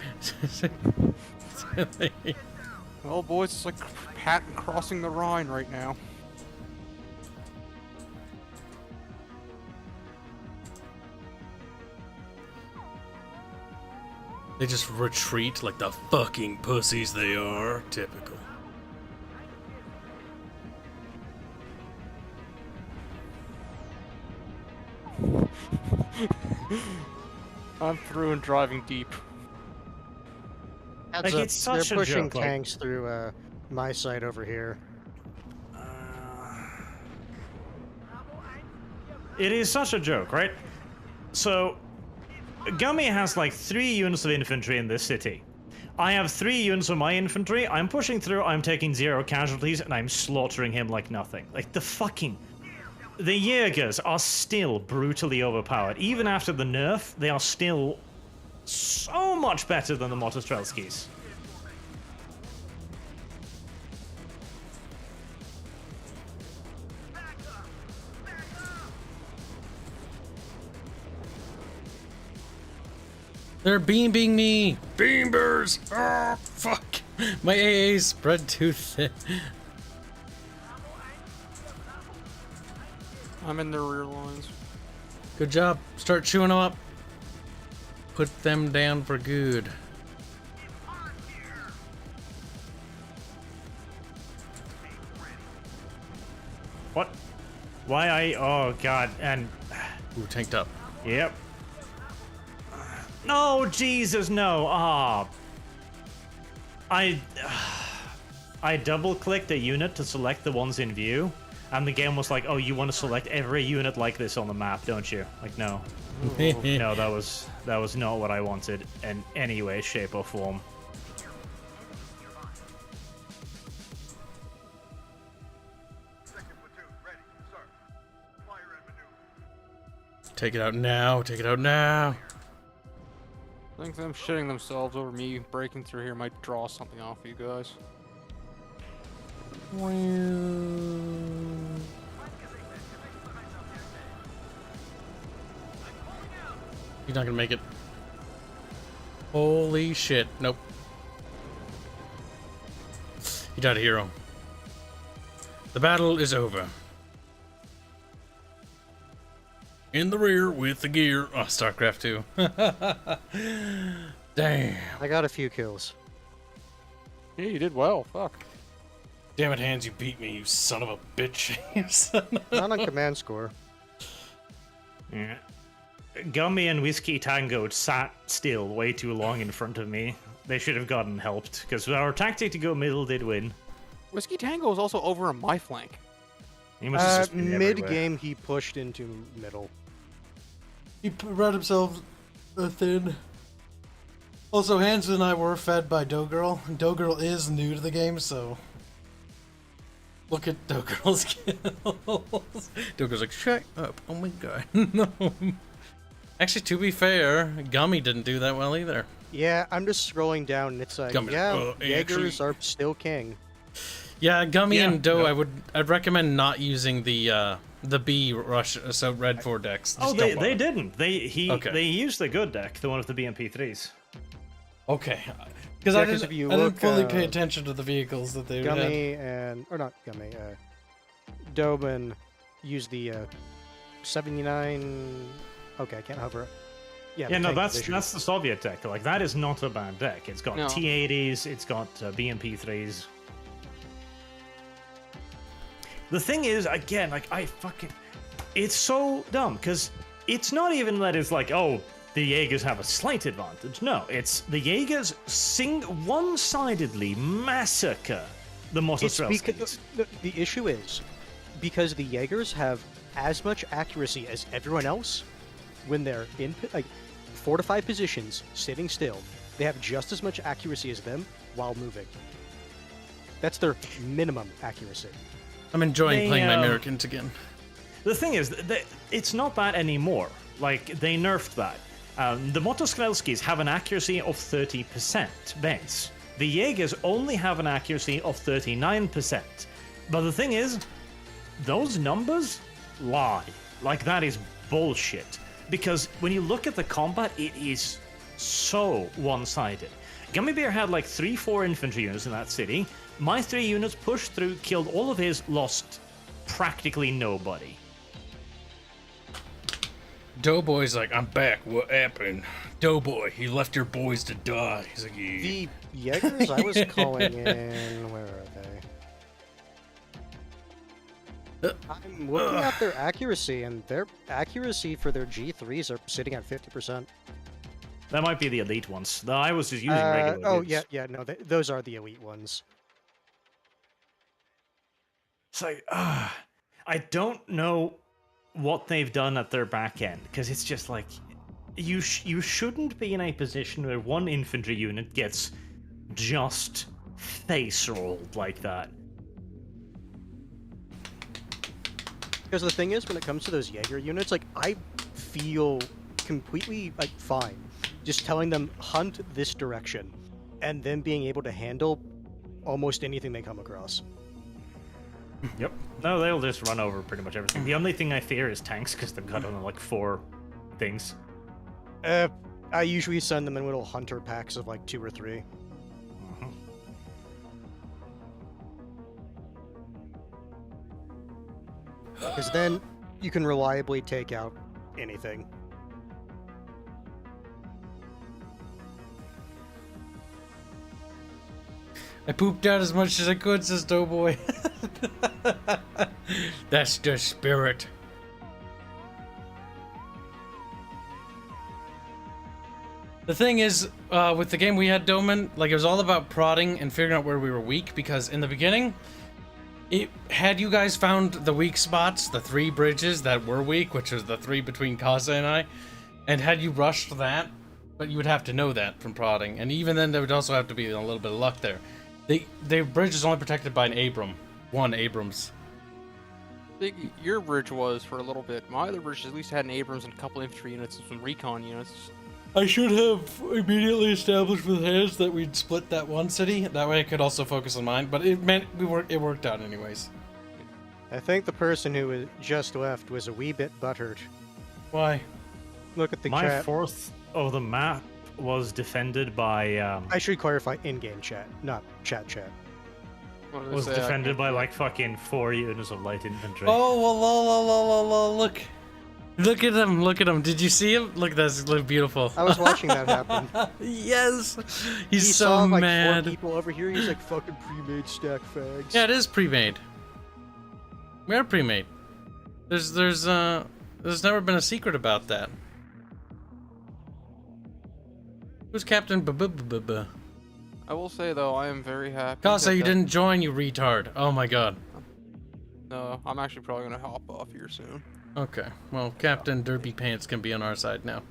Well, boys, it's like Patton crossing the Rhine right now. They just retreat like the fucking pussies they are. Typical. I'm through and driving deep. Heads Like, up, it's such they're a pushing joke, like- tanks through my side over here. It is such a joke, right? So, Gummy has like 3 units of infantry in this city. I have 3 units of my infantry, I'm pushing through, I'm taking 0 casualties, and I'm slaughtering him like nothing. Like, the Jaegers are still brutally overpowered. Even after the nerf, they are still so much better than the Motostrelskis. They're beaming me! Beambers! Oh, fuck! My AA spread too thin. I'm in their rear lines. Good job. Start chewing them up. Put them down for good. What? Why oh god, and... Ooh, tanked up. Yep. No, Jesus, no. I double-clicked a unit to select the ones in view, and the game was like, oh, you want to select every unit like this on the map, don't you? Like, no. No, that was not what I wanted in any way, shape, or form. Second platoon, ready, sir. Fire and maneuver. Take it out now. Take it out now. I think them shitting themselves over me breaking through here might draw something off you guys. He's not gonna make it. Holy shit. Nope. He died a hero. The battle is over. In the rear with the gear. Oh, StarCraft 2. Damn. I got a few kills. Yeah, you did well. Fuck. Damn it, Hanse, you beat me, you son of a bitch. You son of- Not on command score. Yeah. Gummy and Whiskey Tango sat still way too long in front of me. They should have gotten helped, because our tactic to go middle did win. Whiskey Tango is also over on my flank. He must have just been everywhere. Mid-game, he pushed into middle. He read himself thin. Also, Hanse and I were fed by Doughgirl. Doughgirl is new to the game, so... Look at Doughgirl's kills. Doughgirl's like, shut up. Oh my god. No. Actually, to be fair, Gummy didn't do that well either. Yeah, I'm just scrolling down and it's like, Gummy, yeah, actually- Jaegers are still king. Yeah, Gummy Yeah, and Doe, no. I'd recommend not using the B rush, so red 4 decks. Oh, Just they don't bother. didn't. Okay. They used the good deck, the one with the BMP3s. Okay. Because Yeah, I 'cause didn't, if you I didn't look, fully pay attention to the vehicles that they had. Gummy and... Or not Gummy, Doman used the 79... Okay, I can't hover. Yeah, the no, tank that's division. the Soviet deck. Like, that is not a bad deck. It's got No. T80s, it's got BMP3s. The thing is, again, like, it's so dumb, because it's not even that it's like, oh, the Jaegers have a slight advantage. No, it's the Jaegers one-sidedly massacre the It's Motostrelskis. because the issue is because the Jaegers have as much accuracy as everyone else when they're in like fortified positions, sitting still. They have just as much accuracy as them while moving. That's their minimum accuracy. I'm enjoying They, playing my Americans again. The thing is, it's not that anymore. Like, they nerfed that. The Motostrelskis have an accuracy of 30% base. The Jaegers only have an accuracy of 39%. But the thing is, those numbers lie. Like, that is bullshit. Because when you look at the combat, it is so one-sided. Gummy Bear had like 3-4 infantry units in that city. My 3 units pushed through, killed all of his, lost practically nobody. Doughboy's like, I'm back. What happened? Doughboy, you left your boys to die. He's like, yeah. The Jaegers I was calling in, where are they? I'm looking at their accuracy, and their accuracy for their G3s are sitting at 50%. That might be the elite ones. Though I was just using regular Oh, dudes. yeah, no, those are the elite ones. It's like, I don't know what they've done at their back end, because it's just like, you shouldn't be in a position where one infantry unit gets just face rolled like that. Because the thing is, when it comes to those Jaeger units, like, I feel completely, like, fine just telling them, hunt this direction, and then being able to handle almost anything they come across. Yep. No, they'll just run over pretty much everything. The only thing I fear is tanks, because they've got only like 4 things. I usually send them in little hunter packs of, like, 2 or 3. Because then you can reliably take out anything. I pooped out as much as I could, says Doughboy. That's the spirit. The thing is, with the game we had, Doman, like, it was all about prodding and figuring out where we were weak, because in the beginning, had you guys found the weak spots, the 3 bridges that were weak, which was the 3 between Kaza and I, and had you rushed that, but you would have to know that from prodding, and even then there would also have to be a little bit of luck there. The bridge is only protected by an Abram. 1 Abrams. I think your bridge was for a little bit. My other bridge at least had an Abrams and a couple infantry units and some recon units. I should have immediately established with Hanse that we'd split that one city. That way I could also focus on mine, but it meant it worked out anyways. I think the person who was just left was a wee bit butthurt. Why? Look at the My chat. 4th of the map was defended by I should clarify in-game chat, not chat. What did it was say? I defended can't- by like fucking 4 units of light infantry. Oh, well, look. Look at him, look at him. Did you see him? Look, that's look beautiful. I was watching that happen. Yes! He He's saw so like mad. 4 people over here. He's like fucking pre-made stack fags. Yeah, it is pre-made. We are pre-made. There's never been a secret about that. Who's Captain B-B-B-B-B? I will say though, I am very happy. Casa, that you that- didn't join, you retard. Oh my god. No, I'm actually probably gonna hop off here soon. Okay, well, Captain Derby Pants can be on our side now.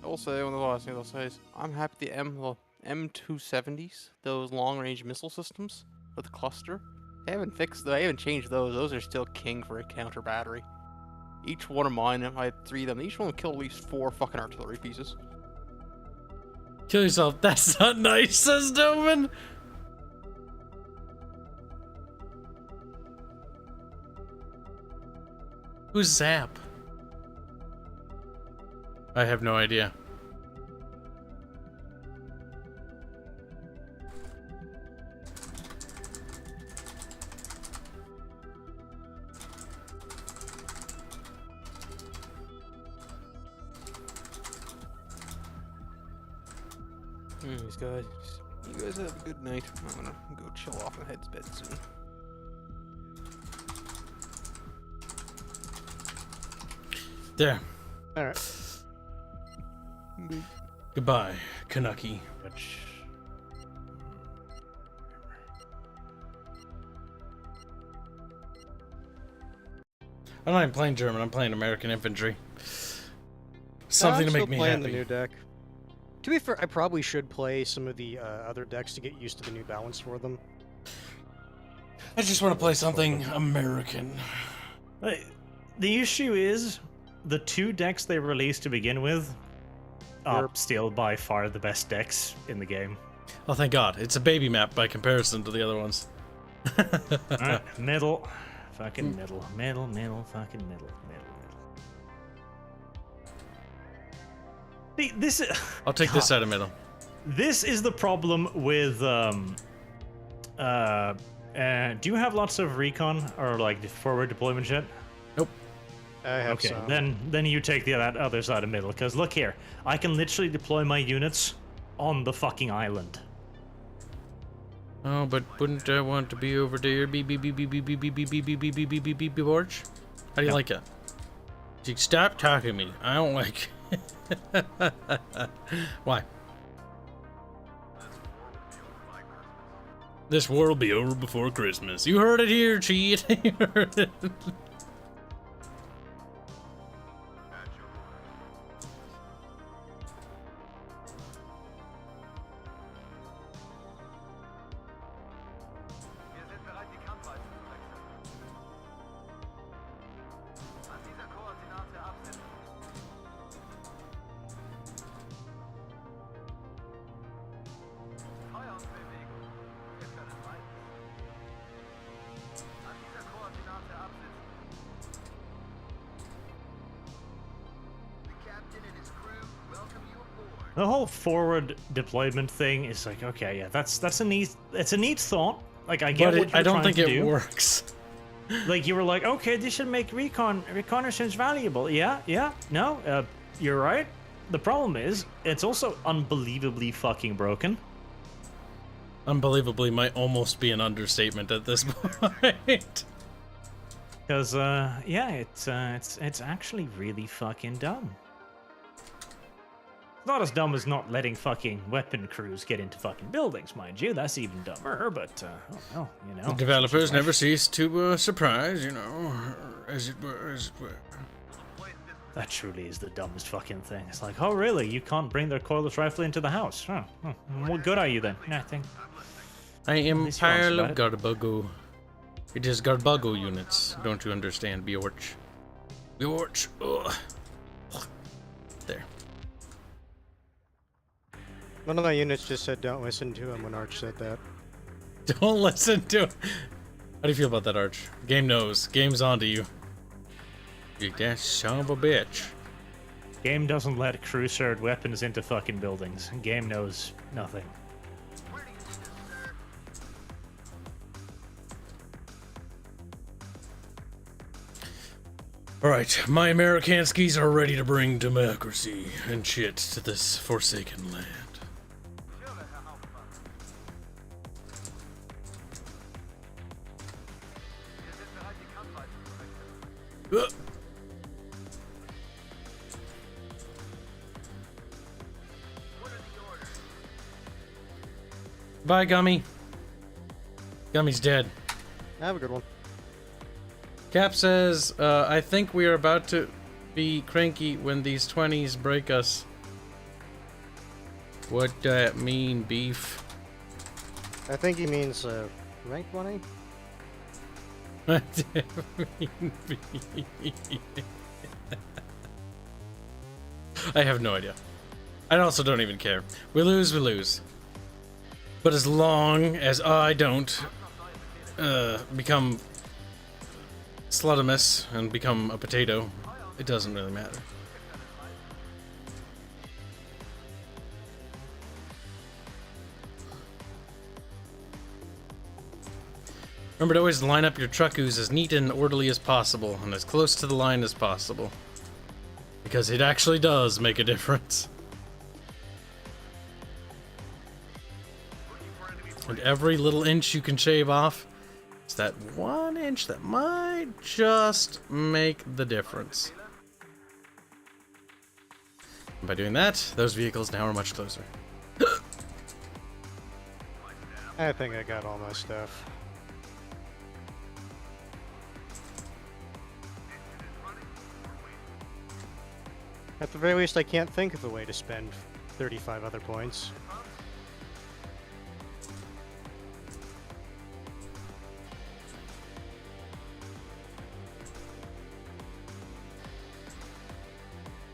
I will say one of the last things I'll say is I'm happy the M270s, those long-range missile systems with the cluster. They haven't fixed. They haven't changed those. Those are still king for a counter battery. Each one of mine, I had 3 of them. Each one would kill at least 4 fucking artillery pieces. Kill yourself. That's not nice, says Doman. Who's Zap? I have no idea. Anyways, guys, you guys have a good night. I'm gonna go chill off and head to bed soon. There. All right. Goodbye, Kanaki. Which I'm not even playing German, I'm playing American infantry. Something to I'm make still me playing happy. the new deck. To be fair, I probably should play some of the other decks to get used to the new balance for them. I just want to play something American. the issue is the 2 decks they released to begin with are Yep. still by far the best decks in the game. Oh, thank God. It's a baby map by comparison to the other ones. Alright, middle, fucking middle, fucking middle. See, this is. I'll take this side of middle. This is the problem with do you have lots of recon or like forward deployment yet? Nope. I have Okay, some. then you take that other side of middle, because look here, I can literally deploy my units on the fucking island. Oh, but wouldn't I want to be over there? Beep beep beep beep beep beep beep beep beep beep beep beep beep beep beep beep Borch? How do you like it? Stop talking to me. I don't like. Why? This war will be over before Christmas. You heard it here, cheat. You heard it. Wir sind bereit, die Kampfweite zu wechseln. An dieser Koordinate absetzen. Feuer und Bewegung. Wir können beides. An dieser Koordinate absetzen. The captain and his crew welcome you aboard. The whole forward deployment thing is like, okay, yeah, that's a neat thought. Like I get But what you're I don't trying think to it do. works. Like you were like, okay, this should make reconnaissance valuable. Yeah, no, you're right. The problem is, it's also unbelievably fucking broken. Unbelievably might almost be an understatement at this point. Because, yeah, it's actually really fucking dumb. Not as dumb as not letting fucking weapon crews get into fucking buildings, mind you. That's even dumber, but, oh well, you know. Developers never cease to surprise, you know, as it were. That truly is the dumbest fucking thing. It's like, oh really? You can't bring their cordless rifle into the house? Huh. What good are you then? Nothing. I am least you're honest Pile of about Garbago. It is Garbago units. Don't you understand, Bjorch? Bjorch. Ugh. There. One of my units just said, "Don't listen to him" when Arch said that. Don't listen to it. How do you feel about that, Arch? Game knows. Game's onto you. You that son of a bitch. Game doesn't let crew-shared weapons into fucking buildings. Game knows nothing. Alright, my Amerikanskis are ready to bring democracy and shit to this forsaken land. Uh. Bye, Gummy. Gummy's dead. Have a good one. Cap says, I think we are about to be cranky when these 20s break us. What that mean, beef? I think he means rank money. I have no idea. I also don't even care. We lose, we lose. But as long as I don't become Slutimus and become a potato, it doesn't really matter. Remember to always line up your truckoos as neat and orderly as possible, and as close to the line as possible. Because it actually does make a difference. And every little inch you can shave off, it's that 1 inch that might just make the difference. And by doing that, those vehicles now are much closer. I think I got all my stuff. At the very least, I can't think of a way to spend 35 other points.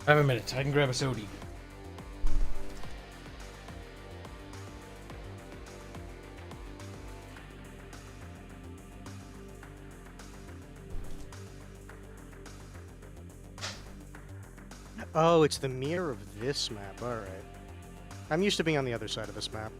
I have a minute. I can grab a soda. Oh, it's the mirror of this map. Alright. I'm used to being on the other side of this map.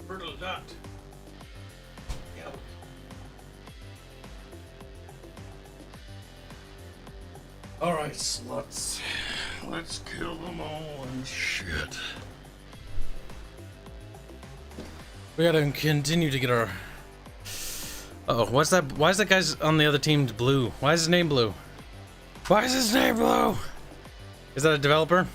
Fertile dot. Yep. Alright, sluts. Let's kill them all and shit. We gotta continue to get our... Uh-oh, what's that? Why is that guy's on the other team blue? Why is his name blue? Why is his name blue? Is that a developer?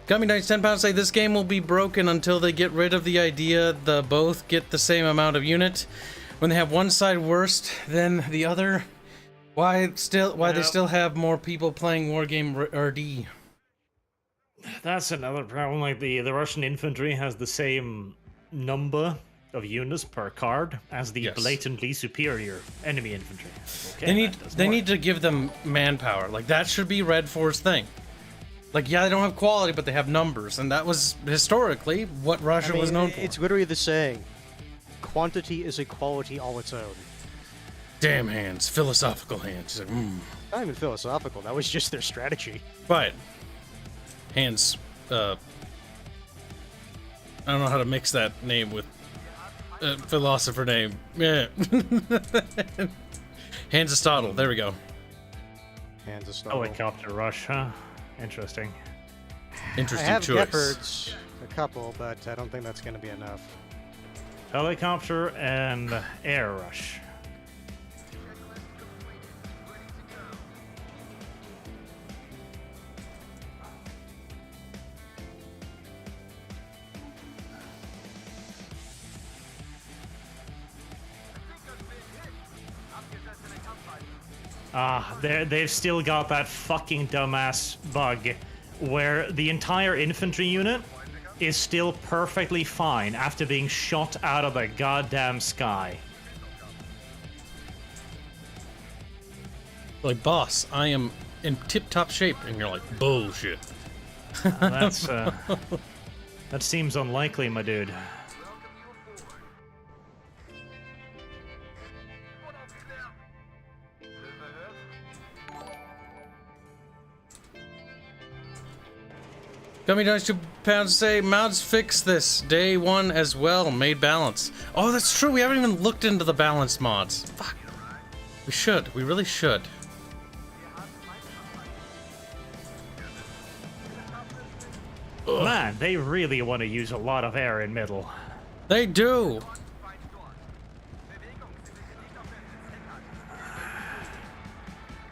Gummy Knights 10 pounds say this game will be broken until they get rid of the idea the both get the same amount of unit. When they have one side worse than the other, why they still have more people playing Wargame RD? That's another problem. Like the Russian infantry has the same number of units per card as the blatantly superior enemy infantry. Okay, they need to give them manpower. Like that should be Red 4's thing. Like, yeah, they don't have quality, but they have numbers, and that was historically what Russia was known for. It's literally the saying, quantity is a quality all its own. Damn Hands, philosophical Hands. He's like, Not even philosophical, that was just their strategy. But Hands, I don't know how to mix that name with philosopher name. Yeah. Hansestotle, there we go. Hansestotle. Helicopter rush, huh? Interesting. Interesting I have choice. Gephards, a couple, but I don't think that's going to be enough. Helicopter and air rush. They've still got that fucking dumbass bug where the entire infantry unit is still perfectly fine after being shot out of the goddamn sky. Like, boss, I am in tip-top shape, and you're like, bullshit. That's, that seems unlikely, my dude. Welcome you aboard. What else is there? Gummy Dice 2 pounds say, mods fix this. Day 1 as well, made balance. Oh, that's true, we haven't even looked into the balance mods. Fuck. We should, we really should. Man, they really want to use a lot of air in middle. They do!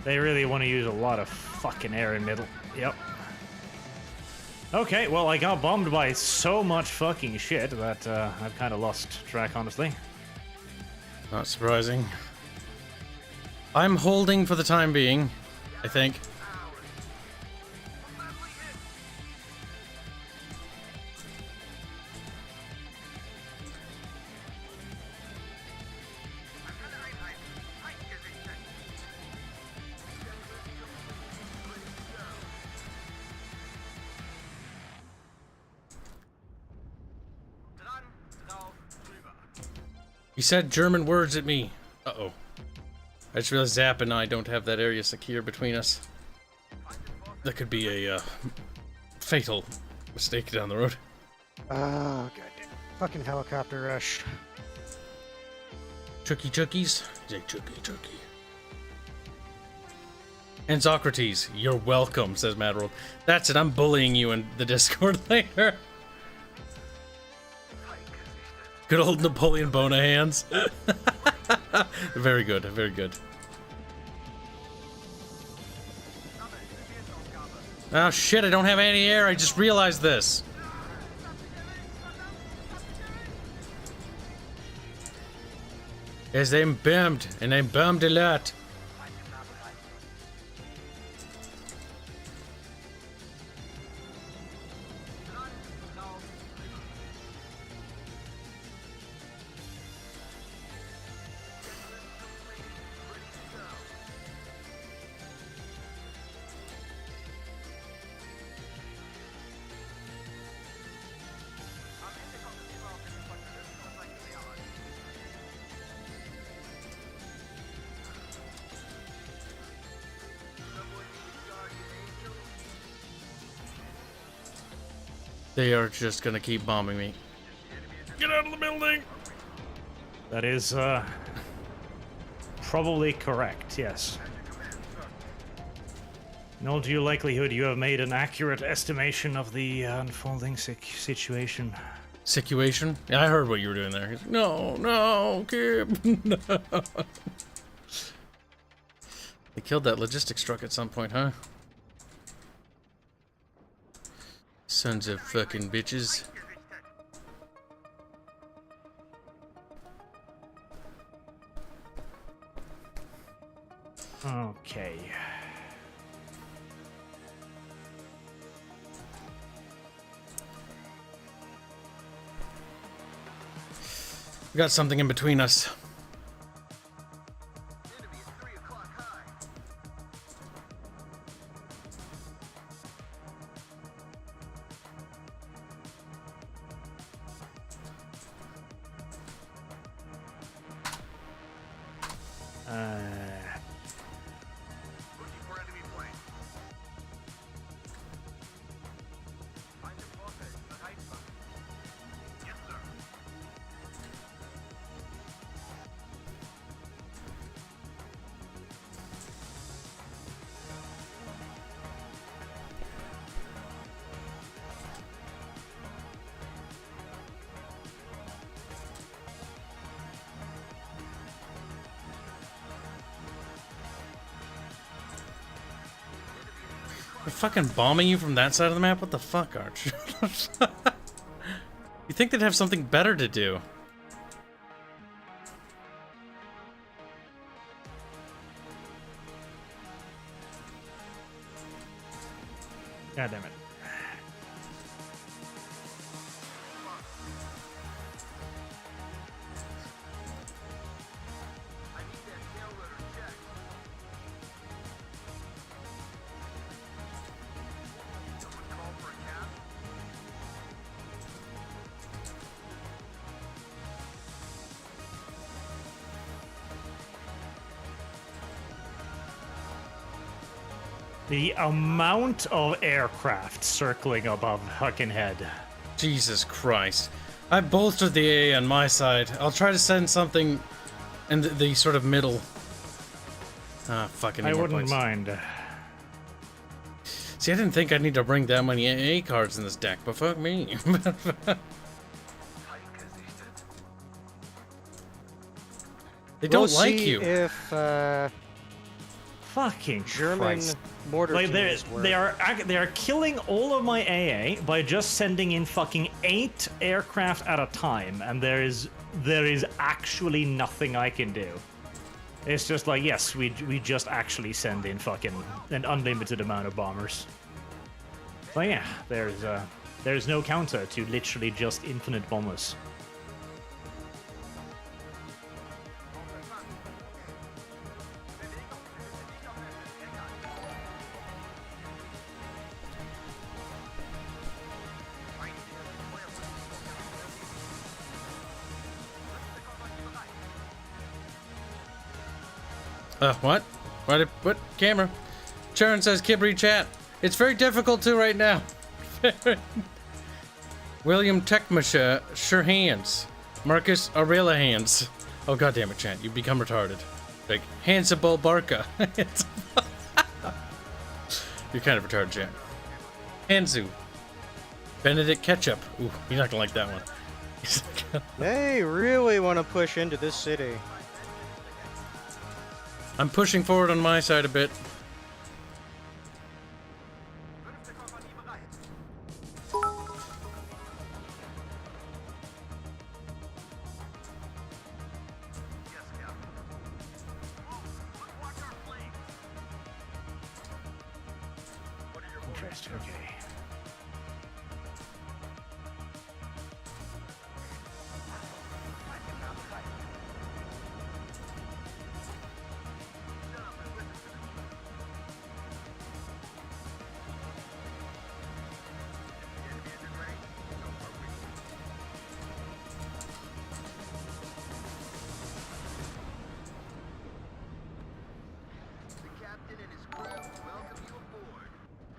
They really want to use a lot of fucking air in middle. Yep. Okay, well, I got bombed by so much fucking shit that I've kind of lost track, honestly. Not surprising. I'm holding for the time being, I think. You said German words at me. Uh-oh. I just realized Zap and I don't have that area secure between us. That could be a fatal mistake down the road. Oh, god. Fucking helicopter rush. Chookies? Say Chookie. And Socrates, you're welcome, says Madworld. That's it, I'm bullying you in the Discord later. Good old Napoleon Bona hands. Very good, very good. Oh shit, I don't have any air, I just realized this. Yes, I'm bummed, and I'm bummed a lot. They are just gonna keep bombing me. Get out of the building! That is, probably correct, yes. In all due likelihood, you have made an accurate estimation of the unfolding situation. Situation? Yeah, I heard what you were doing there. He's like, no, Kib, no. They killed that logistics truck at some point, huh? Sons of fucking bitches. Okay. We got something in between us. They're fucking bombing you from that side of the map? What the fuck, Arch? You think they'd have something better to do? God damn it. The amount of aircraft circling above fucking head. Jesus Christ. I bolstered the AA on my side. I'll try to send something in the sort of middle. Ah, fucking. I wouldn't mind. See, I didn't think I'd need to bring that many AA cards in this deck, but fuck me. They don't We'll like see you. If Fucking German Christ. mortar Like teams work. they are killing all of my AA by just sending in fucking 8 aircraft at a time, and there is actually nothing I can do. It's just like, yes, we just actually send in fucking an unlimited amount of bombers. So yeah, there's no counter to literally just infinite bombers. What? What? Camera? Sharon says, Kibri chat. It's very difficult to right now. William Tekmasha, sure hands. Marcus Aurelia hands. Oh, goddamn it, chat. You become retarded. Like, Hanse Barca. You're kind of retarded, chat. Hansu. Benedict Ketchup. Ooh, you're not gonna like that one. They really want to push into this city. I'm pushing forward on my side a bit. Interesting, okay.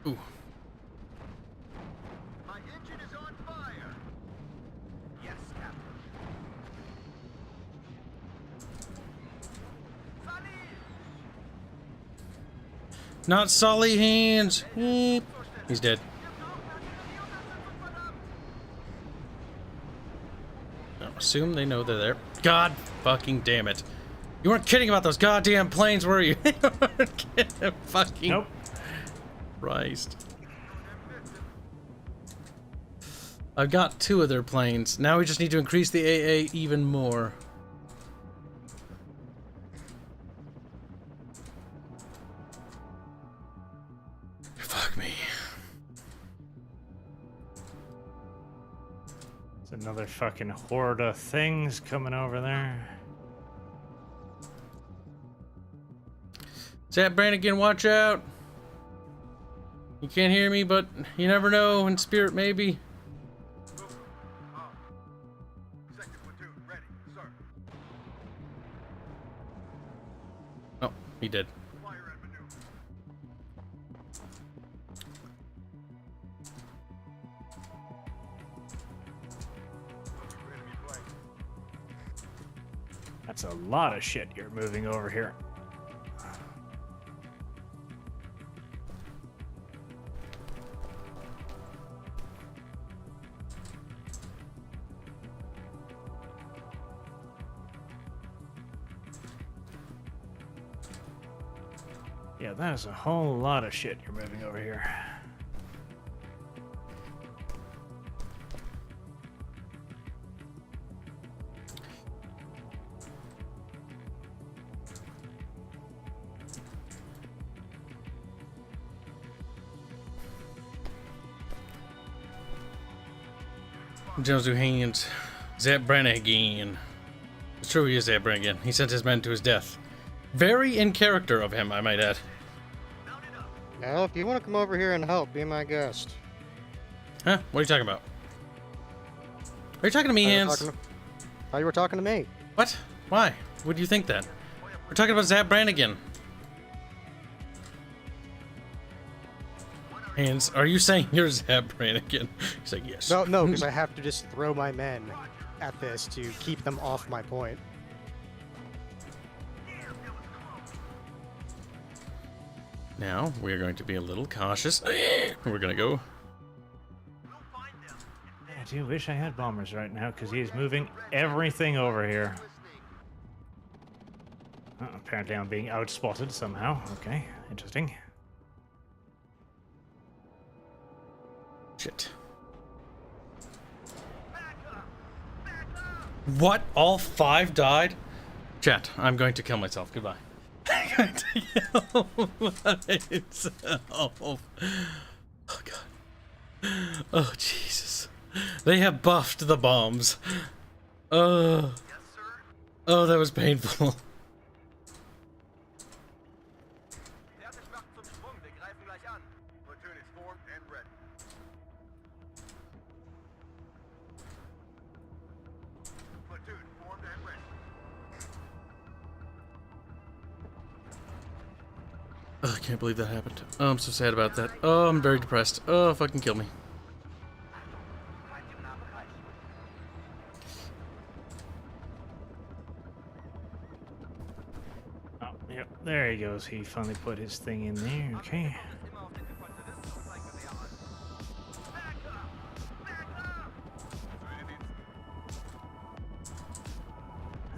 Ooh. My engine is on fire. Yes, Captain. Sunny! Not Sully hands. Heep. He's dead. I assume they know they're there. God fucking damn it. You weren't kidding about those goddamn planes, were you? You weren't kidding. Fucking Nope. Christ. I've got 2 of their planes. Now we just need to increase the AA even more. Fuck me. There's another fucking horde of things coming over there. Zap Brannigan, watch out! You can't hear me, but you never know. In spirit, maybe. Second platoon ready, sir. Oh, he did. Fire and maneuver. Enemy flank. That's a lot of shit you're moving over here. Yeah, that is a whole lot of shit you're moving over here. Josu Haynes. Zap Brannigan. It's true he is Zap Brannigan. He sent his men to his death. Very in character of him, I might add. Now, if you want to come over here and help, be my guest. Huh? What are you talking about? Are you talking to me, Hans? How you were talking to me? What? Why? Would you think that? We're talking about Zap Brannigan. Hands, are you saying you're Zap Brannigan? He's like, yes. No, because I have to just throw my men at this to keep them off my point. Now, we're going to be a little cautious. We're gonna go. I do wish I had bombers right now, because he's moving everything over here. Oh, apparently I'm being outspotted somehow. Okay, interesting. Shit. What? All 5 died? Chat, I'm going to kill myself. Goodbye. I'm going to kill myself. Oh, God. Oh, Jesus. They have buffed the bombs. Oh, that was painful. Oh, I can't believe that happened. Oh, I'm so sad about that. Oh, I'm very depressed. Oh, fucking kill me. Oh, yep, there he goes. He finally put his thing in there. Okay.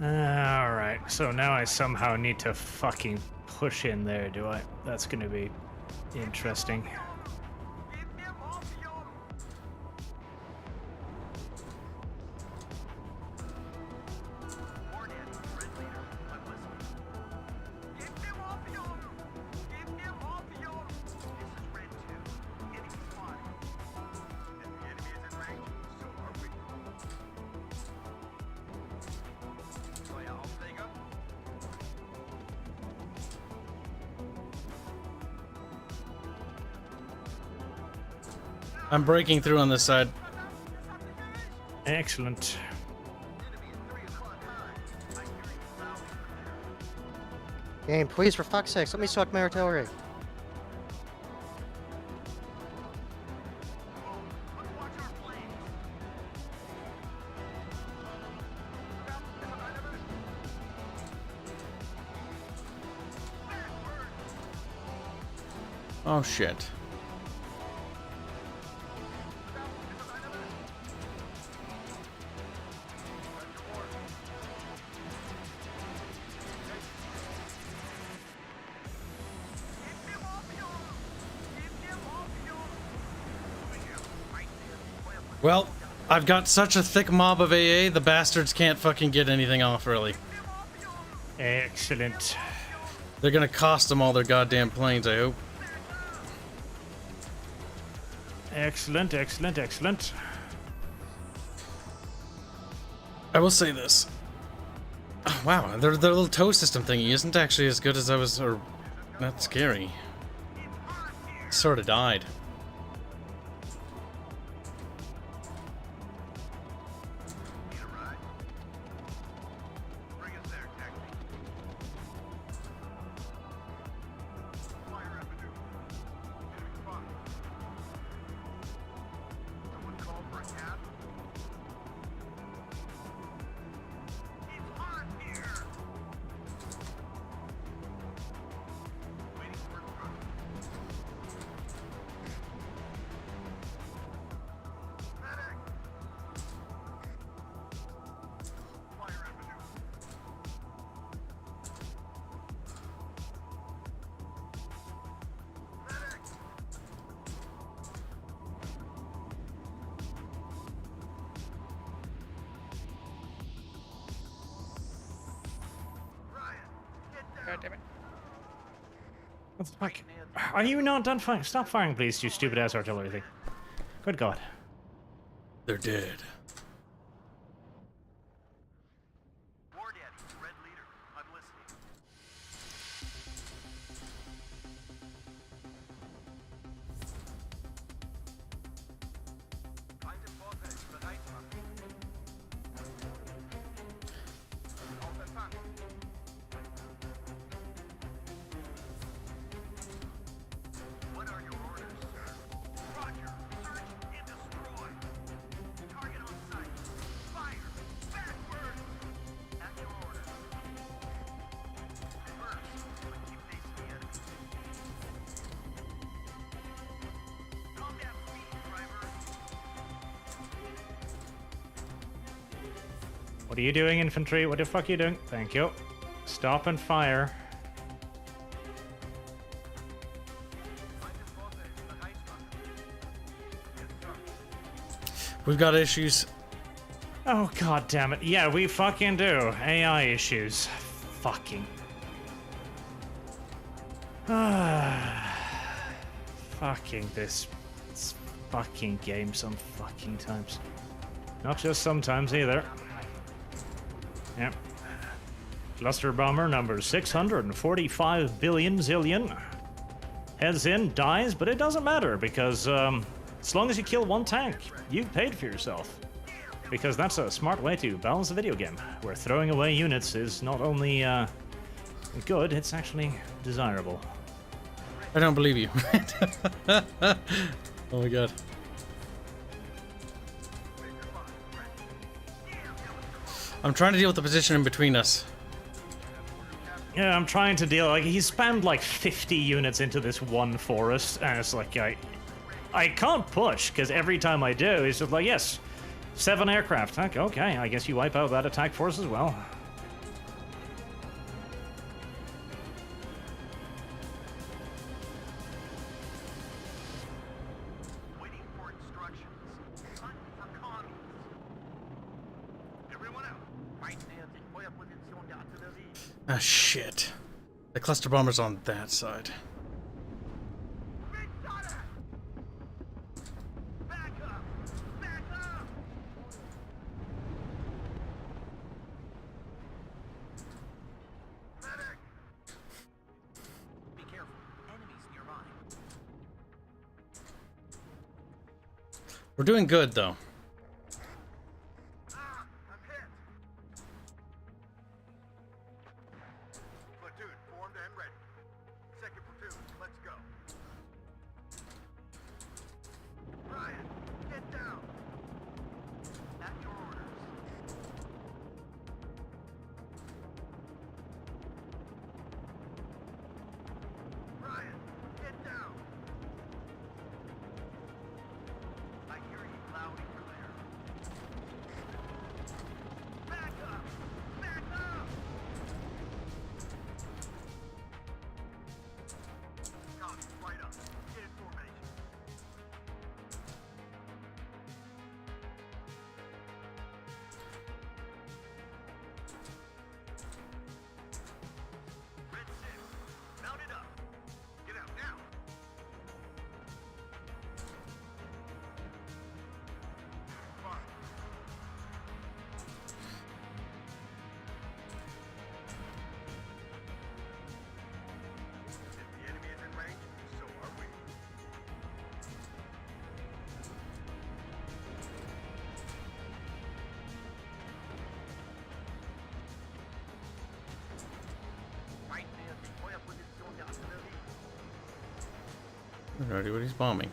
Alright, so now I somehow need to fucking push in there, do I? That's gonna be interesting. I'm breaking through on this side. Excellent. Game, please, for fuck's sakes, let me suck my artillery. Oh, shit. Well, I've got such a thick mob of AA, the bastards can't fucking get anything off early. Excellent. They're gonna cost them all their goddamn planes, I hope. Excellent, excellent, excellent. I will say this. Oh, wow, their little tow system thingy isn't actually as good as I was, or not scary. Sort of died. God damn it. What the fuck? Are you not done firing? Stop firing, please, you stupid ass artillery thing. Good God. They're dead. War Daddy, Red Leader, I'm listening. Feinde Vorfeld bereit machen. Auf Empfang. What are your orders, sir? What are you doing, infantry? What the fuck are you doing? Thank you. Stop and fire. We've got issues. Oh, god damn it. Yeah, we fucking do. AI issues. Fucking. Fucking this fucking game some fucking times. Not just sometimes either. Yep. Cluster bomber number 645 billion zillion. Heads in, dies, but it doesn't matter because as long as you kill one tank, you've paid for yourself. Because that's a smart way to balance a video game, where throwing away units is not only good, it's actually desirable. I don't believe you. Oh my god. I'm trying to deal with the position in between us. Yeah, I'm trying to deal, like, he spammed like 50 units into this one forest, and it's like, I can't push, because every time I do, he's just like, yes, 7 aircraft. Okay, I guess you wipe out that attack force as well. Waiting for instructions. Hunt for commies. Everyone out. Maintenance voy a posición de artillerie. Ah, shit. The cluster bomber's on that side. Big Sala! Back up! Back up! Medic! Be careful. Enemies nearby. We're doing good, though. Ah! I'm hit! Platoon formed and ready. Second platoon, let's go. Ryan, get down! At your orders. Ryan, get down! I hear you loud and clear. Back up! Back up! Copy, right up. Get in formation. Red 6, mount it up. Get out now. Fine. If the enemy is in range, so are we. Maintenance voy a posición de artillerie. Already what he's bombing.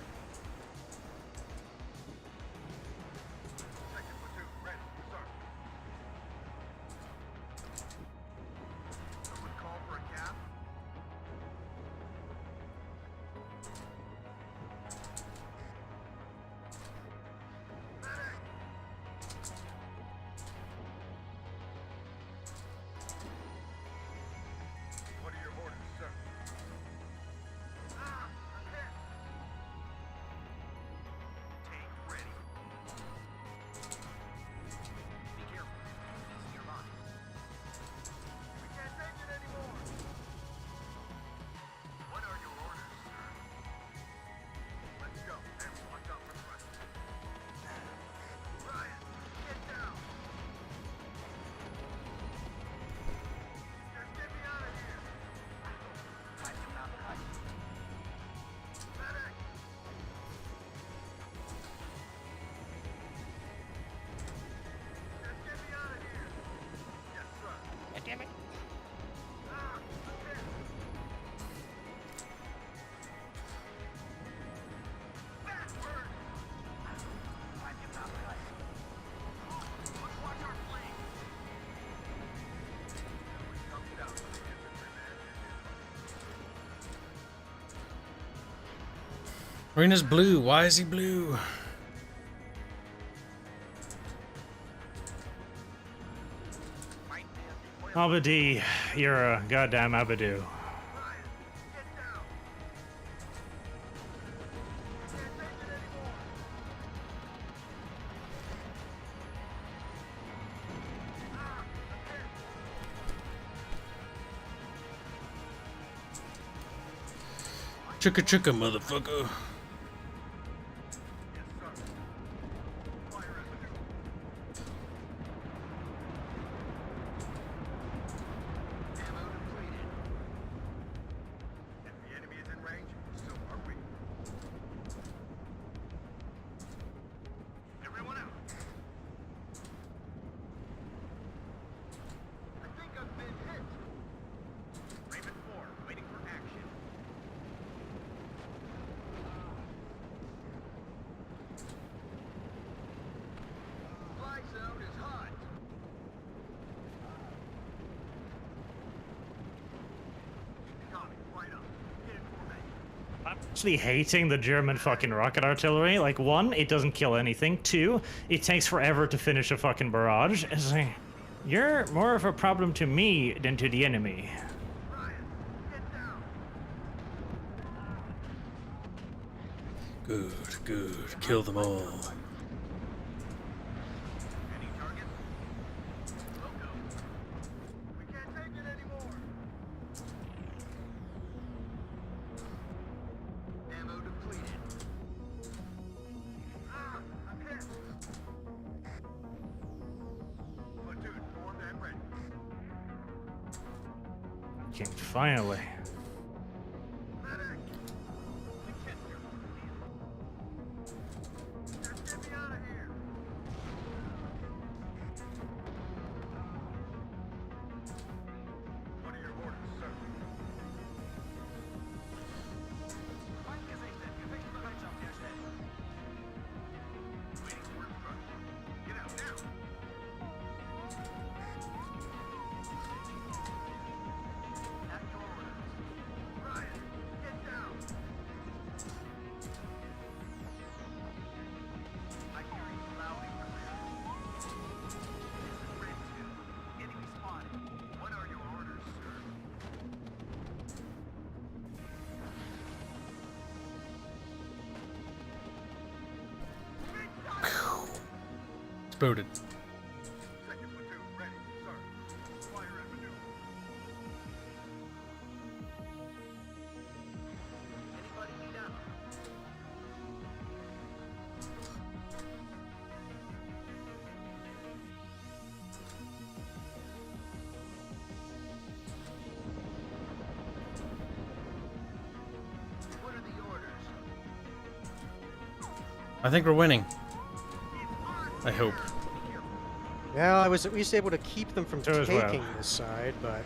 Second platoon, ready, sir. Someone call for a cap? Medic! What are your orders, sir? Ah, I'm hit! Tank ready. Be careful. Enemies nearby. We can't take it anymore. What are your orders, sir? Let's go and watch out for the rest. Ryan, get down. Just get me out of here. Medic! Just get me out of here. Yes, sir. God damn it. Ah, I'm hit. Backward! I do not like. Let's watch our flank. We comes down to the infantryman. Arena's blue. Why is he blue? Abadi, you're a goddamn Abadoo. Chicka chicka, motherfucker. Actually hating the German fucking rocket artillery. Like, one, it doesn't kill anything. Two, it takes forever to finish a fucking barrage. It's like, you're more of a problem to me than to the enemy. Good, good. Kill them all. Finally. Exploded. I think we're winning. I hope. Yeah, I was at least able to keep them from So as well. taking this side, but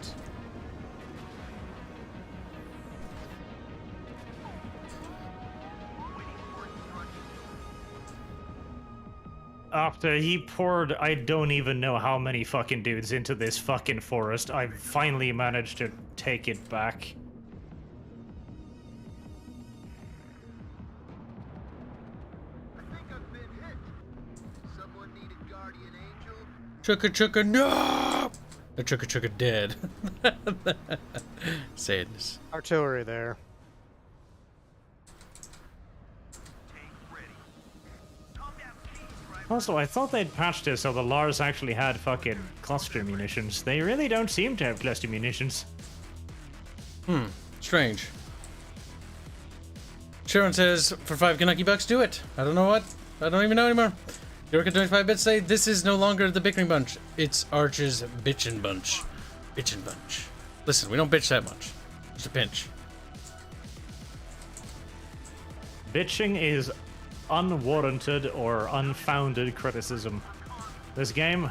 After he poured I don't even know how many fucking dudes into this fucking forest, I finally managed to take it back. Chugga chugga, no! The chugga chugga dead. Sadness. artillery there. Also, I thought they'd patched this so the Lars actually had fucking cluster munitions. They really don't seem to have cluster munitions. Strange. Sharon says, for 5 Kanaki bucks, do it. I don't know what. I don't even know anymore. York at 25 bits say, this is no longer the Bickering bunch. It's Arch's bitchin' bunch. Bitchin' bunch. Listen, we don't bitch that much. Just a pinch. Bitching is unwarranted or unfounded criticism. This game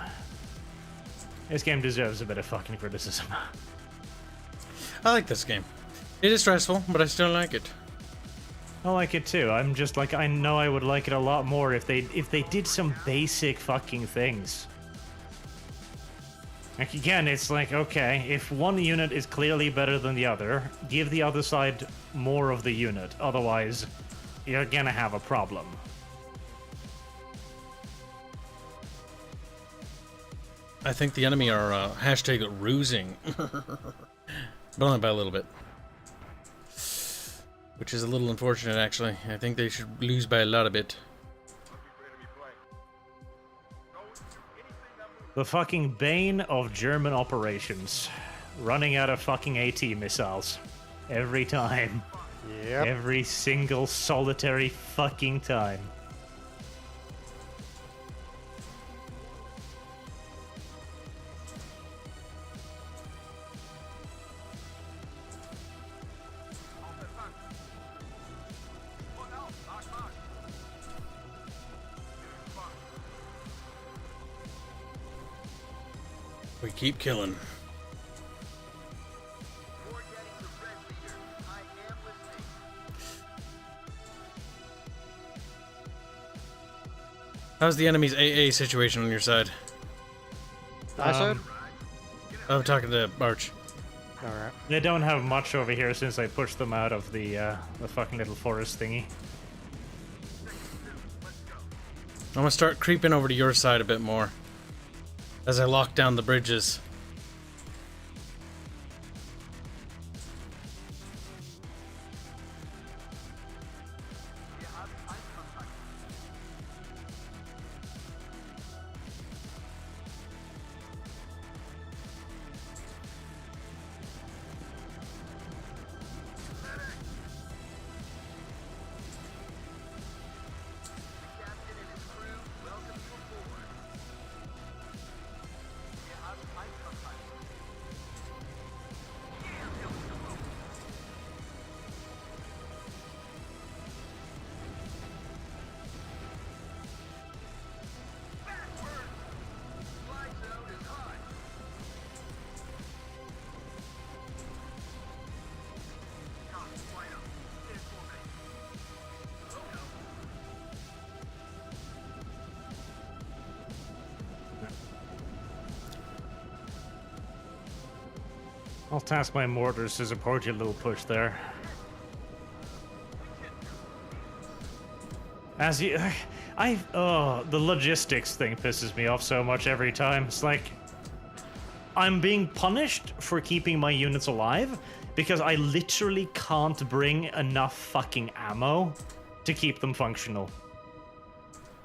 deserves a bit of fucking criticism. I like this game. It is stressful, but I still like it. I like it too. I'm just like, I know I would like it a lot more if they did some basic fucking things. Like, again, it's like, okay, if one unit is clearly better than the other, give the other side more of the unit. Otherwise, you're gonna have a problem. I think the enemy are hashtag rusing. But only by a little bit. Which is a little unfortunate, actually. I think they should lose by a lot of bit. The fucking bane of German operations. Running out of fucking AT missiles. Every time. Yep. Every single solitary fucking time. We keep killing. How's the enemy's AA situation on your side? I said? Oh, I'm talking to Arch. Alright. They don't have much over here since I pushed them out of the fucking little forest thingy. I'm gonna start creeping over to your side a bit more. As I lock down the bridges. I'll task my mortars to support your little push there. As you... the logistics thing pisses me off so much every time. It's like... I'm being punished for keeping my units alive because I literally can't bring enough fucking ammo to keep them functional.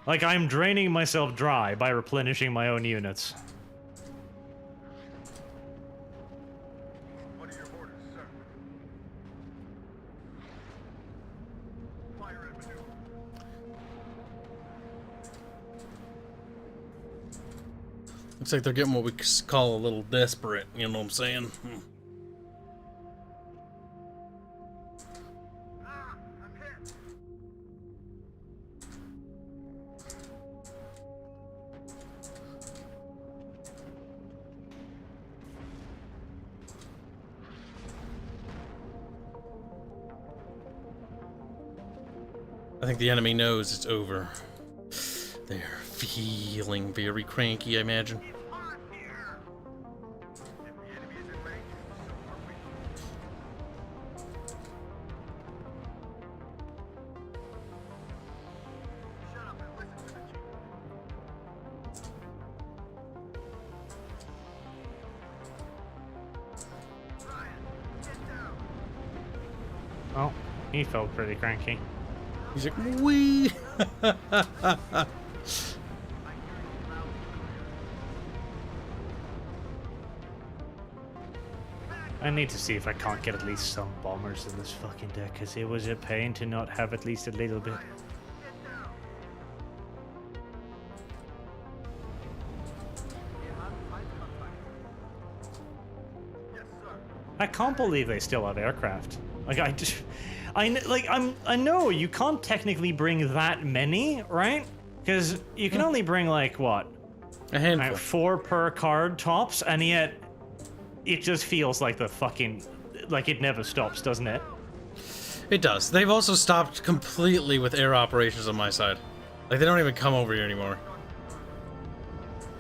Like, I'm draining myself dry by replenishing my own units. What are your orders, sir? Fire and maneuver. Looks like they're getting what we call a little desperate, you know what I'm saying? Ah, I'm hit. I think the enemy knows it's over. They're feeling very cranky, I imagine. It's hot here. If the enemy is in range, so are we. Shut up and listen to the chief. Ryan, get down. Oh, he felt pretty cranky. He's like, wee! I need to see if I can't get at least some bombers in this fucking deck, because it was a pain to not have at least a little bit. Get down. Yes, sir. I can't believe they still have aircraft. Like I know you can't technically bring that many, right? Because you can only bring like what, A handful. 4 per card tops, and yet it just feels like the fucking like it never stops, doesn't it? It does. They've also stopped completely with air operations on my side. Like, they don't even come over here anymore.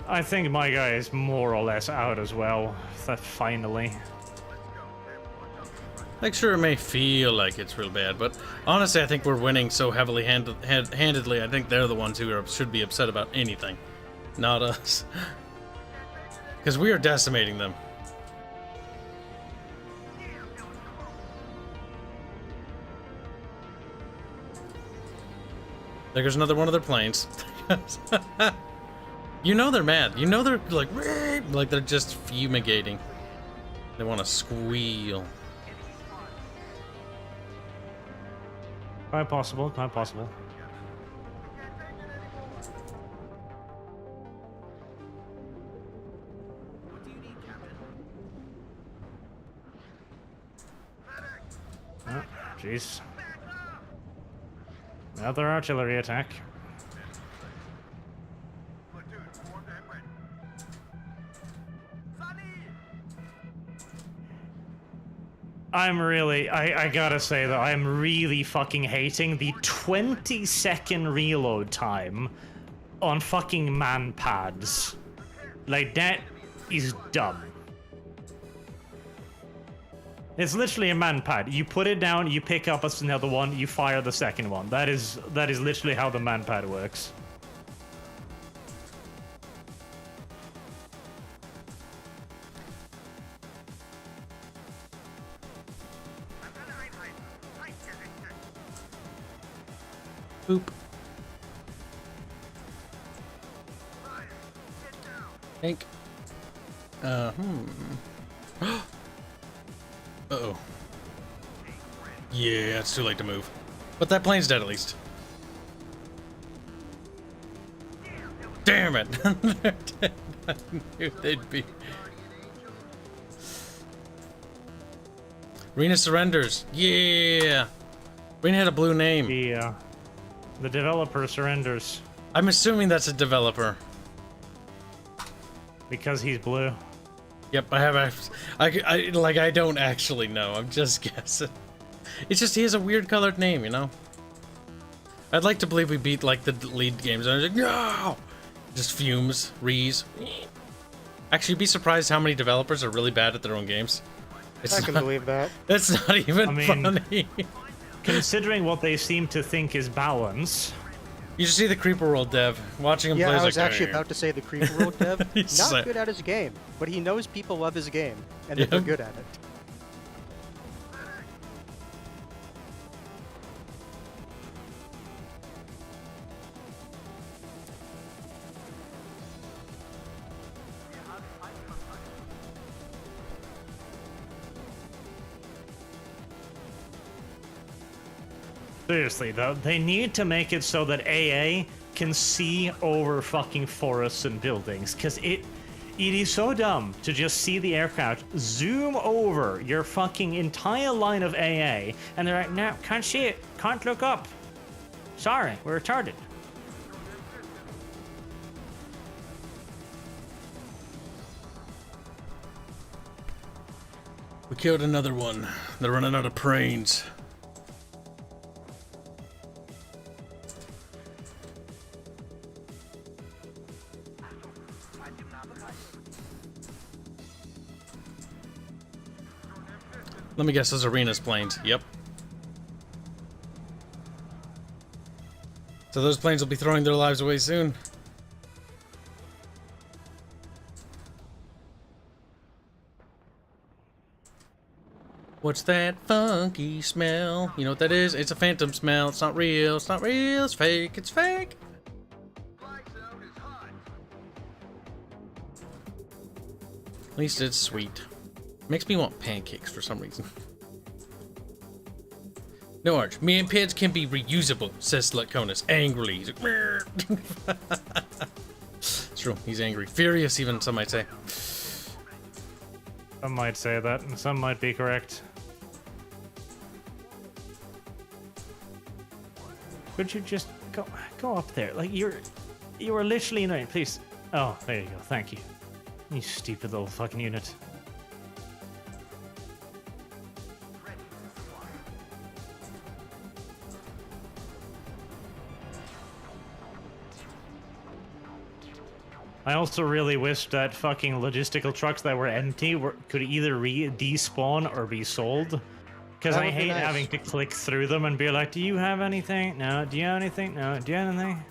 I think my guy is more or less out as well. That finally. Like, sure, it may feel like it's real bad, but honestly, I think we're winning so heavily handedly. I think they're the ones who should be upset about anything, not us. Because we are decimating them. There goes another one of their planes. You know they're mad. You know they're like they're just fumigating. They want to squeal. Quite possible, quite possible. Oh, jeez. Another artillery attack. I gotta say that I'm really fucking hating the 20-second reload time on fucking man pads. Like, that is dumb. It's literally a man pad. You put it down, you pick up another one, you fire the second one. That is literally how the man pad works. Boop. Hank. Uh-oh. Yeah, it's too late to move. But that plane's dead at least. Damn it! They're dead. I knew they'd be. Rena surrenders. Yeah! Rena had a blue name. The developer surrenders. I'm assuming that's a developer. Because he's blue. Yep, I don't actually know. I'm just guessing. It's just he has a weird colored name, you know? I'd like to believe we beat, like, the lead games. And I was like, no! Just fumes, rees. Actually, you'd be surprised how many developers are really bad at their own games. I can believe that. That's not even funny. Considering what they seem to think is balance. You should see the Creeper World dev. Watching him play Yeah, I was like, actually about to say the Creeper World dev, He's not like- good at his game, but he knows people love his game, and that they're Yep. good at it. Seriously, though, they need to make it so that AA can see over fucking forests and buildings, because it is so dumb to just see the aircraft zoom over your fucking entire line of AA, and they're like, no, can't see it, can't look up. Sorry, we're retarded. We killed another one. They're running out of pranes. Let me guess, those Arena's planes. Yep. So those planes will be throwing their lives away soon. What's that funky smell? You know what that is? It's a phantom smell. It's not real. It's not real. It's fake. It's fake. At least it's sweet. Makes me want pancakes for some reason. No, Arch. Man pads can be reusable, says Laconis angrily. He's like, it's true. He's angry. Furious, even some might say. Some might say that, and some might be correct. Could you just go up there? Like, you were literally in there. Please. Oh, there you go. Thank you. You stupid little fucking unit. I also really wish that fucking logistical trucks that were empty could either despawn or be sold. Because That I would be hate nice. having to click through them and be like, do you have anything? No. Do you have anything? No. Do you have anything?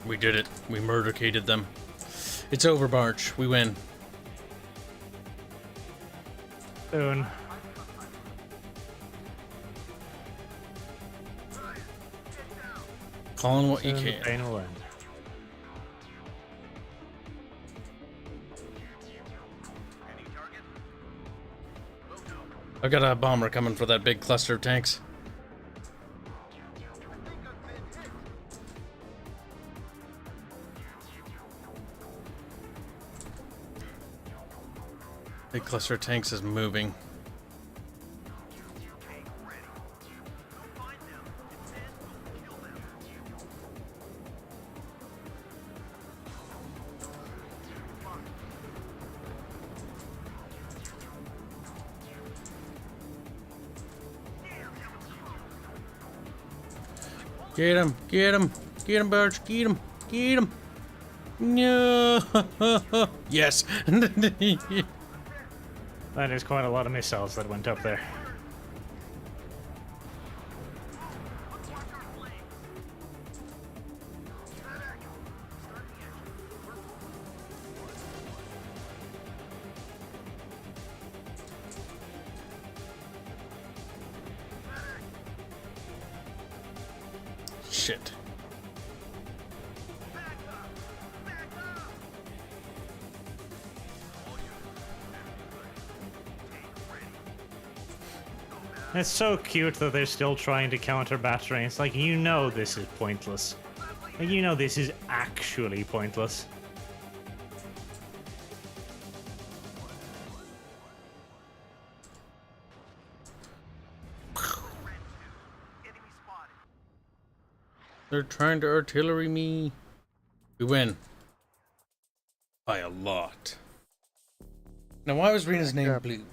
We did it. We murdercated them. It's over, Barch. We win. Soon. Calling what you Soon the can. pain will end. I've got a bomber coming for that big cluster of tanks. Big cluster of tanks is moving. Get him, get him, get him, Birch, get him, get him. No. Yes. That is quite a lot of missiles that went up there. Shit. It's so cute that they're still trying to counter battering. It's like, you know this is pointless. Like, you know this is actually pointless. They're trying to artillery me. We win. By a lot. Now, why was Rena's name blue?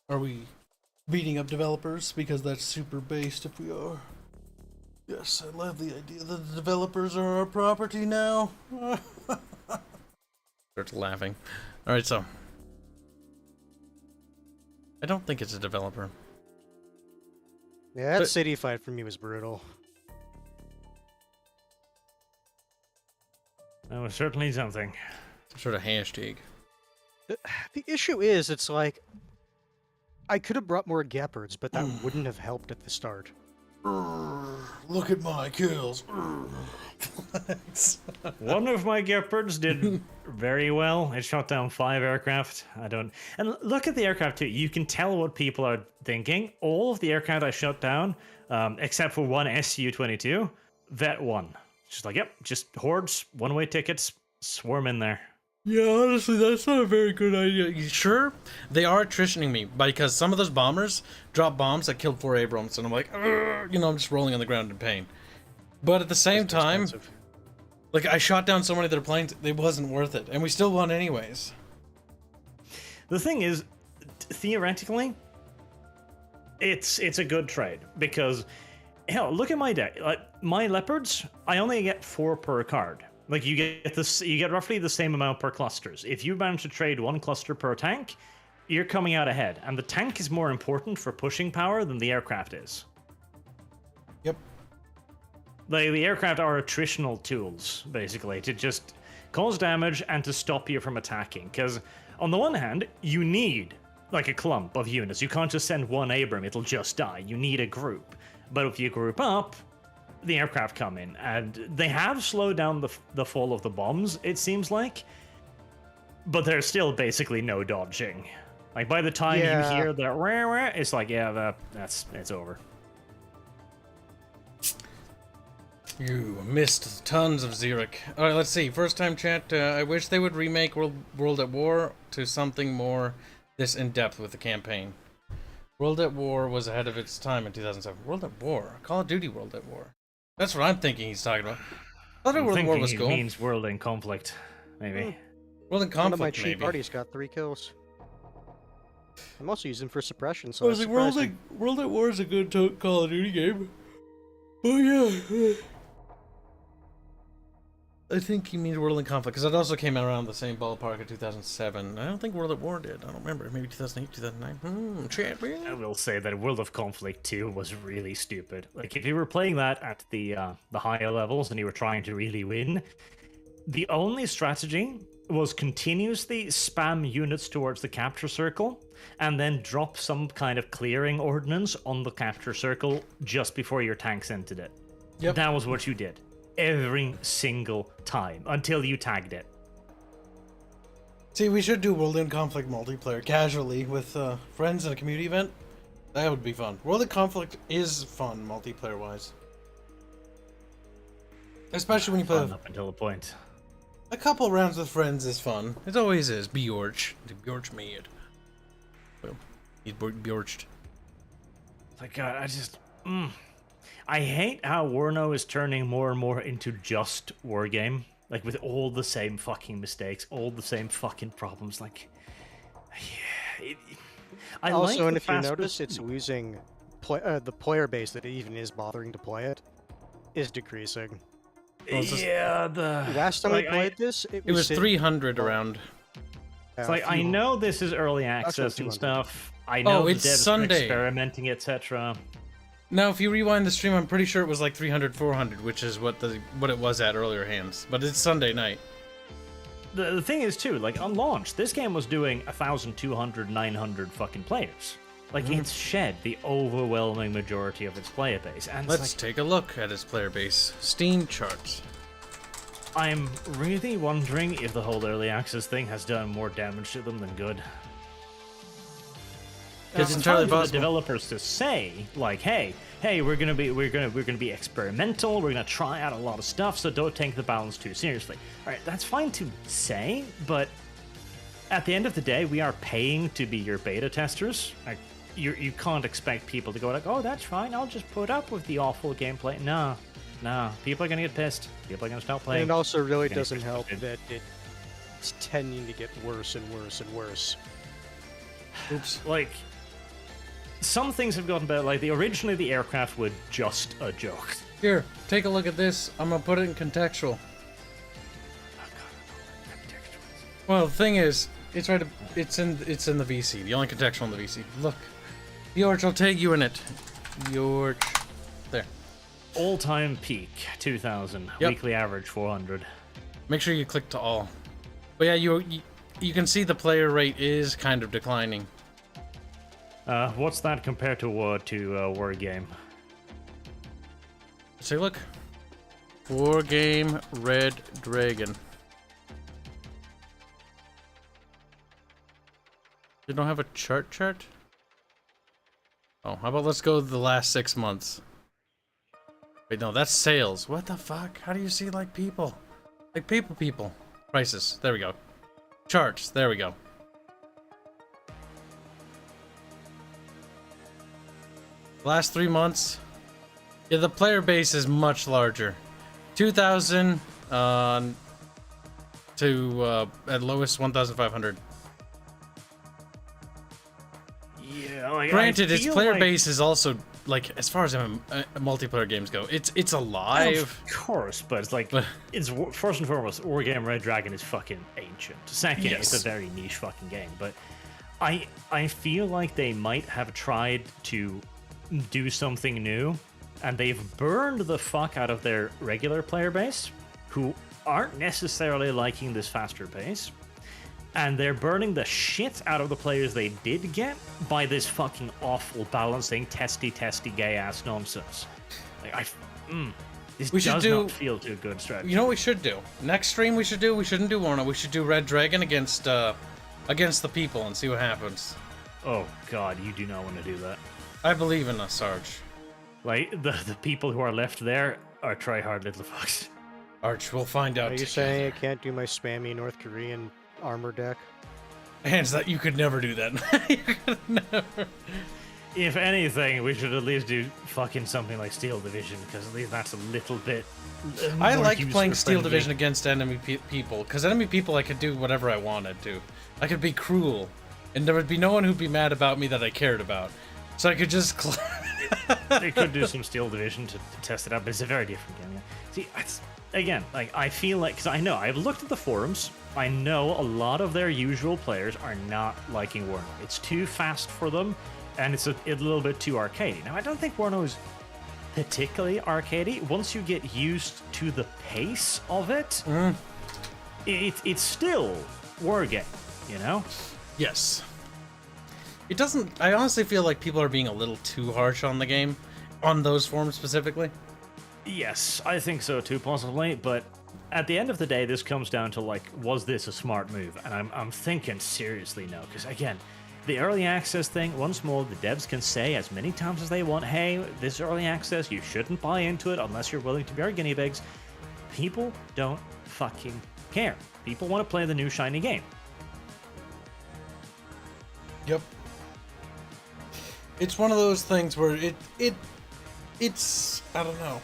Are we beating up developers? Because that's super based if we are. Yes, I love the idea that the developers are our property now. Starts laughing. Alright, so. I don't think it's a developer. Yeah, that city fight for me was brutal. That was certainly something. Some sort of hashtag. The issue is, it's like, I could have brought more Gephards, but that wouldn't have helped at the start. Look at my kills. One of my Gephards did very well. It shot down 5 aircraft. And look at the aircraft too. You can tell what people are thinking. All of the aircraft I shot down, except for one Su-22, Vet 1. Just like, yep, just hordes, one-way tickets, swarm in there. Yeah, honestly, that's not a very good idea. You sure? They are attritioning me because some of those bombers drop bombs that killed 4 Abrams, and I'm like, you know, I'm just rolling on the ground in pain. But at the same time, like, I shot down so many of their planes, it wasn't worth it, and we still won anyways. The thing is, theoretically, it's a good trade because, hell, look at my deck. Like, my Leopards, I only get 4 per card. Like, you get roughly the same amount per clusters. If you manage to trade 1 cluster per tank, you're coming out ahead. And the tank is more important for pushing power than the aircraft is. Yep. Like, the aircraft are attritional tools, basically, to just cause damage and to stop you from attacking. Because, on the one hand, you need, like, a clump of units. You can't just send 1 Abram, it'll just die. You need a group. But if you group up, the aircraft come in, and they have slowed down the fall of the bombs, it seems like, but there's still basically no dodging. Like, by the time you hear the rah, rah, it's like, yeah, it's over. You missed tons of Zurich. Alright, let's see. First time chat, I wish they would remake World at War to something more this in-depth with the campaign. World at War was ahead of its time in 2007. World at War? Call of Duty World at War. That's what I'm thinking he's talking about. I thought World at War was cool. He means World in Conflict, maybe. World in Conflict, One of my cheap maybe. parties got 3 kills. I'm also using for suppression, so I was like, World at War is a good Call of Duty game. Oh yeah. I think he means World in Conflict, because it also came out around the same ballpark in 2007. I don't think World at War did. I don't remember. Maybe 2008, 2009. Chat, I will say that World of Conflict 2 was really stupid. Like, if you were playing that at the higher levels and you were trying to really win, the only strategy was continuously spam units towards the capture circle and then drop some kind of clearing ordnance on the capture circle just before your tanks entered it. Yep. That was what you did. Every single time until you tagged it. See, we should do World in Conflict multiplayer casually with friends at a community event. That would be fun. World in Conflict is fun multiplayer-wise. Especially when you play Up until the point. a couple rounds with friends is fun. It always is. Bjorch. Bjorch made. Well, he's Bjorched. Like, God, I just... I hate how WARNO is turning more and more into just Wargame. Like, with all the same fucking mistakes, all the same fucking problems. Like, yeah. I Also, like and the if you fast- notice, it's losing the player base that even is bothering to play it is decreasing. Yeah, the... Last time like, we played this, It was sitting- 300 around. It's like, I know this is early Actually, access and 200. stuff. I know the it's devs are Sunday. experimenting, etc. Now, if you rewind the stream, I'm pretty sure it was like 300, 400, which is what it was at earlier hands. But it's Sunday night. The thing is, too, like, on launch, this game was doing 1,200, 900 fucking players. Like, it's shed the overwhelming majority of its player base. And Let's it's like, take a look at its player base. Steam charts. I'm really wondering if the whole early access thing has done more damage to them than good. It's It's entirely entirely for the possible. developers to say, like, hey, we're gonna be experimental. We're gonna try out a lot of stuff, so don't take the balance too seriously. All right, that's fine to say, but at the end of the day, we are paying to be your beta testers. Like, you can't expect people to go like, oh, that's fine. I'll just put up with the awful gameplay. No, people are gonna get pissed. People are gonna stop playing. And it also really Getting doesn't help frustrated. that it's tending to get worse and worse and worse. Oops. Like, some things have gotten better. Like, originally the aircraft were just a joke. Here, take a look at this. I'm gonna put it in contextual. Well, the thing is, it's right. It's in the VC. The only contextual in the VC. Look, Bjorch, I'll take you in it. Bjorch, there. All-time peak 2,000. Yep. Weekly average 400. Make sure you click to all. But yeah, you can see the player rate is kind of declining. What's that compared to War Game? Let's take a look. War Game Red Dragon. You don't have a chart? Oh, how about let's go the last 6 months? Wait, no, that's sales. What the fuck? How do you see like people? Like people. Prices. There we go. Charts. There we go. Last 3 months. Yeah, the player base is much larger. 2,000 to at lowest 1,500. Yeah, like, Granted, its feel player like- base is also like, as far as multiplayer games go, it's alive. Of course, but it's like, But- it's first and foremost, War Game Red Dragon is fucking ancient. Second, Yes. it's a very niche fucking game, but I feel like they might have tried to do something new, and they've burned the fuck out of their regular player base, who aren't necessarily liking this faster pace, and they're burning the shit out of the players they did get by this fucking awful balancing, testy gay ass nonsense. Like, this We should does do- not feel too good strategy. You know what we should do? Next stream we shouldn't do WARNO. We should do Red Dragon against the people and see what happens. Oh god, you do not want to do that. I believe in us, Sarge. Like, the people who are left there are try-hard little fucks. Arch, we'll find out. Are you together. saying I can't do my spammy North Korean armor deck? Hands that you could never do that. You could never. If anything, we should at least do fucking something like Steel Division, because at least that's a little bit. I more like playing Steel user-friendly. Division against enemy people, because enemy people I could do whatever I wanted to. I could be cruel, and there would be no one who'd be mad about me that I cared about. So I could just. They could do some Steel Division to test it out, but it's a very different game. Yeah. See, again, like I feel like, because I know I've looked at the forums, I know a lot of their usual players are not liking WARNO. It's too fast for them, and it's a little bit too arcadey. Now, I don't think WARNO is particularly arcadey. Once you get used to the pace of it, it's still war game, you know? Yes. It doesn't... I honestly feel like people are being a little too harsh on the game, on those forms specifically. Yes, I think so too, possibly, but at the end of the day, this comes down to, like, was this a smart move? And I'm thinking seriously no, because again, the early access thing, once more, the devs can say as many times as they want, hey, this early access, you shouldn't buy into it unless you're willing to be our guinea pigs. People don't fucking care. People want to play the new shiny game. Yep. It's one of those things where it's I don't know.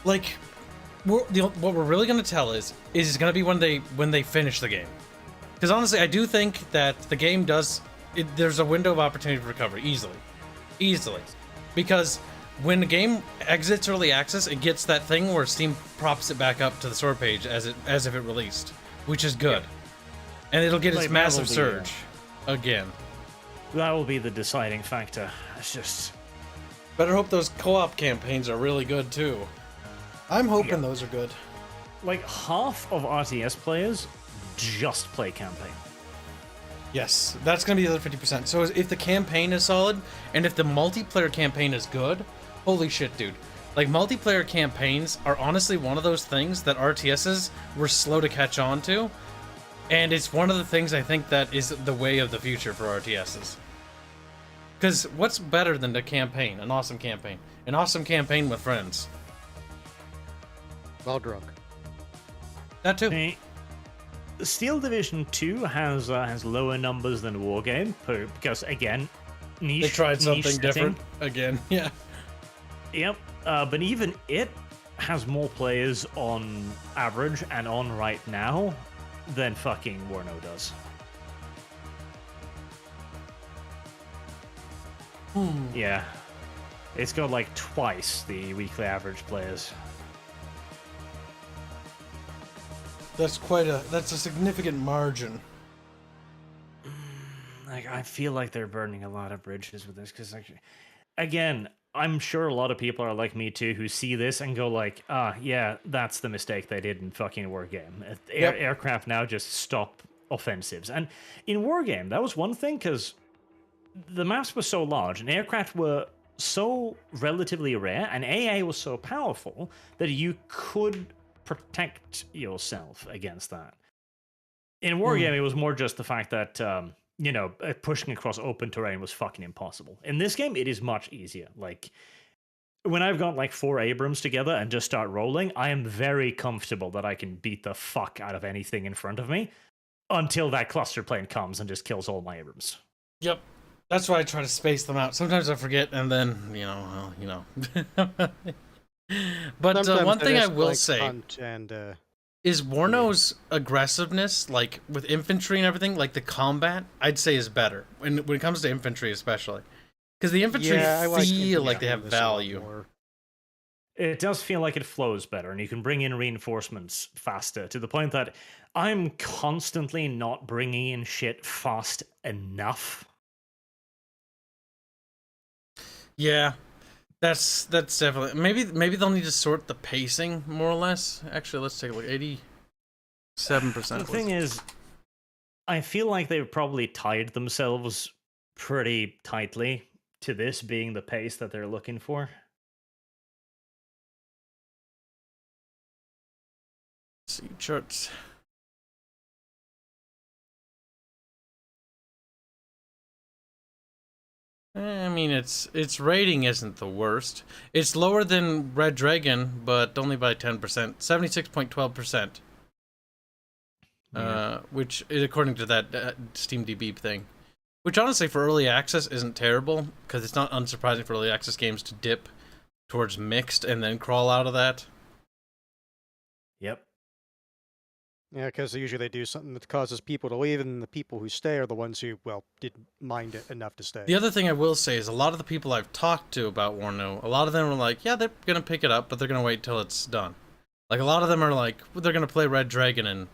Like, what we're really gonna tell is it's gonna be when they finish the game. Because honestly, I do think that the game does. There's a window of opportunity for recovery easily, because when the game exits early access, it gets that thing where Steam props it back up to the store page as if it released, which is good, and it'll get its Like, massive that'll be, surge again. That will be the deciding factor. It's just... Better hope those co-op campaigns are really good too. I'm hoping those are good. like, half of RTS players just play campaign. Yes, that's going to be the other 50%. So if the campaign is solid, and if the multiplayer campaign is good, holy shit, dude. Like, multiplayer campaigns are honestly one of those things that RTSs were slow to catch on to, and it's one of the things I think that is the way of the future for RTSs. Because what's better than a campaign, an awesome campaign? An awesome campaign with friends. Well drunk. That too. Hey, Steel Division 2 has lower numbers than Wargame, because, again, niche. They tried something niche different setting. again, yeah. Yep, but even it has more players on average and on right now than fucking WARNO does. Yeah. It's got like twice the weekly average players. That's a significant margin. Like, I feel like they're burning a lot of bridges with this, because, like, again, I'm sure a lot of people are like me too, who see this and go like, yeah, that's the mistake they did in fucking Wargame. Aircraft now just stop offensives. And in Wargame, that was one thing, because the maps were so large and aircraft were so relatively rare and AA was so powerful that you could protect yourself against that. In Wargame, it was more just the fact that, pushing across open terrain was fucking impossible. In this game, it is much easier. Like, when I've got like 4 Abrams together and just start rolling, I am very comfortable that I can beat the fuck out of anything in front of me until that cluster plane comes and just kills all my Abrams. Yep. That's why I try to space them out. Sometimes I forget, and then, But one thing I will say is WARNO's aggressiveness, like with infantry and everything, like the combat, I'd say is better when it comes to infantry, especially because the infantry feel like they have value. It does feel like it flows better, and you can bring in reinforcements faster, to the point that I'm constantly not bringing in shit fast enough. Yeah. That's definitely maybe they'll need to sort the pacing more or less. Actually, let's take a look. 87%. The thing is, I feel like they've probably tied themselves pretty tightly to this being the pace that they're looking for. Let's see charts. I mean, its rating isn't the worst. It's lower than Red Dragon, but only by 10%. 76.12%. Which is according to that SteamDB thing. Which honestly, for early access, isn't terrible, because it's not unsurprising for early access games to dip towards mixed and then crawl out of that. Yep. Yeah, because usually they do something that causes people to leave, and the people who stay are the ones who, well, didn't mind it enough to stay. The other thing I will say is a lot of the people I've talked to about WARNO, a lot of them are like, yeah, they're gonna pick it up, but they're gonna wait till it's done. Like, a lot of them are like, well, they're gonna play Red Dragon, and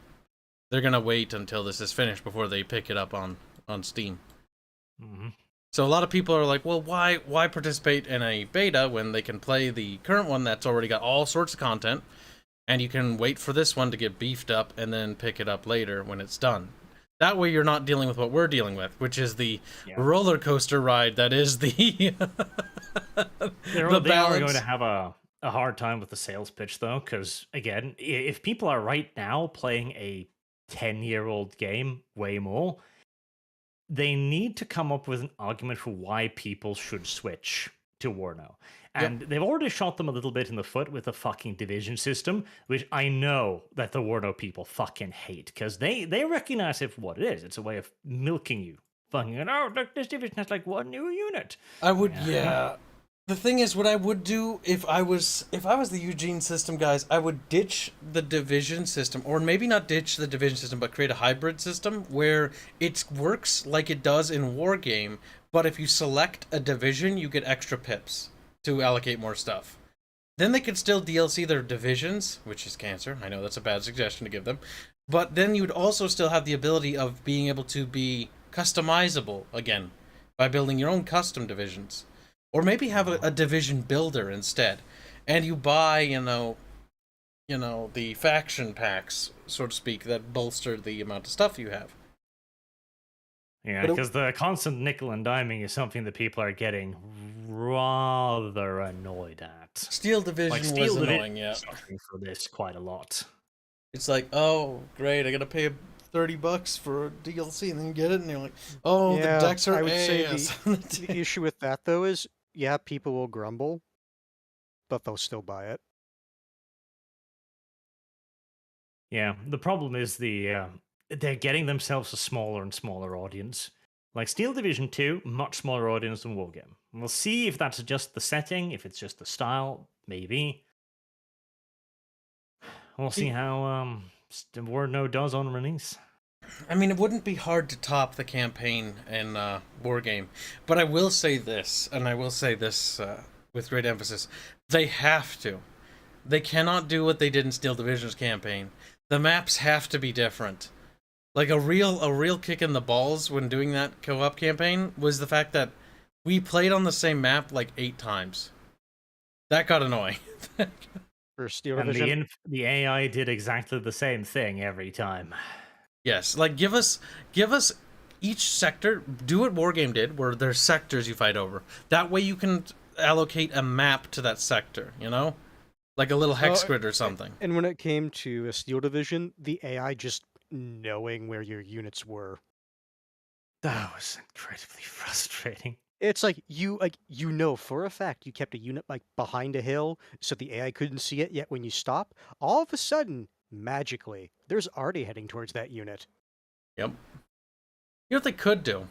they're gonna wait until this is finished before they pick it up on Steam. Mm-hmm. So a lot of people are like, well, why participate in a beta when they can play the current one that's already got all sorts of content, and you can wait for this one to get beefed up and then pick it up later when it's done. That way you're not dealing with what we're dealing with, which is the roller coaster ride that is the They are going to have a hard time with the sales pitch, though, because, again, if people are right now playing a 10-year-old game way more, they need to come up with an argument for why people should switch to WARNO. And they've already shot them a little bit in the foot with the fucking division system, which I know that the WARNO people fucking hate, because they recognize it for what it is. It's a way of milking you. Fucking, oh, look, this division has like one new unit. I would, yeah. The thing is, what I would do if I was the Eugene system guys, I would ditch the division system, or maybe not ditch the division system, but create a hybrid system where it works like it does in Wargame, but if you select a division, you get extra pips to allocate more stuff. Then they could still DLC their divisions, which is cancer. I know that's a bad suggestion to give them, but then you would also still have the ability of being able to be customizable again by building your own custom divisions. Or maybe have a division builder instead, and you buy, you know, the faction packs, so to speak, that bolster the amount of stuff you have. Yeah, because the constant nickel and diming is something that people are getting rather annoyed at. Steel Division was annoying, yeah. Suffering for this quite a lot. It's like, oh, great, I gotta pay $30 for a DLC and then get it, and you're like, oh, Yeah, the decks are I would say ass. the issue with that, though, is, yeah, people will grumble, but they'll still buy it. Yeah, the problem is they're getting themselves a smaller and smaller audience. Like Steel Division 2, much smaller audience than Wargame. We'll see if that's just the setting, if it's just the style, maybe. We'll see how WARNO does on release. I mean, it wouldn't be hard to top the campaign in Wargame, but I will say this, and I will say this with great emphasis: they have to. They cannot do what they did in Steel Division's campaign. The maps have to be different. Like a real kick in the balls when doing that co-op campaign was the fact that we played on the same map like 8 times. That got annoying. For Steel And Division. the AI did exactly the same thing every time. Yes, like give us each sector. Do what Wargame did, where there's sectors you fight over. That way you can allocate a map to that sector. You know, like a little hex grid or something. And when it came to a Steel Division, the AI just knowing where your units were. That was incredibly frustrating. It's like you know for a fact you kept a unit like behind a hill so the AI couldn't see it, yet when you stop, all of a sudden, magically, there's already heading towards that unit. Yep. You know what they could do?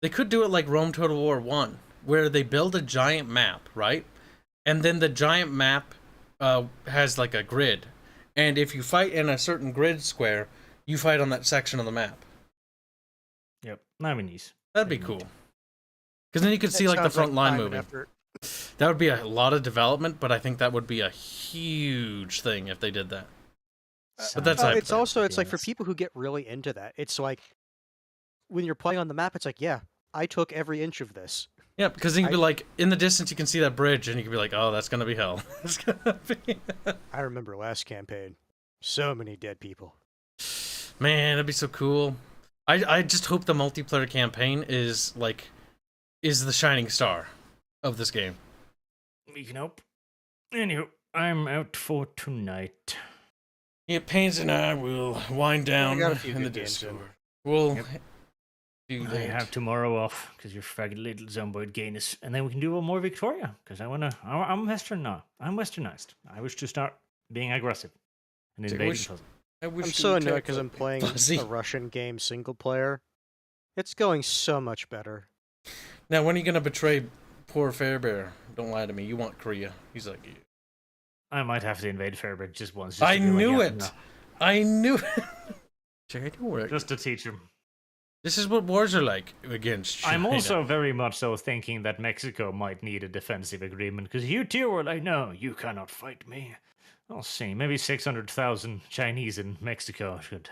They could do it like Rome Total War 1, where they build a giant map, right? And then the giant map has like a grid. And if you fight in a certain grid square, you fight on that section of the map. Yep, I mean, nice. That'd be cool. Because then you could see like the front line moving. That would be a lot of development, but I think that would be a huge thing if they did that. But that's it's also, it's like for people who get really into that, it's like when you're playing on the map, it's like, yeah, I took every inch of this. Yeah, because you can be like, in the distance you can see that bridge, and you can be like, oh, that's gonna be hell. It's gonna be... I remember last campaign. So many dead people. Man, that'd be so cool. I just hope the multiplayer campaign is the shining star of this game. We can hope. Anywho, I'm out for tonight. Yeah, Pains and I will wind down in the Discord. We'll do I that. have tomorrow off because you're faggot little zomboid gayness, and then we can do one more Victoria because I'm Western now. I'm Westernized. I wish to start being aggressive and invading puzzle. I'm so annoyed because I'm playing a Russian game single player. It's going so much better. Now, when are you gonna betray poor Fairbear? Don't lie to me. You want Korea. He's like, yeah. I might have to invade Fairbridge just once. I knew it. I knew. Check, I knew where. Just to teach him. This is what wars are like against China. I'm also very much so thinking that Mexico might need a defensive agreement, because you two were like, no, you cannot fight me. I'll see. Maybe 600,000 Chinese in Mexico should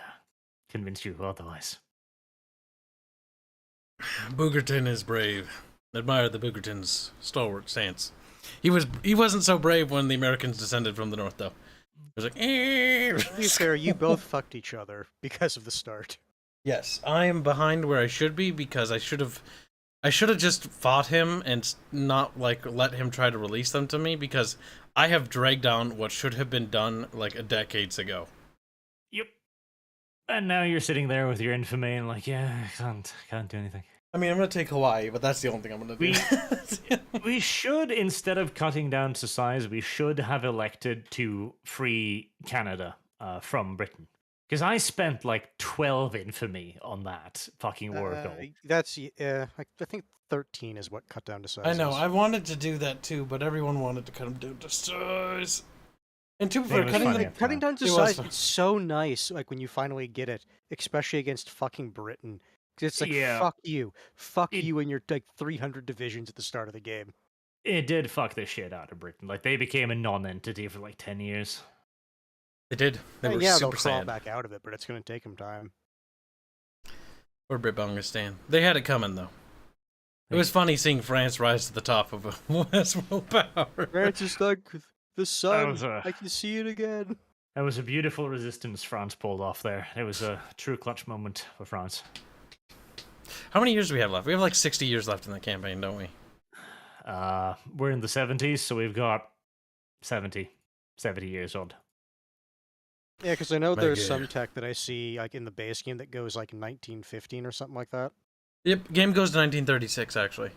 convince you otherwise. Boogerton is brave. Admire the Boogerton's stalwart stance. He wasn't so brave when the Americans descended from the north, though. He was like, To be fair, you both fucked each other because of the start. yes, I am behind where I should be because I should have just fought him and not like let him try to release them to me, because I have dragged down what should have been done like decades ago. Yep. And now you're sitting there with your infamy and like, yeah, I can't do anything. I mean, I'm gonna take Hawaii, but that's the only thing I'm gonna do. We should, instead of cutting down to size, we should have elected to free Canada from Britain. Because I spent like 12 infamy on that fucking war goal. That's I think 13 is what cut down to size. I know. is. I wanted to do that too, but everyone wanted to cut him down to size. And to be Yeah, fair, it was cutting funny. the Cutting down to It was size, fun. it's so nice. Like when you finally get it, especially against fucking Britain. 'Cause it's like Yeah. fuck It- you, and your like 300 divisions at the start of the game. It did fuck the shit out of Britain. Like, they became a non-entity for like 10 years. They did. They were yeah, they'll super crawl sad. back out of it, but it's going to take them time. Or Britbangistan. They had it coming though. It was funny seeing France rise to the top of a Westworld power. France is like the sun. was, I can see it again. That was a beautiful resistance France pulled off there. It was a true clutch moment for France. How many years do we have left? We have like 60 years left in the campaign, don't we? We're in the 70s, so we've got 70 years old. Yeah, because I know there's Mega. some tech that I see like in the base game that goes like 1915 or something like that. Yep, game goes to 1936, actually.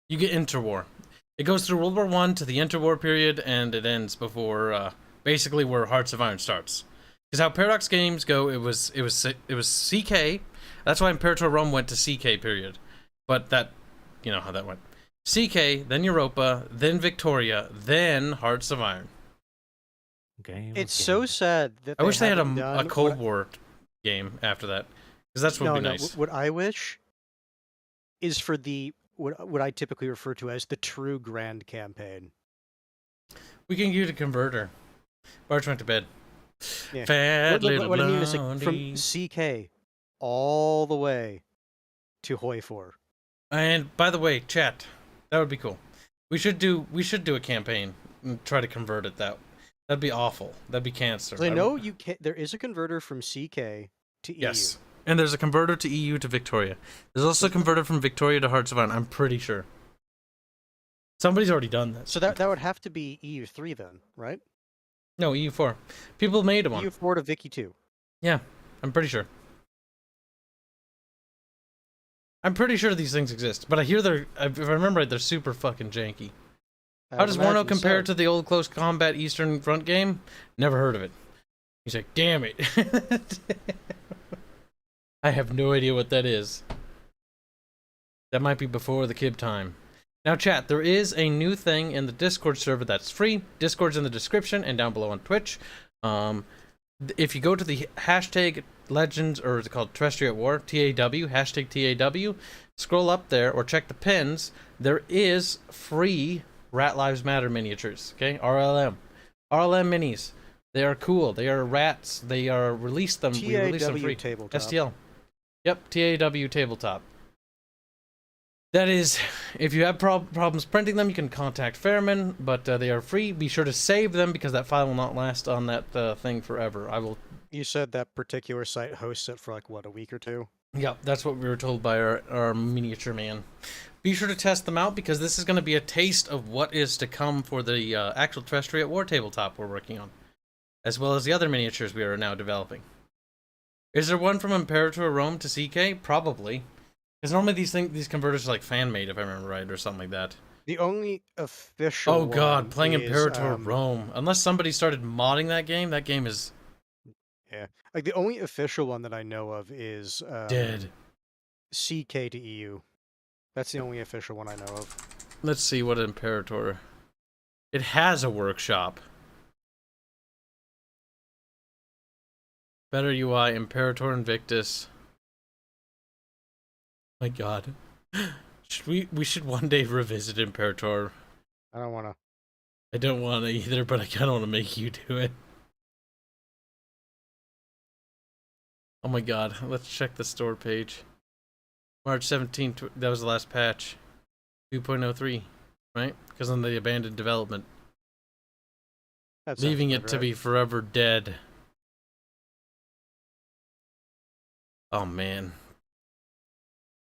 You get interwar. It goes through World War I to the interwar period, and it ends before, basically where Hearts of Iron starts. Because how Paradox games go, it was CK. That's why Imperator Rome went to CK period. But that, you know how that went. CK, then Europa, then Victoria, then Hearts of Iron. Okay. It's so sad that I wish they had haven't a done Cold what I- War game after that. Because that's what would be nice. What I wish is for the what I typically refer to as the true grand campaign. We can use a converter. Barge went to bed. Yeah. Fat little What I mean is like blondie. from CK all the way to Hoi 4. And by the way, chat, that would be cool. We should do a campaign and try to convert it. That'd be awful. That'd be cancer. 'Cause I know you can. There is a converter from CK to EU. Yes. And there's a converter to EU to Victoria. There's also a converter from Victoria to Hearts of Iron. I'm pretty sure. Somebody's already done this. So that would have to be EU3 then, right? No, EU4. People made one. EU4 to Vicky 2. Yeah, I'm pretty sure. I'm pretty sure these things exist, but I hear if I remember right, they're super fucking janky. How does WARNO compare to the old close combat Eastern Front game? Never heard of it. He's like, damn it. I have no idea what that is. That might be before the Kib time. Now, chat, there is a new thing in the Discord server that's free. Discord's in the description and down below on Twitch. If you go to the hashtag Legends, or is it called Terrestrial War, TAW, hashtag TAW, scroll up there or check the pins, there is free Rat Lives Matter miniatures, okay? RLM minis. They are cool. They are rats. They are we release them free. tabletop. STL. Yep, TAW tabletop. That is, if you have problems printing them, you can contact Fairman, but they are free. Be sure to save them because that file will not last on that thing forever. I will. You said that particular site hosts it for like what, a week or two? Yep, that's what we were told by our miniature man. Be sure to test them out because this is going to be a taste of what is to come for the actual Terrestrial War tabletop we're working on, as well as the other miniatures we are now developing. Is there one from Imperator Rome to CK? Probably. Because normally these converters are like fan-made, if I remember right, or something like that. The only official Oh god, one playing is, Imperator Rome. Unless somebody started modding that game is Yeah, like the only official one that I know of is dead. CK to EU. That's the only official one I know of. Let's see what Imperator... It has a workshop. Better UI, Imperator Invictus. My god. We should one day revisit Imperator. I don't want to. I don't want to either, but I kind of want to make you do it. Oh my god, let's check the store page. March 17th, that was the last patch. 2.03, right? Because on the abandoned development. Leaving it to be forever dead. Oh man.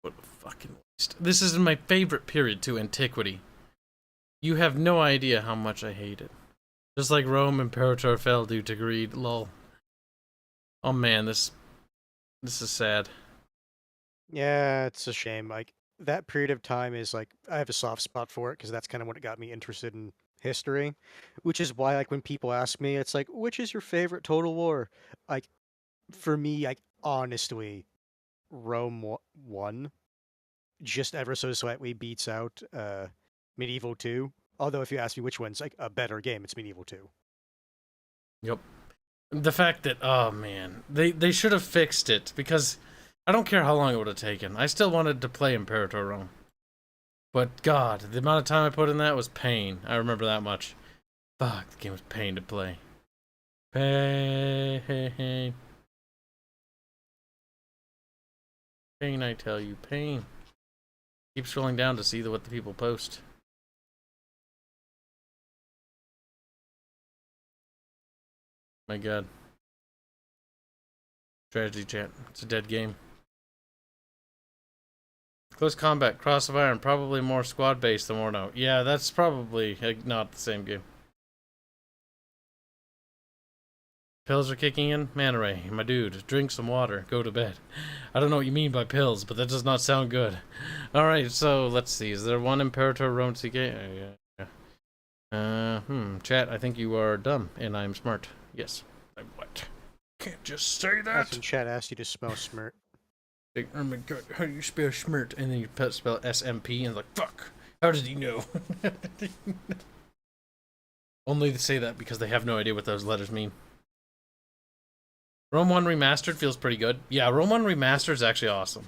What a fucking waste. This is my favorite period too, Antiquity. You have no idea how much I hate it. Just like Rome, Imperator fell due to greed, lol. Oh man, this is sad. Yeah, it's a shame. Like, that period of time is like, I have a soft spot for it because that's kind of what got me interested in history. Which is why, like, when people ask me, it's like, which is your favorite Total War? Like, for me, like, honestly, Rome 1 just ever so slightly beats out Medieval 2. Although, if you ask me which one's like a better game, it's Medieval 2. Yep. The fact that, oh man, they should have fixed it, because I don't care how long it would have taken. I still wanted to play Imperator Rome. But god, the amount of time I put in that was pain. I remember that much. Fuck, the game was pain to play. Pain. Pain, I tell you, pain. Keep scrolling down to see what the people post. My god. Tragedy chat. It's a dead game. Close combat, Cross of Iron, probably more squad based than WARNO. Yeah, that's probably not the same game. Pills are kicking in? Manta Ray, my dude, drink some water, go to bed. I don't know what you mean by pills, but that does not sound good. Alright, so let's see. Is there one Imperator Rome CK? Chat, I think you are dumb, and I'm smart. Yes. I'm what? Can't just say that. That's when chat asked you to spell smirt. Like, oh my god, how do you spell schmirt? And then you spell SMP, and like, fuck, how did he know? Only to say that because they have no idea what those letters mean. Rome 1 Remastered feels pretty good. Yeah, Rome 1 Remastered is actually awesome.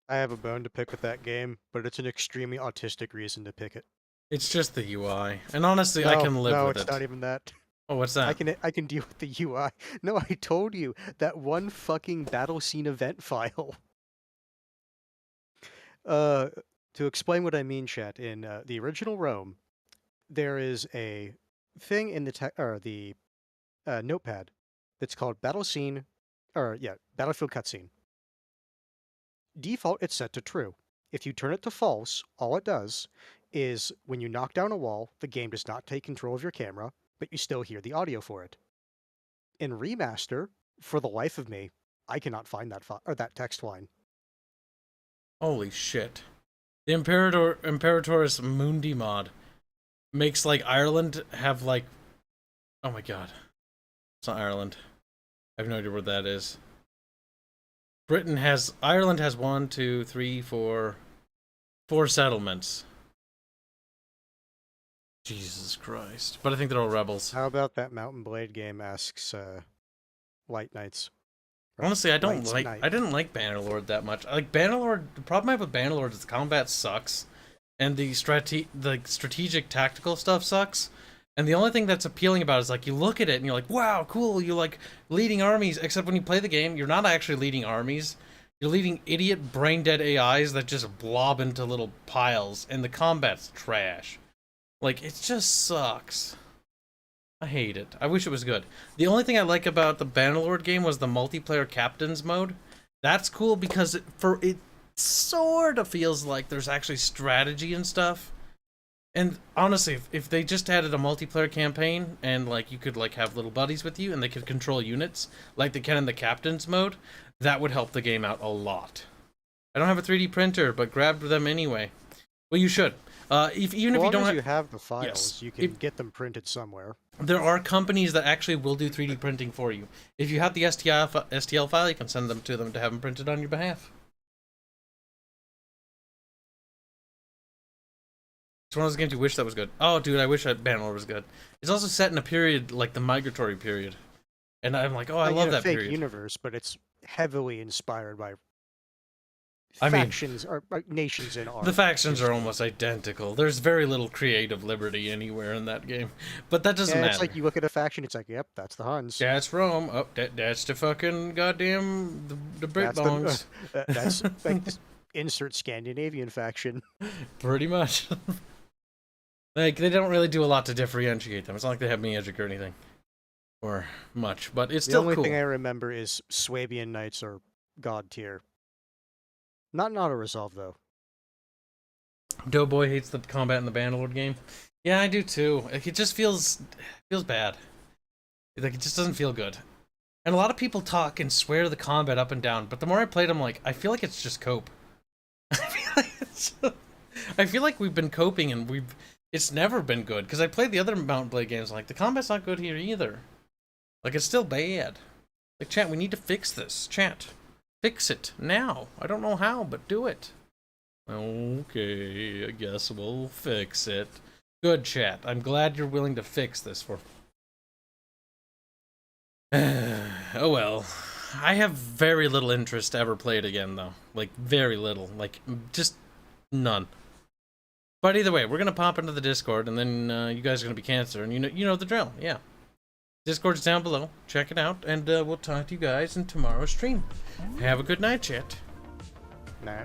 I have a bone to pick with that game, but it's an extremely autistic reason to pick it. It's just the UI. And honestly, I can live with it. No, it's not even that. Oh, what's that? I can deal with the UI. No, I told you that one fucking battle scene event file. To explain what I mean, chat, in the original Rome, there is a thing in the notepad that's called battlefield cutscene. Default, it's set to true. If you turn it to false, all it does is when you knock down a wall, the game does not take control of your camera, but you still hear the audio for it. In Remaster, for the life of me, I cannot find that text line. Holy shit. The Imperatoris Mundi mod makes like Ireland have like, oh my god. It's not Ireland. I have no idea where that is. Ireland has 1, 2, 3, 4 settlements. Jesus Christ. But I think they're all rebels. How about that Mountain Blade game asks White Knights? Honestly, I didn't like Bannerlord that much. Like Bannerlord, the problem I have with Bannerlord is the combat sucks, and the strategic tactical stuff sucks. And the only thing that's appealing about it is like you look at it and you're like, wow, cool, you're like leading armies, except when you play the game, you're not actually leading armies. You're leading idiot brain dead AIs that just blob into little piles, and the combat's trash. Like, it just sucks. I hate it. I wish it was good. The only thing I like about the Bannerlord game was the multiplayer captains mode. That's cool because it sort of feels like there's actually strategy and stuff. And honestly, if they just added a multiplayer campaign and like you could like have little buddies with you and they could control units like they can in the captains mode, that would help the game out a lot. I don't have a 3D printer, but grab them anyway. Well, you should. Even if you don't have the files, yes, you can get them printed somewhere. There are companies that actually will do 3D printing for you. If you have the STL file, you can send them to them to have them printed on your behalf. It's one of those games you wish that was good. Oh, dude, I wish that Bannerlord was good. It's also set in a period like the migratory period. And I'm like, oh, I Like, love in a that fake period. universe, but it's heavily inspired by I mean- factions or nations in art. The factions are history. almost identical. There's very little creative liberty anywhere in that game. But that doesn't Yeah, matter. it's like you look at a faction, it's like, yep, that's the Huns. That's Rome. Oh, that's the fucking goddamn the Brit That's bongs. that's like this insert Scandinavian faction. Pretty much. Like, they don't really do a lot to differentiate them. It's not like they have magic or anything. Or much. But it's The still only cool. thing I remember is Swabian Knights are god tier. Not an auto resolve though. Doughboy hates the combat in the Bannerlord game. Yeah, I do too. Like, it just feels bad. Like, it just doesn't feel good. And a lot of people talk and swear the combat up and down, but the more I played, I'm like, I feel like it's just cope. I feel like we've been coping and it's never been good. Because I played the other Mount and Blade games, like, the combat's not good here either. Like, it's still bad. Like, chat, we need to fix this. Chat, fix it now. I don't know how, but do it. Okay, I guess we'll fix it. Good, chat. I'm glad you're willing to fix this for... Oh well. I have very little interest to ever play it again, though. Like, very little. Like, just none. But either way, we're gonna pop into the Discord, and then you guys are gonna be Cancer, and you know the drill. Yeah. Discord's down below. Check it out, and we'll talk to you guys in tomorrow's stream. Have a good night, chat. Nah.